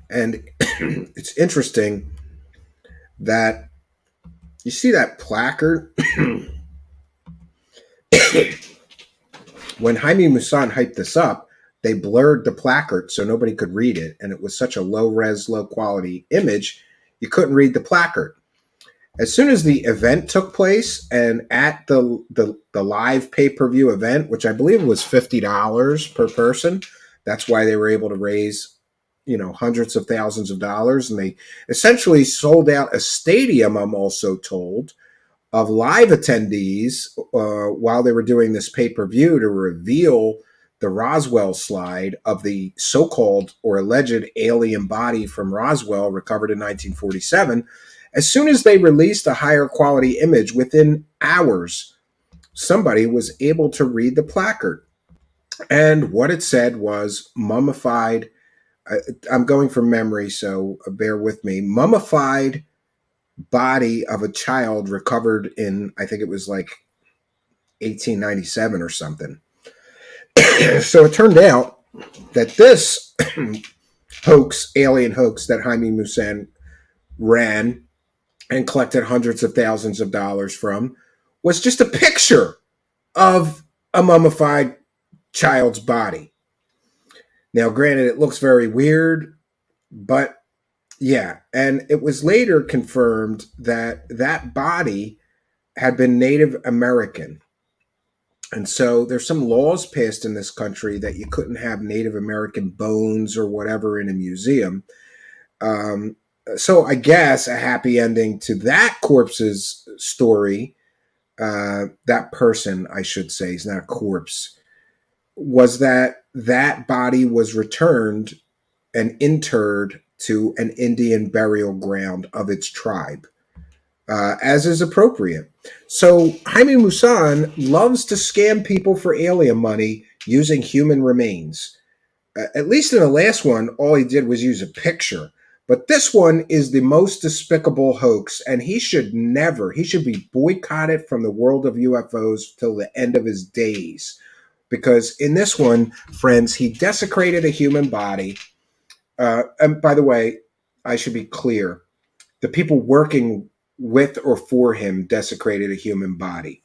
S1: And it's interesting that you see that placard. When Jaime Maussan hyped this up, they blurred the placard so nobody could read it. And it was such a low res, low quality image, you couldn't read the placard. As soon as the event took place, and at the live pay-per-view event, which I believe was $50 per person, that's why they were able to raise, hundreds of thousands of dollars. And they essentially sold out a stadium, I'm also told, of live attendees while they were doing this pay-per-view to reveal the Roswell slide of the so-called or alleged alien body from Roswell recovered in 1947. As soon as they released a higher quality image, within hours, somebody was able to read the placard. And what it said was mummified. I'm going from memory, so bear with me. Mummified body of a child recovered in, I think it was like 1897 or something. So it turned out that this alien hoax that Jaime Maussan ran and collected hundreds of thousands of dollars from, was just a picture of a mummified child's body. Now, granted, it looks very weird, but yeah. And it was later confirmed that that body had been Native American. And so there's some laws passed in this country that you couldn't have Native American bones or whatever in a museum. So I guess a happy ending to that corpse's story, that person, I should say, is not a corpse, was that that body was returned and interred to an Indian burial ground of its tribe, as is appropriate. So Jaime Maussan loves to scam people for alien money using human remains. At least in the last one, all he did was use a picture. But this one is the most despicable hoax, and he should be boycotted from the world of UFOs till the end of his days. Because in this one, friends, he desecrated a human body. And by the way, I should be clear. The people working with or for him desecrated a human body,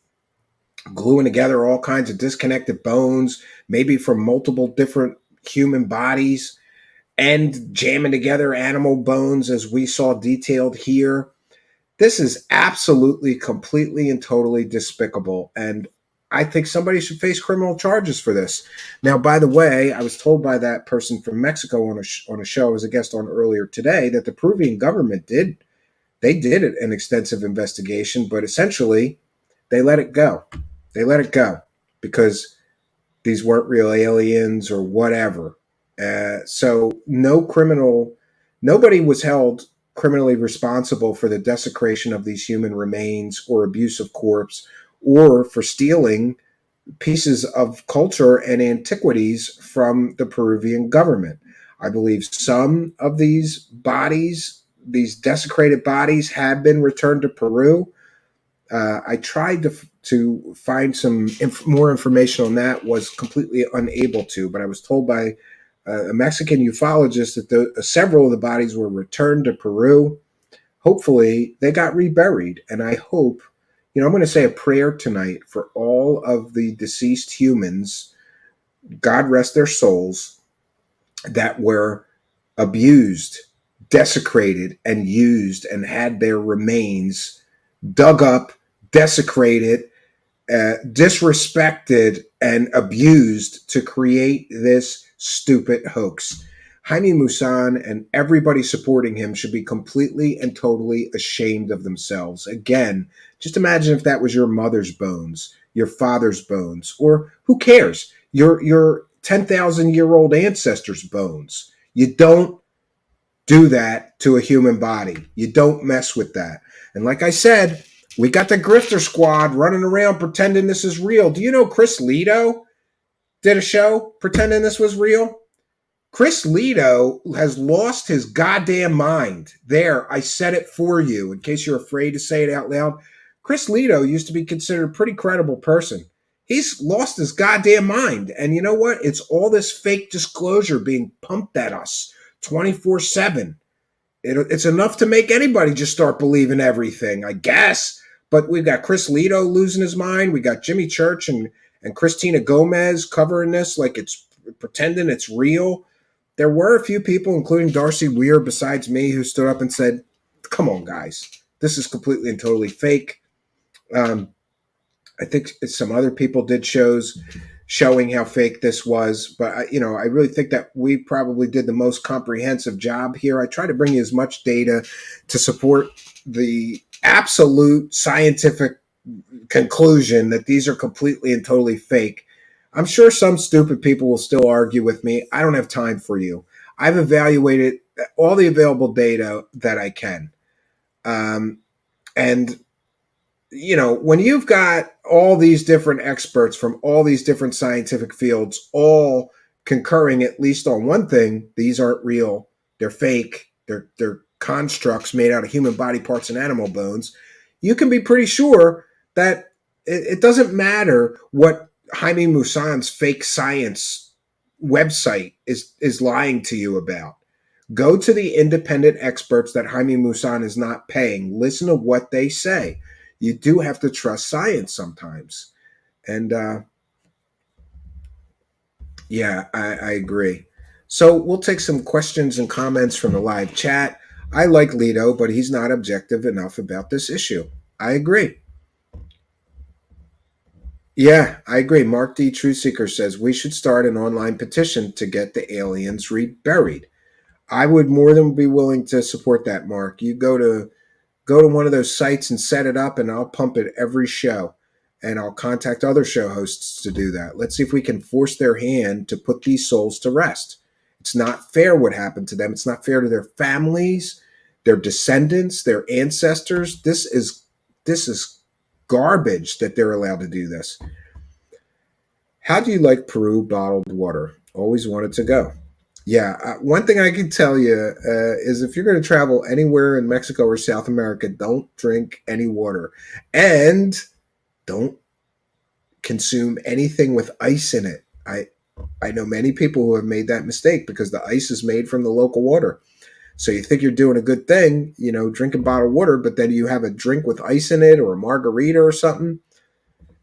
S1: gluing together all kinds of disconnected bones, maybe from multiple different human bodies, and jamming together animal bones as we saw detailed here. This is absolutely, completely, and totally despicable. And I think somebody should face criminal charges for this. Now, by the way, I was told by that person from Mexico on a show I was a guest on earlier today that the Peruvian government did an extensive investigation, but essentially they let it go. They let it go because these weren't real aliens or whatever. So nobody was held criminally responsible for the desecration of these human remains or abuse of corpse or for stealing pieces of culture and antiquities from the Peruvian government. I believe some of these bodies, these desecrated bodies, have been returned to Peru. I tried to find some more information on that, was completely unable to, but I was told by a Mexican ufologist that several of the bodies were returned to Peru. Hopefully, they got reburied, and I hope, I'm going to say a prayer tonight for all of the deceased humans, God rest their souls, that were abused, desecrated, and used and had their remains dug up, desecrated, disrespected, and abused to create this stupid hoax. Jaime Maussan and everybody supporting him should be completely and totally ashamed of themselves. Again, just imagine if that was your mother's bones, your father's bones, or who cares, your 10,000-year-old ancestor's bones. You don't do that to a human body. You don't mess with that. And like I said, we got the grifter squad running around pretending this is real. Do you know Chris Lido did a show pretending this was real? Chris Lido has lost his goddamn mind. There, I said it for you in case you're afraid to say it out loud. Chris Lido used to be considered a pretty credible person. He's lost his goddamn mind. And you know what? It's all this fake disclosure being pumped at us 24/7. It's enough to make anybody just start believing everything, I guess. But we've got Chris Lito losing his mind. We got Jimmy Church and Christina Gomez covering this like it's pretending it's real. There were a few people, including Darcy Weir, besides me, who stood up and said, "Come on, guys, this is completely and totally fake." I think some other people did shows showing how fake this was, but I really think that we probably did the most comprehensive job here. I try to bring you as much data to support the absolute scientific conclusion that these are completely and totally fake. I'm sure some stupid people will still argue with me. I don't have time for you. I've evaluated all the available data that I can. And when you've got all these different experts from all these different scientific fields all concurring at least on one thing, these aren't real, they're fake, they're constructs made out of human body parts and animal bones, you can be pretty sure that it doesn't matter what Jaime Maussan's fake science website is lying to you about. Go to the independent experts that Jaime Maussan is not paying. Listen to what they say. You do have to trust science sometimes. And yeah, I agree. So we'll take some questions and comments from the live chat. I like Lito, but he's not objective enough about this issue. I agree. Yeah, I agree. Mark D. Truthseeker says we should start an online petition to get the aliens reburied. I would more than be willing to support that, Mark. You go to one of those sites and set it up, and I'll pump it every show. And I'll contact other show hosts to do that. Let's see if we can force their hand to put these souls to rest. It's not fair what happened to them. It's not fair to their families, their descendants, their ancestors. This is garbage that they're allowed to do this. How do you like Peru bottled water? Always wanted to go. Yeah, one thing I can tell you is if you're going to travel anywhere in Mexico or South America, don't drink any water and don't consume anything with ice in it. I know many people who have made that mistake because the ice is made from the local water. So you think you're doing a good thing, drinking bottled water, but then you have a drink with ice in it or a margarita or something.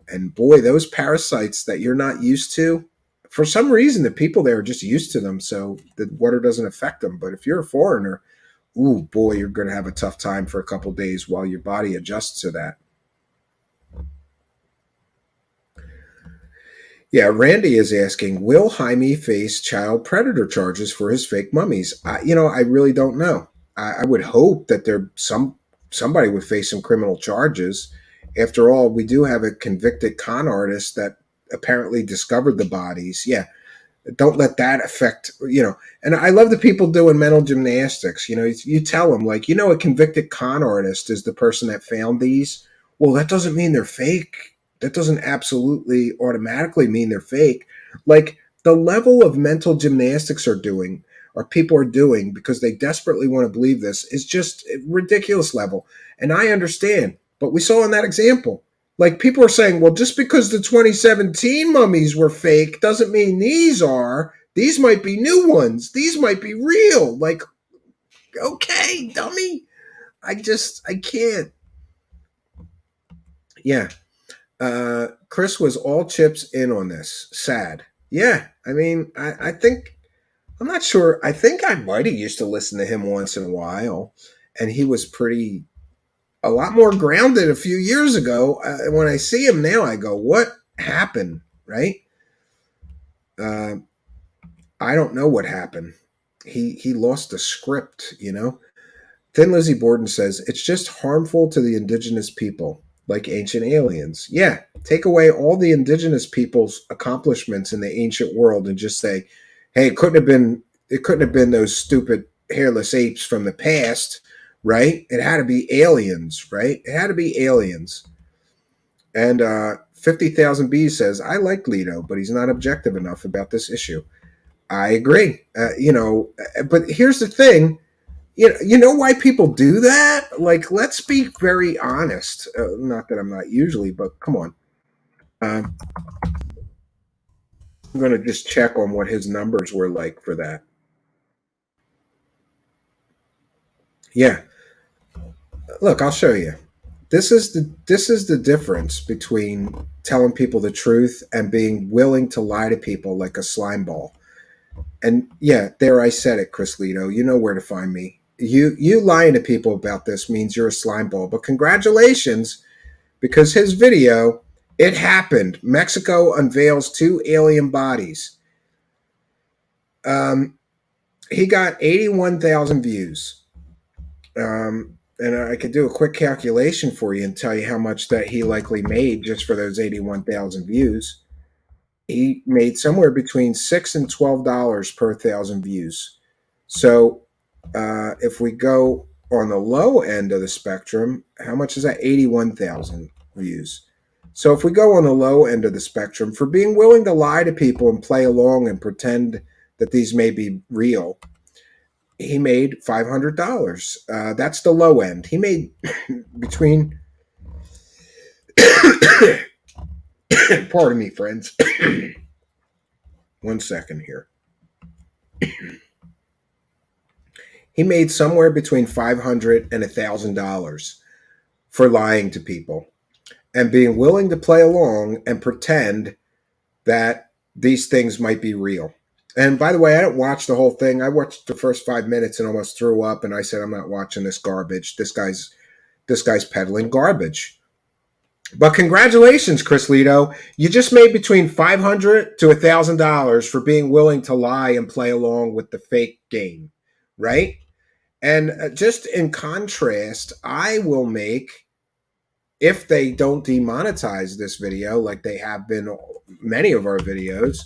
S1: And boy, those parasites that you're not used to, for some reason, the people there are just used to them, so the water doesn't affect them. But if you're a foreigner, ooh, boy, you're going to have a tough time for a couple of days while your body adjusts to that. Yeah, Randy is asking, will Jaime face child predator charges for his fake mummies? I really don't know. I would hope that somebody would face some criminal charges. After all, we do have a convicted con artist that apparently discovered the bodies. Yeah, don't let that affect. And I love the people doing mental gymnastics. You tell them, like, a convicted con artist is the person that found these. Well, that doesn't mean they're fake. That doesn't absolutely automatically mean they're fake. Like, the level of mental gymnastics people are doing because they desperately want to believe this is just ridiculous level. And I understand, but we saw in that example, like, people are saying, well, just because the 2017 mummies were fake doesn't mean these are. These might be new ones. These might be real. Like, okay, dummy. I can't. Yeah. Chris was all chips in on this. Sad. Yeah. I mean, I think, I'm not sure. I think I might have used to listen to him once in a while, and he was a lot more grounded a few years ago. When I see him now, I go, what happened? Right? I don't know what happened. He lost the script, Thin Lizzie Borden says, it's just harmful to the indigenous people, like ancient aliens. Yeah, take away all the indigenous people's accomplishments in the ancient world and just say, hey, it couldn't have been those stupid hairless apes from the past, right? It had to be aliens, right? It had to be aliens. And 50,000 Bees says, I like Lito, but he's not objective enough about this issue. I agree. But here's the thing. You know why people do that? Like, let's be very honest. Not that I'm not usually, but come on. I'm going to just check on what his numbers were like for that. Yeah. Look, I'll show you. This is the difference between telling people the truth and being willing to lie to people like a slime ball. And yeah, there I said it, Chris Lito. You know where to find me. You lying to people about this means you're a slime ball. But congratulations, because his video, it happened. Mexico unveils two alien bodies. Um, he got 81,000 views. And I could do a quick calculation for you and tell you how much that he likely made just for those 81,000 views. He made somewhere between $6 and $12 per thousand views. So if we go on the low end of the spectrum, how much is that? 81,000 views. So if we go on the low end of the spectrum, for being willing to lie to people and play along and pretend that these may be real, he made $500. That's the low end. He made between, pardon me, friends. One second here. He made somewhere between $500 and $1,000 for lying to people and being willing to play along and pretend that these things might be real. And by the way, I didn't watch the whole thing. I watched the first 5 minutes and almost threw up. And I said, I'm not watching this garbage. This guy's peddling garbage. But congratulations, Chris Lito. You just made between $500 to $1,000 for being willing to lie and play along with the fake game, right? And just in contrast, I will make, if they don't demonetize this video like they have been many of our videos.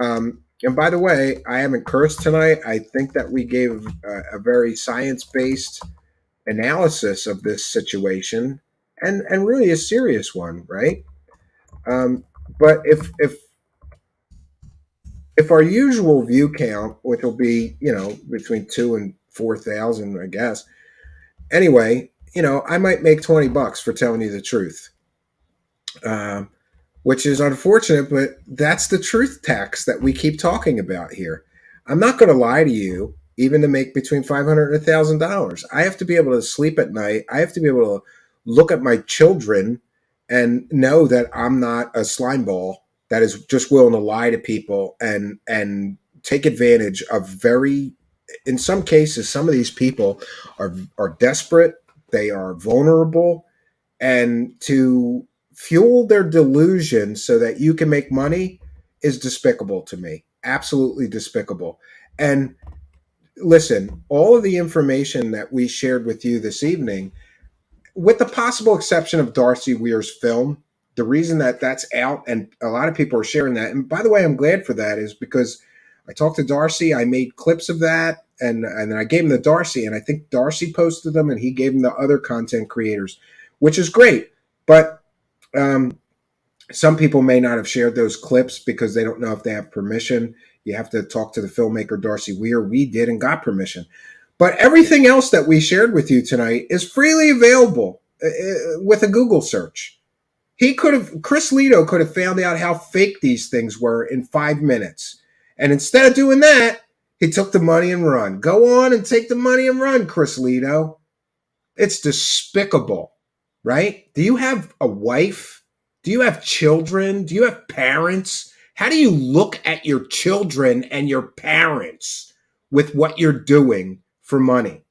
S1: And by the way, I haven't cursed tonight. I think that we gave a very science-based analysis of this situation, and really a serious one, right? Um, but if our usual view count, which will be between 2 and 4,000, I guess. Anyway, I might make $20 for telling you the truth, um, which is unfortunate, but that's the truth tax that we keep talking about here. I'm not going to lie to you, even to make between $500 and $1,000. I have to be able to sleep at night. I have to be able to look at my children and know that I'm not a slime ball that is just willing to lie to people and take advantage of in some cases, some of these people are desperate, they are vulnerable, and to fuel their delusion so that you can make money is despicable to me. Absolutely despicable. And listen, all of the information that we shared with you this evening, with the possible exception of Darcy Weir's film, the reason that that's out and a lot of people are sharing that, and by the way, I'm glad for that, is because I talked to Darcy, I made clips of that, and then I gave them to Darcy, and I think Darcy posted them, and he gave them to other content creators, which is great. But um, some people may not have shared those clips because they don't know if they have permission. You have to talk to the filmmaker Darcy Weir. We did and got permission. But everything else that we shared with you tonight is freely available with a Google search. Chris Lito could have found out how fake these things were in 5 minutes. And instead of doing that, he took the money and run. Go on and take the money and run, Chris Lito. It's despicable, right? Do you have a wife? Do you have children? Do you have parents? How do you look at your children and your parents with what you're doing for money?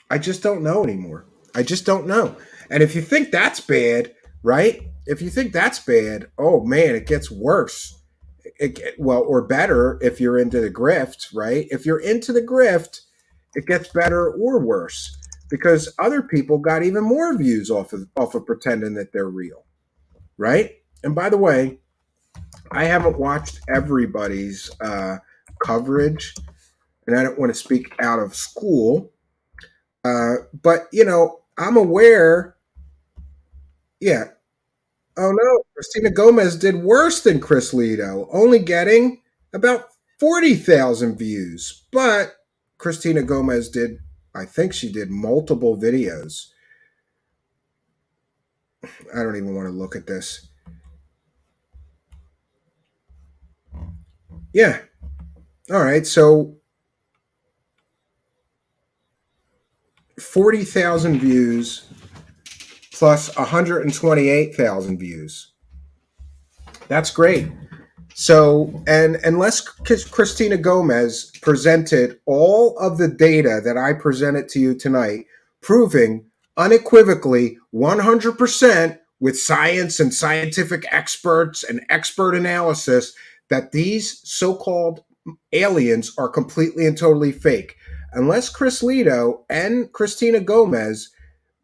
S1: I just don't know anymore. I just don't know. And if you think that's bad, right? If you think that's bad, oh man, it gets worse. Or better if you're into the grift, right? If you're into the grift, it gets better or worse because other people got even more views off of pretending that they're real, right? And by the way, I haven't watched everybody's coverage, and I don't want to speak out of school, but I'm aware. Yeah. Oh no, Christina Gomez did worse than Chris Lito, only getting about 40,000 views. But Christina Gomez did, I think she did multiple videos. I don't even want to look at this. Yeah. All right. So 40,000 views plus 128,000 views. That's great. So, and unless Christina Gomez presented all of the data that I presented to you tonight, proving unequivocally 100% with science and scientific experts and expert analysis that these so-called aliens are completely and totally fake. Unless Chris Lito and Christina Gomez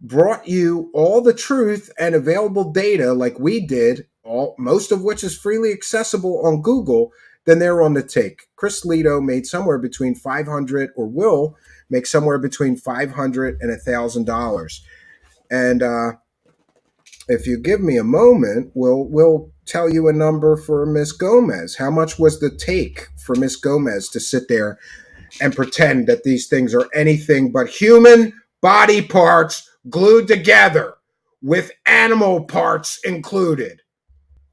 S1: brought you all the truth and available data like we did, most of which is freely accessible on Google, then they're on the take. Chris Lito made somewhere between 500, or will make somewhere between $500 and $1,000. And if you give me a moment, we'll tell you a number for Miss Gomez. How much was the take for Miss Gomez to sit there and pretend that these things are anything but human body parts glued together with animal parts included,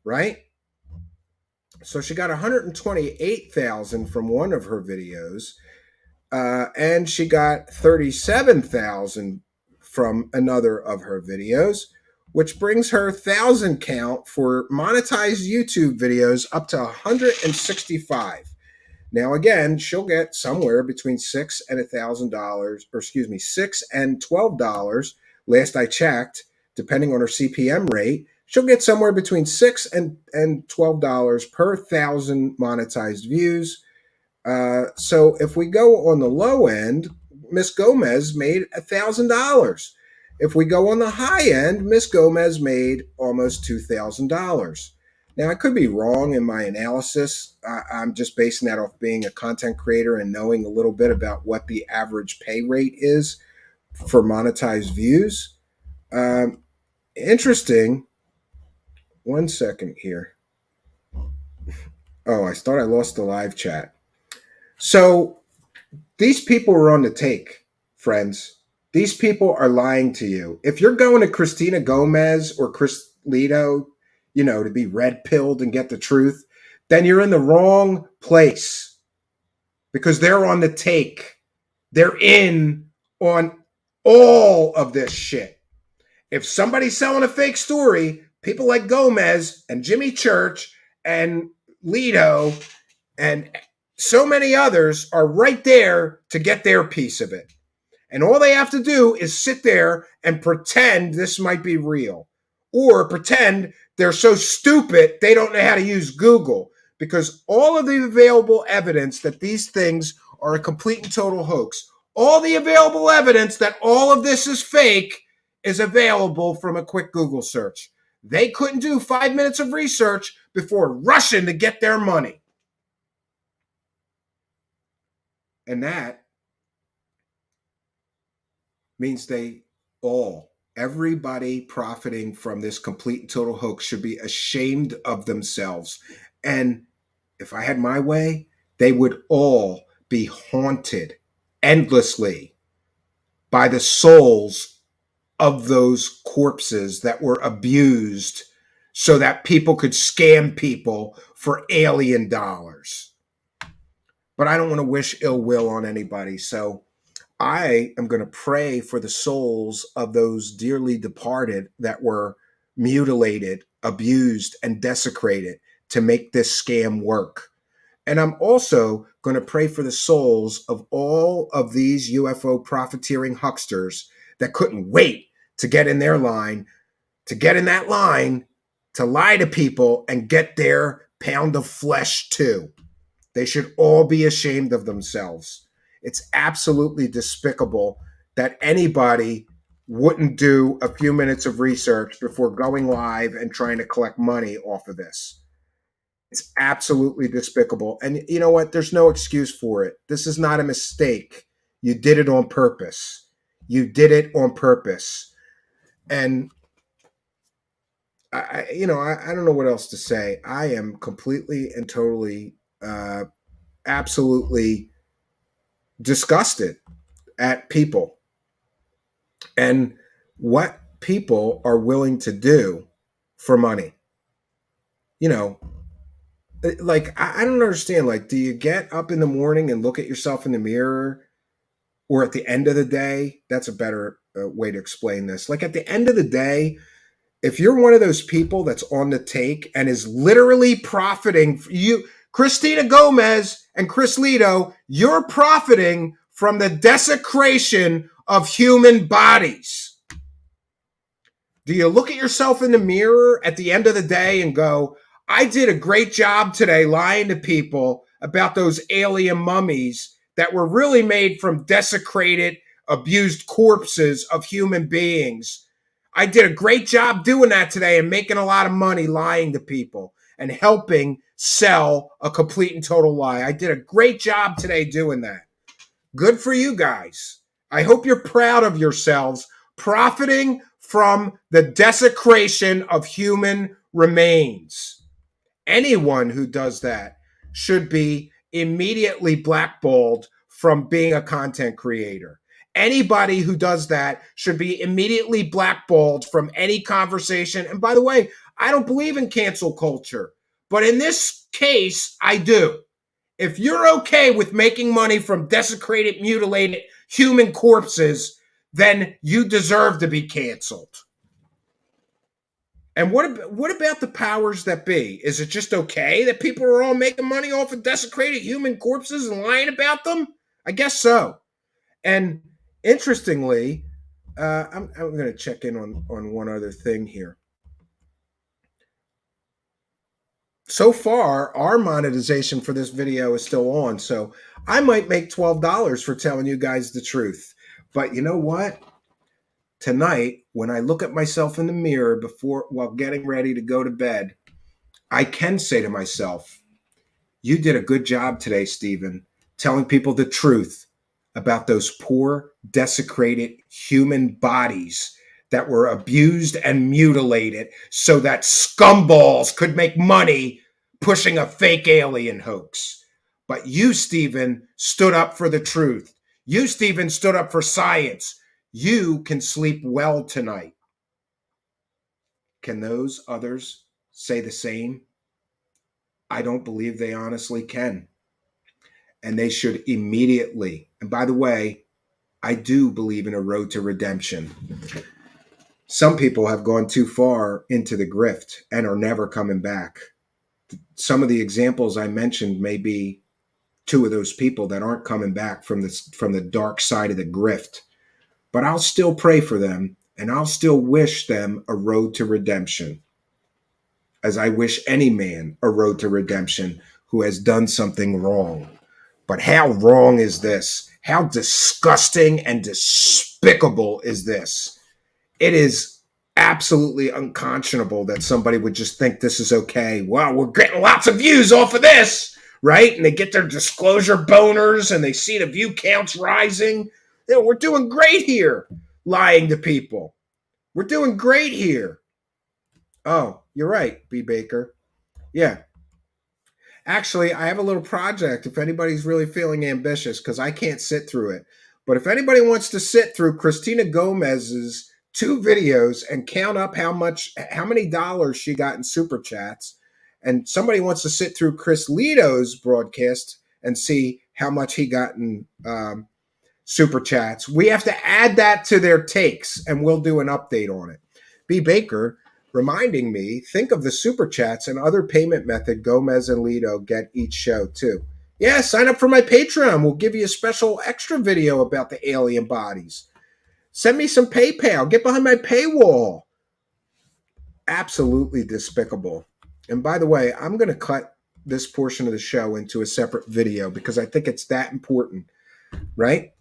S1: right? So she got 128,000 from one of her videos, and she got 37,000 from another of her videos, which brings her 1,000 count for monetized YouTube videos up to 165. Now, again, she'll get somewhere between $6 and $1,000, or excuse me, $6 and $12. Last I checked, depending on her CPM rate, she'll get somewhere between $6 and $12 per 1,000 monetized views. So if we go on the low end, Miss Gomez made $1,000. If we go on the high end, Miss Gomez made almost $2,000. Now, I could be wrong in my analysis. I'm just basing that off being a content creator and knowing a little bit about what the average pay rate is for monetized views. Interesting. One second here. Oh, I thought I lost the live chat. So these people are on the take, friends. These people are lying to you. If you're going to Christina Gomez or Chris Lito, to be red pilled and get the truth, then you're in the wrong place, because they're on the take. They're in on all of this shit. If somebody's selling a fake story, people like Gomez and Jimmy Church and Lito and so many others are right there to get their piece of it. And all they have to do is sit there and pretend this might be real, or pretend they're so stupid they don't know how to use Google, because all of the available evidence that these things are a complete and total hoax, all the available evidence that all of this is fake, is available from a quick Google search. They couldn't do 5 minutes of research before rushing to get their money. And that means everybody profiting from this complete and total hoax should be ashamed of themselves. And if I had my way, they would all be haunted endlessly by the souls of those corpses that were abused so that people could scam people for alien dollars. But I don't want to wish ill will on anybody. So I am going to pray for the souls of those dearly departed that were mutilated, abused, and desecrated to make this scam work. And I'm also going to pray for the souls of all of these UFO profiteering hucksters that couldn't wait to get in that line, to lie to people and get their pound of flesh too. They should all be ashamed of themselves. It's absolutely despicable that anybody wouldn't do a few minutes of research before going live and trying to collect money off of this. It's absolutely despicable. And you know what? There's no excuse for it. This is not a mistake. You did it on purpose. You did it on purpose. And I don't know what else to say. I am completely and totally, absolutely disgusted at people and what people are willing to do for money. Like, I don't understand. Like, do you get up in the morning and look at yourself in the mirror or at the end of the day, that's a better way to explain this. Like at the end of the day, if you're one of those people that's on the take and is literally profiting, you, Christina Gomez and Chris Lito, you're profiting from the desecration of human bodies. Do you look at yourself in the mirror at the end of the day and go, I did a great job today lying to people about those alien mummies that were really made from desecrated, abused corpses of human beings? I did a great job doing that today and making a lot of money lying to people and helping sell a complete and total lie. I did a great job today doing that. Good for you guys. I hope you're proud of yourselves profiting from the desecration of human remains. Anyone who does that should be immediately blackballed from being a content creator. Anybody who does that should be immediately blackballed from any conversation. And by the way, I don't believe in cancel culture, but in this case, I do. If you're okay with making money from desecrated, mutilated human corpses, then you deserve to be canceled. And what about the powers that be? Is it just okay that people are all making money off of desecrated human corpses and lying about them? I guess so. And interestingly, I'm going to check in on one other thing here. So far, our monetization for this video is still on, so I might make $12 for telling you guys the truth. But you know what? Tonight, when I look at myself in the mirror while getting ready to go to bed, I can say to myself, you did a good job today, Stephen, telling people the truth about those poor, desecrated human bodies that were abused and mutilated so that scumballs could make money pushing a fake alien hoax. But you, Stephen, stood up for the truth. You, Stephen, stood up for science. You can sleep well tonight. Can those others say the same? I don't believe they honestly can. And they should immediately, and by the way, I do believe in a road to redemption. Some people have gone too far into the grift and are never coming back. Some of the examples I mentioned may be two of those people that aren't coming back from the dark side of the grift. But I'll still pray for them, and I'll still wish them a road to redemption, as I wish any man a road to redemption who has done something wrong. But how wrong is this? How disgusting and despicable is this? It is absolutely unconscionable that somebody would just think this is okay. Wow, we're getting lots of views off of this, right? And they get their disclosure boners and they see the view counts rising. You know, we're doing great here, lying to people. We're doing great here. Oh, you're right, B. Baker. Yeah. Actually, I have a little project if anybody's really feeling ambitious, because I can't sit through it. But if anybody wants to sit through Christina Gomez's 2 videos and count up how many dollars she got in super chats, and somebody wants to sit through Chris Lito's broadcast and see how much he got in super chats, we have to add that to their takes, and we'll do an update on it. B. Baker reminding me, think of the super chats and other payment method Gomez and Lito get each show too. Yeah, sign up for my Patreon. We'll give you a special extra video about the alien bodies. Send me some PayPal. Get behind my paywall. Absolutely despicable. And by the way, I'm going to cut this portion of the show into a separate video because I think it's that important, right?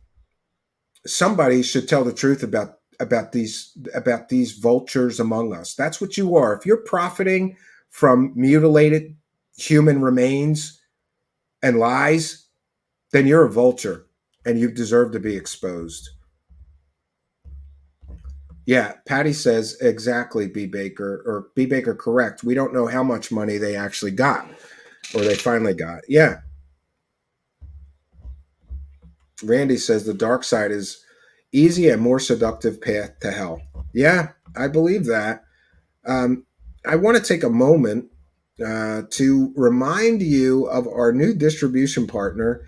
S1: Somebody should tell the truth about these vultures among us. That's what you are. If you're profiting from mutilated human remains and lies, then you're a vulture and you deserve to be exposed. Yeah, Patty says exactly, B. Baker, correct. We don't know how much money they actually got or they finally got. Yeah. Randy says the dark side is easy and more seductive path to hell. Yeah, I believe that. I want to take a moment to remind you of our new distribution partner,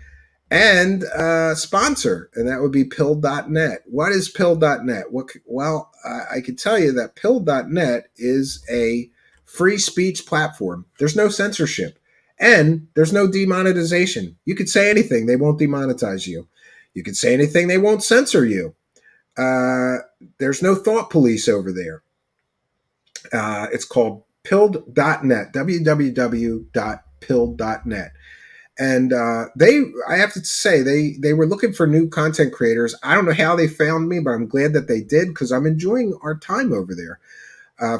S1: and sponsor, and that would be pill.net. What is pill.net? Well, I can tell you that pill.net is a free speech platform. There's no censorship, and there's no demonetization. You could say anything, they won't demonetize you. You could say anything, they won't censor you. There's no thought police over there. It's called pill.net, www.pill.net. And I have to say, they were looking for new content creators. I don't know how they found me, but I'm glad that they did, because I'm enjoying our time over there.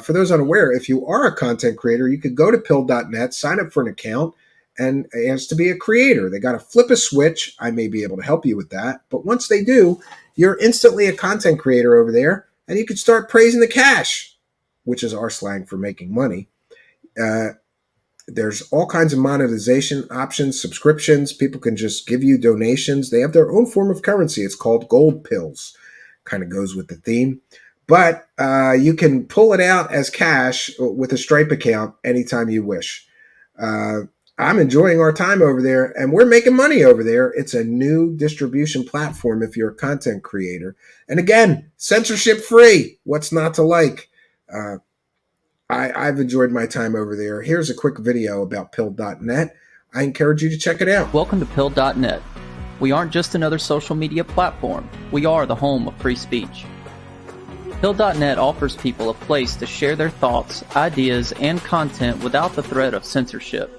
S1: For those unaware, if you are a content creator, you could go to pill.net, sign up for an account, and ask to be a creator. They got to flip a switch. I may be able to help you with that. But once they do, you're instantly a content creator over there, and you can start praising the cash, which is our slang for making money. There's all kinds of monetization options, subscriptions. People can just give you donations. They have their own form of currency. It's called gold pills. Kind of goes with the theme. But you can pull it out as cash with a Stripe account anytime you wish. I'm enjoying our time over there, and we're making money over there. It's a new distribution platform if you're a content creator. And again, censorship free. What's not to like? I've enjoyed my time over there. Here's a quick video about pill.net. I encourage you to check it out.
S8: Welcome to pill.net. We aren't just another social media platform. We are the home of free speech. Pill.net offers people a place to share their thoughts, ideas, and content without the threat of censorship.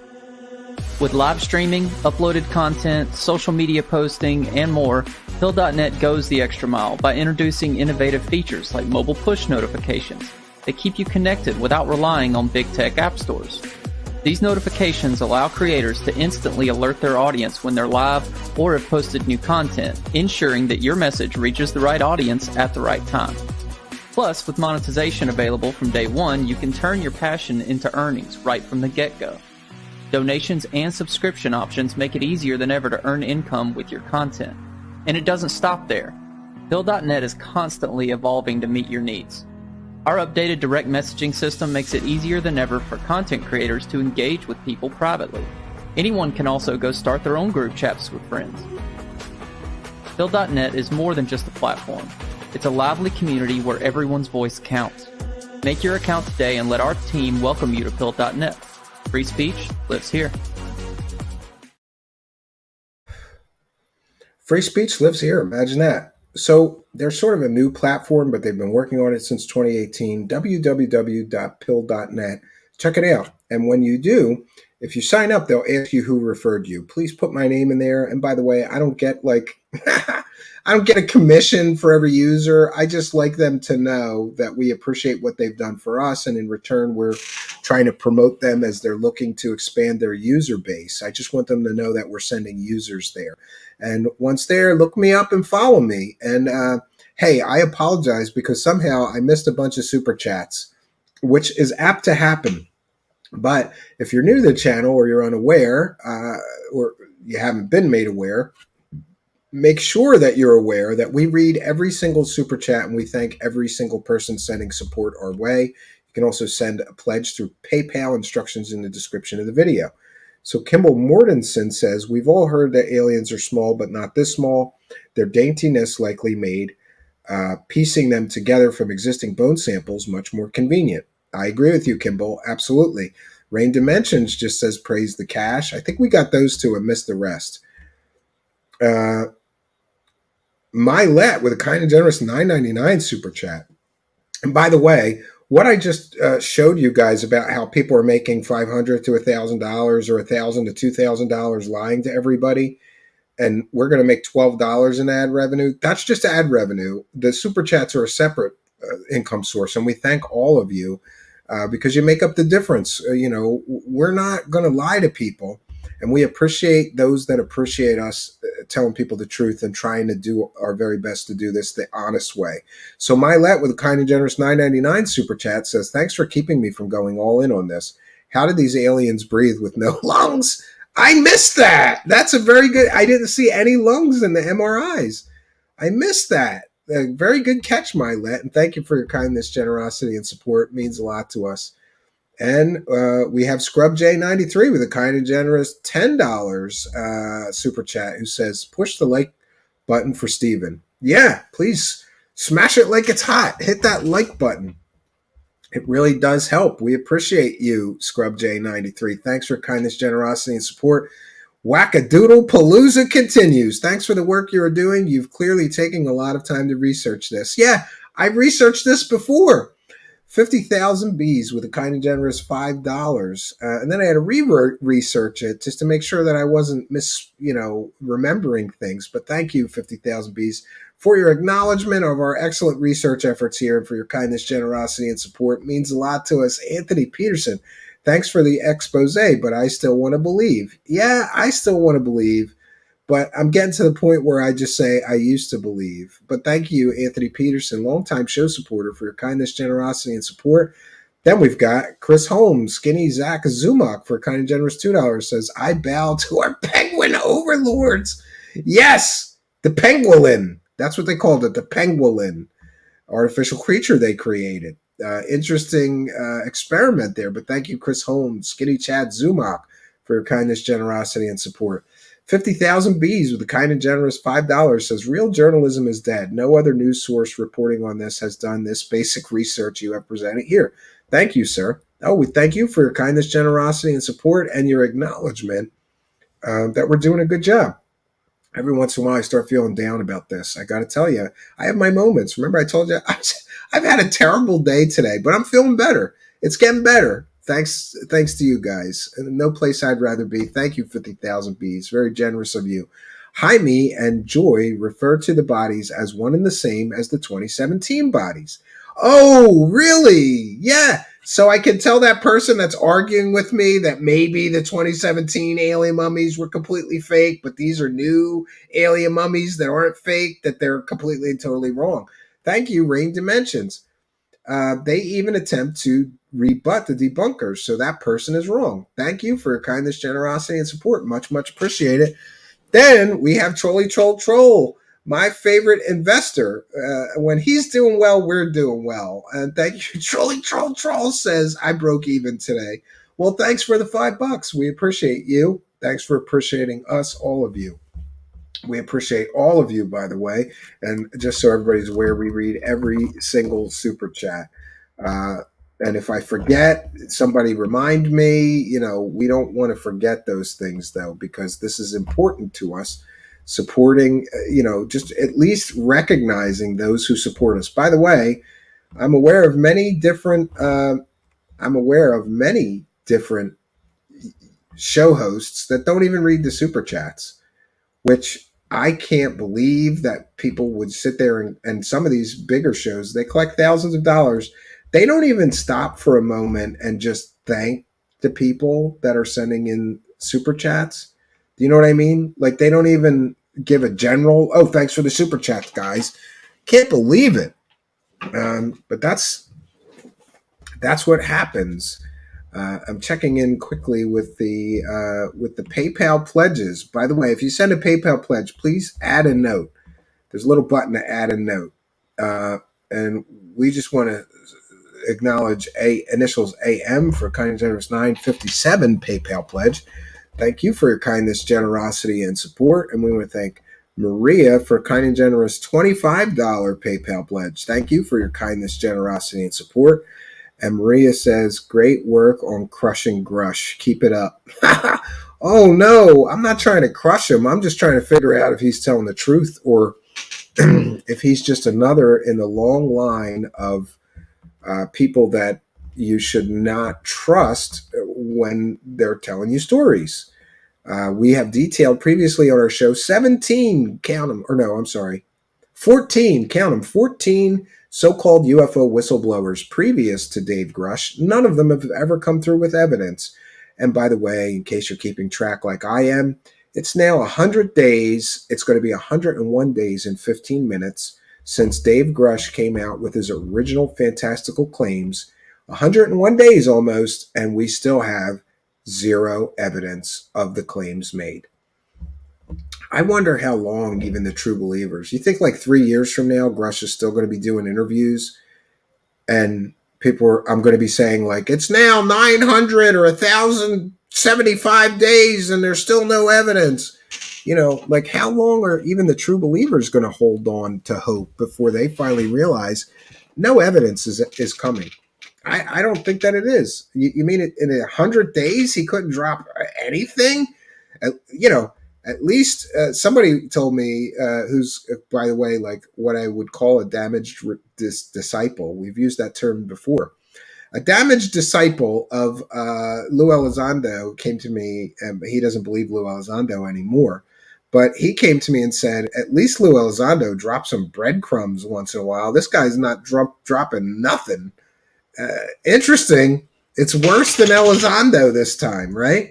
S8: With live streaming, uploaded content, social media posting, and more, Pill.net goes the extra mile by introducing innovative features like mobile push notifications that keep you connected without relying on big tech app stores. These notifications allow creators to instantly alert their audience when they're live or have posted new content, ensuring that your message reaches the right audience at the right time. Plus, with monetization available from day one, you can turn your passion into earnings right from the get-go. Donations and subscription options make it easier than ever to earn income with your content. And it doesn't stop there. Pill.net is constantly evolving to meet your needs. Our updated direct messaging system makes it easier than ever for content creators to engage with people privately. Anyone can also go start their own group chats with friends. Pill.net is more than just a platform. It's a lively community where everyone's voice counts. Make your account today and let our team welcome you to Pill.net. Free speech lives here.
S1: Free speech lives here. Imagine that. So they're sort of a new platform, but they've been working on it since 2018. www.pill.net. Check it out. And when you do, if you sign up, they'll ask you who referred you. Please put my name in there. And by the way, I don't get I don't get a commission for every user. I just like them to know that we appreciate what they've done for us. And in return, we're trying to promote them as they're looking to expand their user base. I just want them to know that we're sending users there. And once there, look me up and follow me. And hey, I apologize because somehow I missed a bunch of super chats, which is apt to happen. But if you're new to the channel or you're unaware or you haven't been made aware, make sure that you're aware that we read every single super chat and we thank every single person sending support our way. You can also send a pledge through PayPal, instructions in the description of the video. So Kimball Mortensen says, we've all heard that aliens are small, but not this small. Their daintiness likely made piecing them together from existing bone samples much more convenient. I agree with you, Kimball. Absolutely. Rain Dimensions just says, praise the cash. I think we got those two and missed the rest. Mylet with a kind and generous $9.99 super chat. And by the way, what I just showed you guys about how people are making $500 to $1,000 or $1,000 to $2,000 lying to everybody, and we're going to make $12 in ad revenue. That's just ad revenue. The super chats are a separate income source, and we thank all of you because you make up the difference. We're not going to lie to people, and we appreciate those that appreciate us telling people the truth and trying to do our very best to do this the honest way. So Mylet with a kind and generous $9.99 super chat says, thanks for keeping me from going all in on this. How did these aliens breathe with no lungs? I missed that. That's a very good, I didn't see any lungs in the MRIs. I missed that. A very good catch, Mylet, and thank you for your kindness, generosity, and support. It means a lot to us. And we have Scrub J93 with a kind and generous $10 super chat who says, push the like button for Steven. Yeah, please smash it like it's hot. Hit that like button. It really does help. We appreciate you, Scrub J93. Thanks for kindness, generosity, and support. Wackadoodle Palooza continues. Thanks for the work you're doing. You've clearly taken a lot of time to research this. Yeah, I've researched this before. 50,000 bees with a kind and generous $5. And then I had to research it just to make sure that I wasn't remembering things. But thank you, 50,000 bees, for your acknowledgement of our excellent research efforts here and for your kindness, generosity, and support. It means a lot to us. Anthony Peterson, thanks for the expose, but I still want to believe. Yeah, I still want to believe. But I'm getting to the point where I just say I used to believe. But thank you, Anthony Peterson, longtime show supporter, for your kindness, generosity, and support. Then we've got Chris Holmes, Skinny Zach Zumach, for a kind and generous $2, says, I bow to our penguin overlords. Yes, the penguin. That's what they called it, the penguin, artificial creature they created. Interesting experiment there. But thank you, Chris Holmes, Skinny Chad Zumach, for your kindness, generosity, and support. 50,000 bees with a kind and generous $5 says, real journalism is dead. No other news source reporting on this has done this basic research you have presented here. Thank you, sir. Oh, we thank you for your kindness, generosity, and support, and your acknowledgement that we're doing a good job. Every once in a while, I start feeling down about this. I got to tell you, I have my moments. Remember, I told you I've had a terrible day today, but I'm feeling better. It's getting better. Thanks to you guys. No place I'd rather be. Thank you, 50,000 bees. Very generous of you. Jaime and Joy refer to the bodies as one and the same as the 2017 bodies. Oh, really? Yeah. So I can tell that person that's arguing with me that maybe the 2017 alien mummies were completely fake, but these are new alien mummies that aren't fake, that they're completely and totally wrong. Thank you, Rain Dimensions. They even attempt to rebut the debunkers, so that person is wrong. Thank you for your kindness, generosity, and support. Much, much appreciated. Then we have Trolly Troll Troll, my favorite investor. When he's doing well, we're doing well. And thank you. Trolly Troll Troll says, I broke even today. Well, thanks for the $5. We appreciate you. Thanks for appreciating us, all of you. We appreciate all of you, by the way. And just so everybody's aware, we read every single super chat. And if I forget, somebody remind me. We don't want to forget those things, though, because this is important to us. Supporting, just at least recognizing those who support us. By the way, I'm aware of many different show hosts that don't even read the super chats, which I can't believe that people would sit there and some of these bigger shows, they collect thousands of dollars. They don't even stop for a moment and just thank the people that are sending in super chats. Do you know what I mean? Like, they don't even give a general, oh, thanks for the super chats, guys. Can't believe it. But that's what happens. I'm checking in quickly with the PayPal pledges. By the way, if you send a PayPal pledge, please add a note. There's a little button to add a note, and we just want to acknowledge initials AM for kind and generous 957 PayPal pledge. Thank you for your kindness, generosity, and support, and we want to thank Maria for kind and generous $25 PayPal pledge. Thank you for your kindness, generosity, and support. And Maria says, great work on crushing Grush. Keep it up. Oh, no, I'm not trying to crush him. I'm just trying to figure out if he's telling the truth or if he's just another in the long line of people that you should not trust when they're telling you stories. We have detailed previously on our show 14, count them, 14 so-called UFO whistleblowers previous to Dave Grush. None of them have ever come through with evidence. And by the way, in case you're keeping track like I am, it's now 100 days. It's going to be 101 days and 15 minutes since Dave Grush came out with his original fantastical claims. 101 days almost, and we still have zero evidence of the claims made. I wonder how long even the true believers, you think like 3 years from now, Grush is still going to be doing interviews and I'm going to be saying like, it's now 900 or 1,075 days and there's still no evidence. Like how long are even the true believers going to hold on to hope before they finally realize no evidence is coming? I don't think that it is. You mean in 100 days he couldn't drop anything? At least somebody told me, who's, by the way, like what I would call a damaged disciple. We've used that term before. A damaged disciple of Lou Elizondo came to me, and he doesn't believe Lou Elizondo anymore. But he came to me and said, at least Lou Elizondo drops some breadcrumbs once in a while. This guy's not dropping nothing. Interesting. It's worse than Elizondo this time, right?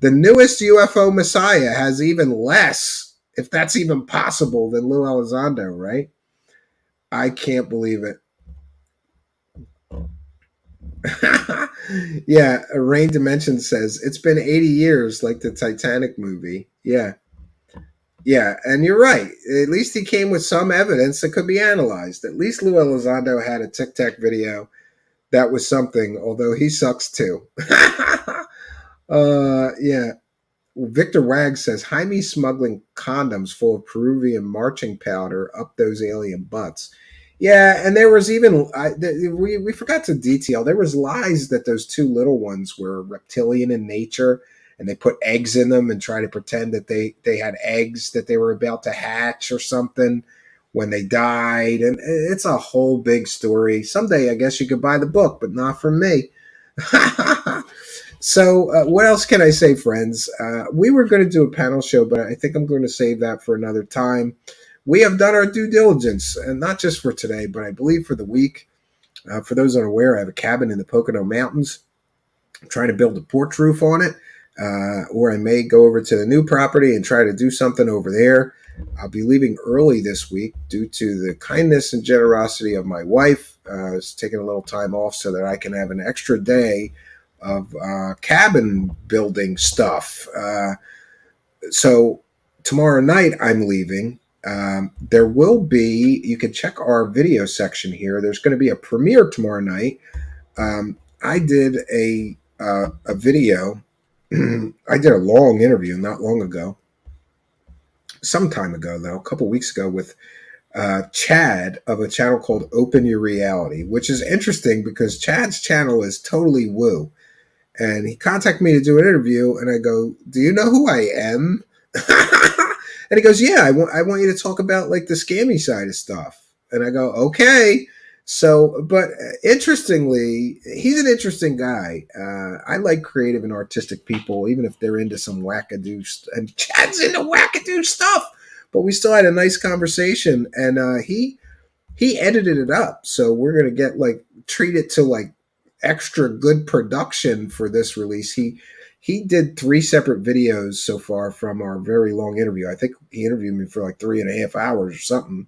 S1: The newest UFO Messiah has even less, if that's even possible, than Lou Elizondo, right? I can't believe it. Yeah, Rain Dimension says, it's been 80 years like the Titanic movie. Yeah. Yeah, and you're right. At least he came with some evidence that could be analyzed. At least Lou Elizondo had a Tic Tac video that was something, although he sucks too. Yeah. Victor Wag says, Jaime smuggling condoms full of Peruvian marching powder up those alien butts. Yeah, and there was even, we forgot to detail, there was lies that those two little ones were reptilian in nature, and they put eggs in them and try to pretend that they had eggs that they were about to hatch or something when they died. And it's a whole big story. Someday I guess you could buy the book, but not from me. So what else can I say, friends? We were going to do a panel show, but I think I'm going to save that for another time. We have done our due diligence, and not just for today, but I believe for the week. For those unaware, I have a cabin in the Pocono Mountains. I'm trying to build a porch roof on it, or I may go over to the new property and try to do something over there. I'll be leaving early this week due to the kindness and generosity of my wife. I was taking a little time off so that I can have an extra day of cabin building stuff. So tomorrow night I'm leaving. There will be, you can check our video section here. There's going to be a premiere tomorrow night. I did a video. I did a long interview not long ago. Some time ago, though, a couple weeks ago, with Chad of a channel called Open Your Reality, which is interesting because Chad's channel is totally woo. And he contacted me to do an interview, and I go, do you know who I am? And he goes, yeah, I want you to talk about like the scammy side of stuff. And I go, okay. So, but interestingly, he's an interesting guy. I like creative and artistic people, even if they're into some wackadoo, and Chad's into wackadoo stuff. But we still had a nice conversation, and he edited it up. So we're gonna get treat it to like extra good production for this release. He did 3 separate videos so far from our very long interview. I think he interviewed me for like 3.5 hours or something.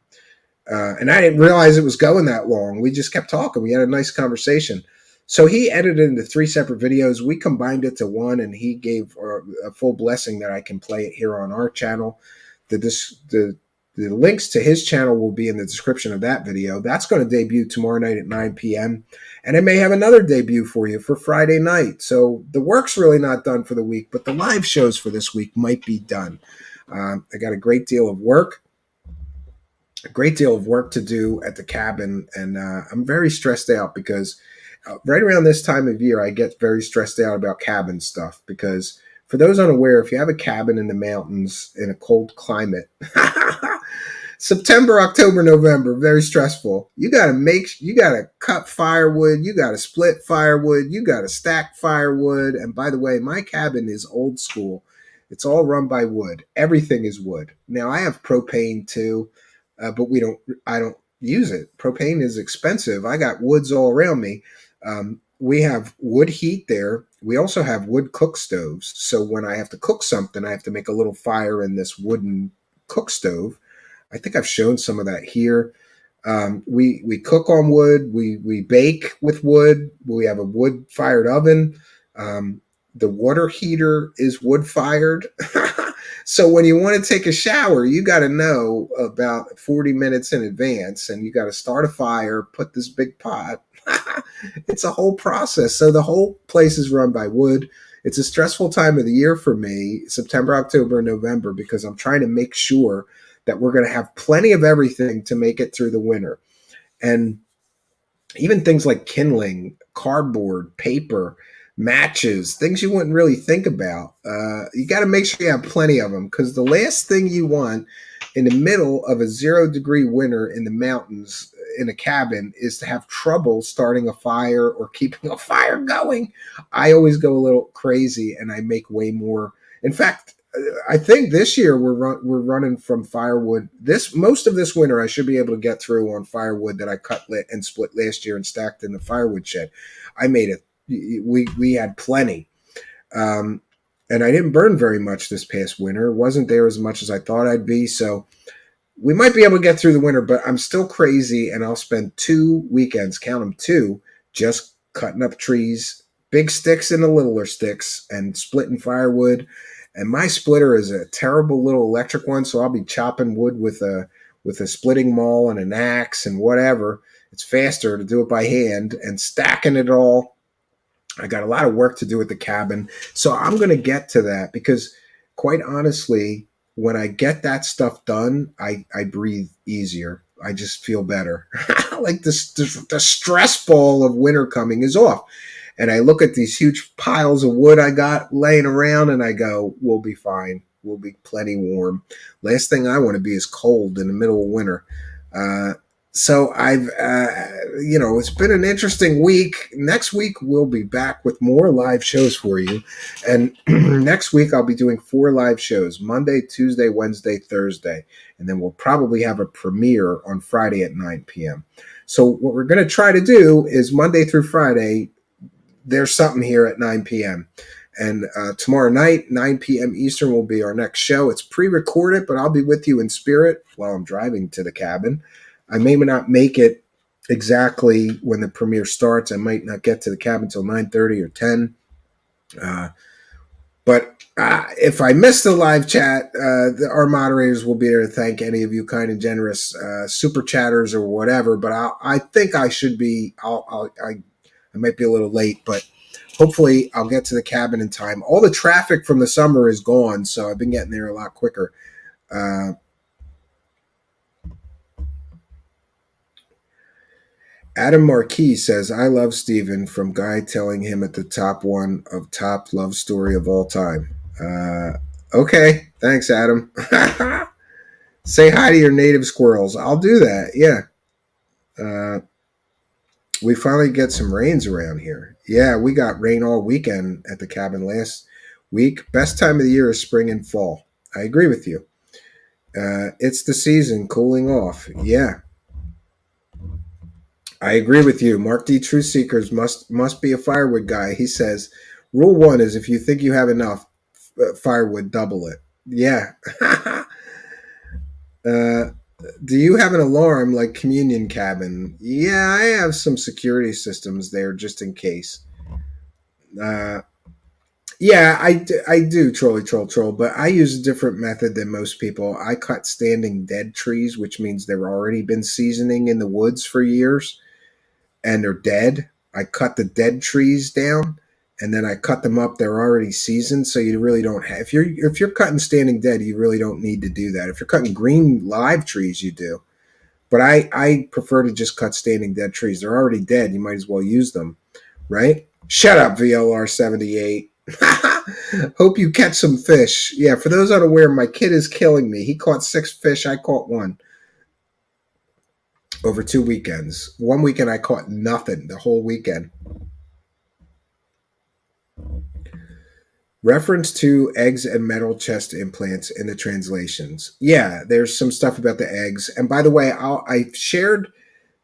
S1: And I didn't realize it was going that long. We just kept talking. We had a nice conversation. So he edited it into 3 separate videos. We combined it to one, and he gave a full blessing that I can play it here on our channel. The links to his channel will be in the description of that video. That's going to debut tomorrow night at 9 p.m. And I may have another debut for you for Friday night. So the work's really not done for the week, but the live shows for this week might be done. I got a great deal of work to do at the cabin, and I'm very stressed out because right around this time of year, I get very stressed out about cabin stuff because for those unaware, if you have a cabin in the mountains in a cold climate, September, October, November, very stressful. You got to cut firewood. You got to split firewood. You got to stack firewood. And by the way, my cabin is old school. It's all run by wood. Everything is wood. Now I have propane too, but I don't use it. Propane is expensive. I got woods all around me. We have wood heat there. We also have wood cook stoves. So when I have to cook something, I have to make a little fire in this wooden cook stove. I think I've shown some of that here. We cook on wood. We bake with wood. We have a wood-fired oven. The water heater is wood-fired. So when you want to take a shower, you got to know about 40 minutes in advance, and you got to start a fire, put this big pot. It's a whole process. So the whole place is run by wood. It's a stressful time of the year for me, September, October, and November, because I'm trying to make sure that we're going to have plenty of everything to make it through the winter. And even things like kindling, cardboard, paper, matches, things you wouldn't really think about. You got to make sure you have plenty of them, because the last thing you want in the middle of a 0-degree winter in the mountains in a cabin is to have trouble starting a fire or keeping a fire going. I always go a little crazy and I make way more. In fact, I think this year we're running from firewood. Most of this winter I should be able to get through on firewood that I cut and split last year and stacked in the firewood shed. I made it. We had plenty, and I didn't burn very much this past winter. It wasn't there as much as I thought I'd be. So we might be able to get through the winter, but I'm still crazy, and I'll spend 2 weekends, count them 2, just cutting up trees, big sticks and the littler sticks, and splitting firewood. And my splitter is a terrible little electric one, so I'll be chopping wood with a splitting maul and an axe and whatever. It's faster to do it by hand, and stacking it all. I got a lot of work to do at the cabin, so I'm going to get to that, because quite honestly, when I get that stuff done, I breathe easier. I just feel better. Like the stress ball of winter coming is off. And I look at these huge piles of wood I got laying around and I go, we'll be fine. We'll be plenty warm. Last thing I want to be is cold in the middle of winter. So it's been an interesting week. Next week, we'll be back with more live shows for you. And next week, I'll be doing 4 live shows, Monday, Tuesday, Wednesday, Thursday. And then we'll probably have a premiere on Friday at 9 p.m. So what we're going to try to do is Monday through Friday, there's something here at 9 p.m. And tomorrow night, 9 p.m. Eastern, will be our next show. It's pre-recorded, but I'll be with you in spirit while I'm driving to the cabin. I may not make it exactly when the premiere starts. I might not get to the cabin until 9:30 or 10. But if I miss the live chat, our moderators will be there to thank any of you kind and generous super chatters or whatever. But I think I should be. I might be a little late, but hopefully I'll get to the cabin in time. All the traffic from the summer is gone, so I've been getting there a lot quicker. Adam Marquis says, I love Steven, from guy telling him at the top one of top love story of all time. Okay. Thanks, Adam. Say hi to your native squirrels. I'll do that. Yeah. We finally get some rains around here. Yeah, we got rain all weekend at the cabin last week. Best time of the year is spring and fall. I agree with you. It's the season cooling off. Yeah. I agree with you. Mark D. Truthseekers must be a firewood guy. He says, rule 1 is if you think you have enough firewood, double it. Yeah. Do you have an alarm like communion cabin? Yeah, I have some security systems there just in case. Yeah, I do, troll, but I use a different method than most people. I cut standing dead trees, which means they've already been seasoning in the woods for years. And they're dead. I cut the dead trees down, and then I cut them up. They're already seasoned, so you really don't have. If you're cutting standing dead, you really don't need to do that. If you're cutting green live trees, you do. But I prefer to just cut standing dead trees. They're already dead. You might as well use them, right? Shut up, VLR78. Hope you catch some fish. Yeah, for those unaware, my kid is killing me. He caught 6 fish. I caught 1. Over 2 weekends. One weekend I caught nothing the whole weekend. Reference to eggs and metal chest implants in the translations. Yeah, there's some stuff about the eggs. And by the way, I shared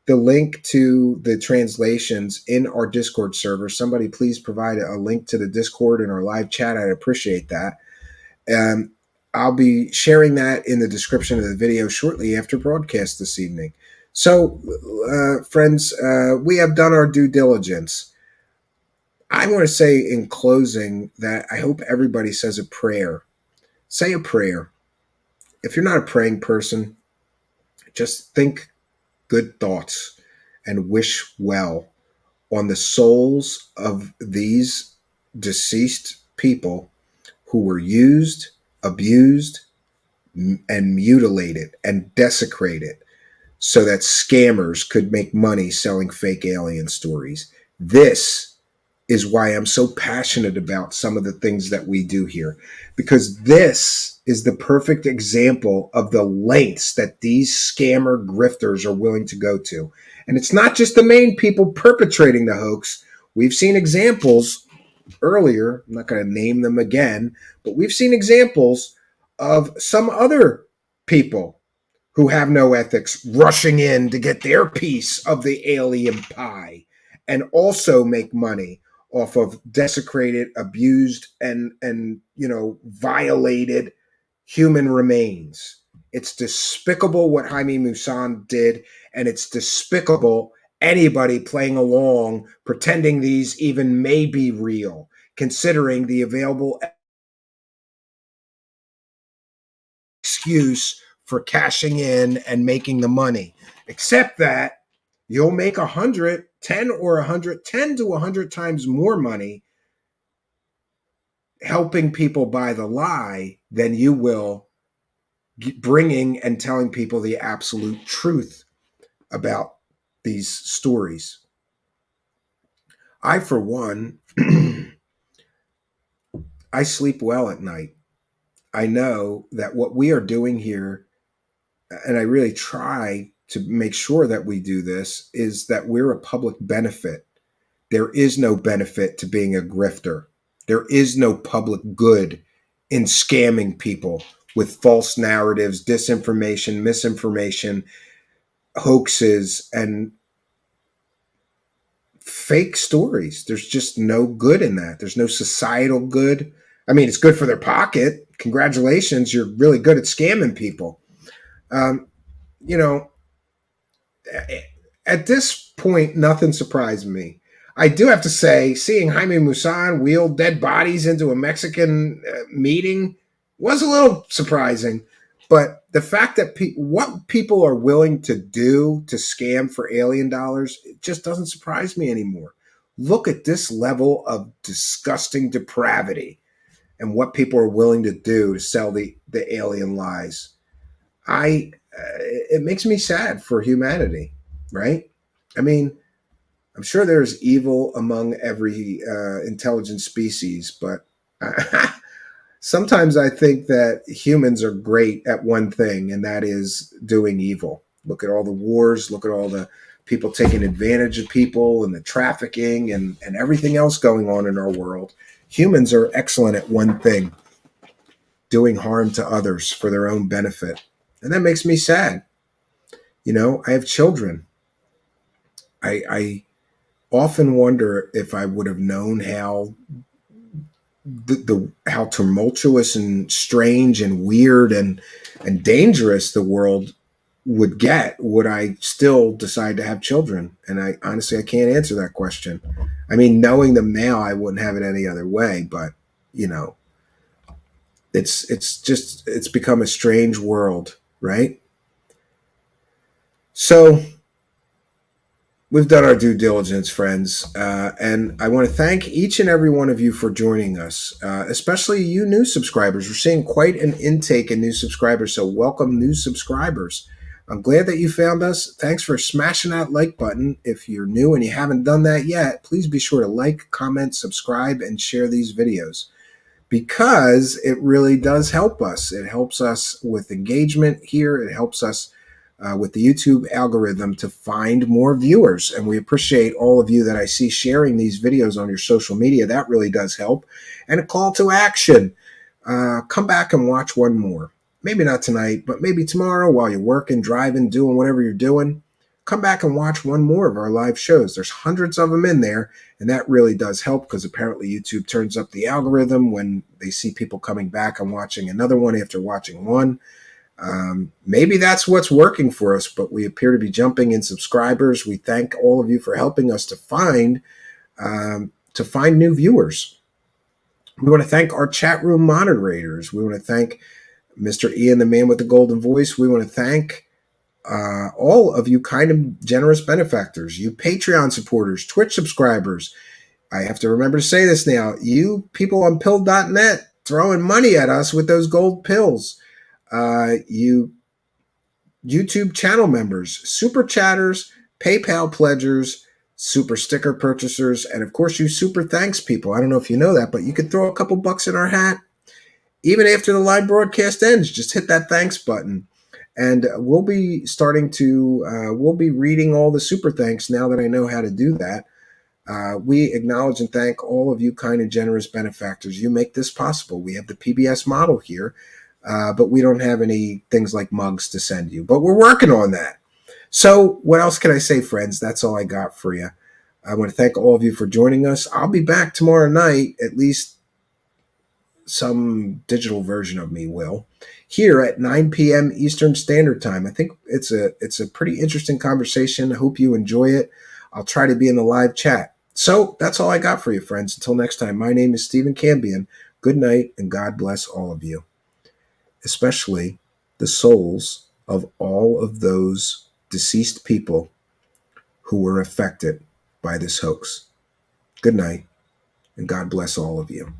S1: the link to the translations in our Discord server. Somebody please provide a link to the Discord in our live chat. I'd appreciate that. I'll be sharing that in the description of the video shortly after broadcast this evening. So, friends, we have done our due diligence. I want to say in closing that I hope everybody says a prayer. Say a prayer. If you're not a praying person, just think good thoughts and wish well on the souls of these deceased people who were used, abused, and mutilated and desecrated so that scammers could make money selling fake alien stories. This is why I'm so passionate about some of the things that we do here, because this is the perfect example of the lengths that these scammer grifters are willing to go to. And it's not just the main people perpetrating the hoax. We've seen examples earlier. I'm not going to name them again, but we've seen examples of some other people who have no ethics rushing in to get their piece of the alien pie and also make money off of desecrated, abused, and violated human remains. It's despicable what Jaime Maussan did, and it's despicable anybody playing along pretending these even may be real, considering the available excuse for cashing in and making the money. Except that you'll make 110 or 110 to 100 times more money helping people buy the lie than you will bringing and telling people the absolute truth about these stories. I, for one, I sleep well at night. I know that what we are doing here, and I really try to make sure that we do this, is that we're a public benefit. There is no benefit to being a grifter. There is no public good in scamming people with false narratives, disinformation, misinformation, hoaxes, and fake stories. There's just no good in that. There's no societal good. I mean, it's good for their pocket. Congratulations, you're really good at scamming people. Um, you know, at this point, nothing surprised me. I do have to say, seeing Jaime Maussan wheel dead bodies into a Mexican meeting was a little surprising. But the fact that what people are willing to do to scam for alien dollars, it just doesn't surprise me anymore. Look at this level of disgusting depravity and what people are willing to do to sell the alien lies. It makes me sad for humanity, right? I mean, I'm sure there's evil among every intelligent species, but sometimes I think that humans are great at one thing, and that is doing evil. Look at all the wars, look at all the people taking advantage of people and the trafficking and everything else going on in our world. Humans are excellent at one thing, doing harm to others for their own benefit. And that makes me sad. You know, I have children. I often wonder if I would have known how how tumultuous and strange and weird and dangerous the world would get, would I still decide to have children? And I honestly, I can't answer that question. I mean, knowing them now, I wouldn't have it any other way, but you know, it's become a strange world, right? So we've done our due diligence, friends, and I want to thank each and every one of you for joining us, especially you new subscribers. We're seeing quite an intake in new subscribers, so welcome new subscribers. I'm glad that you found us. Thanks for smashing that like button. If you're new and you haven't done that yet, please be sure to like, comment, subscribe, and share these videos because it really does help us. It helps us with engagement here. It helps us with the YouTube algorithm to find more viewers. And we appreciate all of you that I see sharing these videos on your social media. That really does help. And a call to action. Come back and watch one more. Maybe not tonight, but maybe tomorrow while you're working, driving, doing whatever you're doing. Come back and watch one more of our live shows. There's hundreds of them in there, and that really does help because apparently YouTube turns up the algorithm when they see people coming back and watching another one after watching one. Maybe that's what's working for us, but we appear to be jumping in subscribers. We thank all of you for helping us to find new viewers. We want to thank our chat room moderators. We want to thank Mr. Ian, the man with the golden voice. We want to thank all of you kind of generous benefactors, you Patreon supporters, Twitch subscribers. I have to remember to say this now. You people on pill.net throwing money at us with those gold pills. You YouTube channel members, super chatters, PayPal pledgers, super sticker purchasers, and of course you super thanks people. I don't know if you know that, but you could throw a couple bucks in our hat. Even after the live broadcast ends, just hit that thanks button. And we'll be starting to, we'll be reading all the super thanks now that I know how to do that. We acknowledge and thank all of you kind and generous benefactors. You make this possible. We have the PBS model here, but we don't have any things like mugs to send you. But we're working on that. So what else can I say, friends? That's all I got for you. I want to thank all of you for joining us. I'll be back tomorrow night, at least some digital version of me will, here at 9 p.m. Eastern Standard Time. I think it's a pretty interesting conversation. I hope you enjoy it. I'll try to be in the live chat. So that's all I got for you, friends. Until next time, my name is Stephen Cambion. Good night, and God bless all of you, especially the souls of all of those deceased people who were affected by this hoax. Good night, and God bless all of you.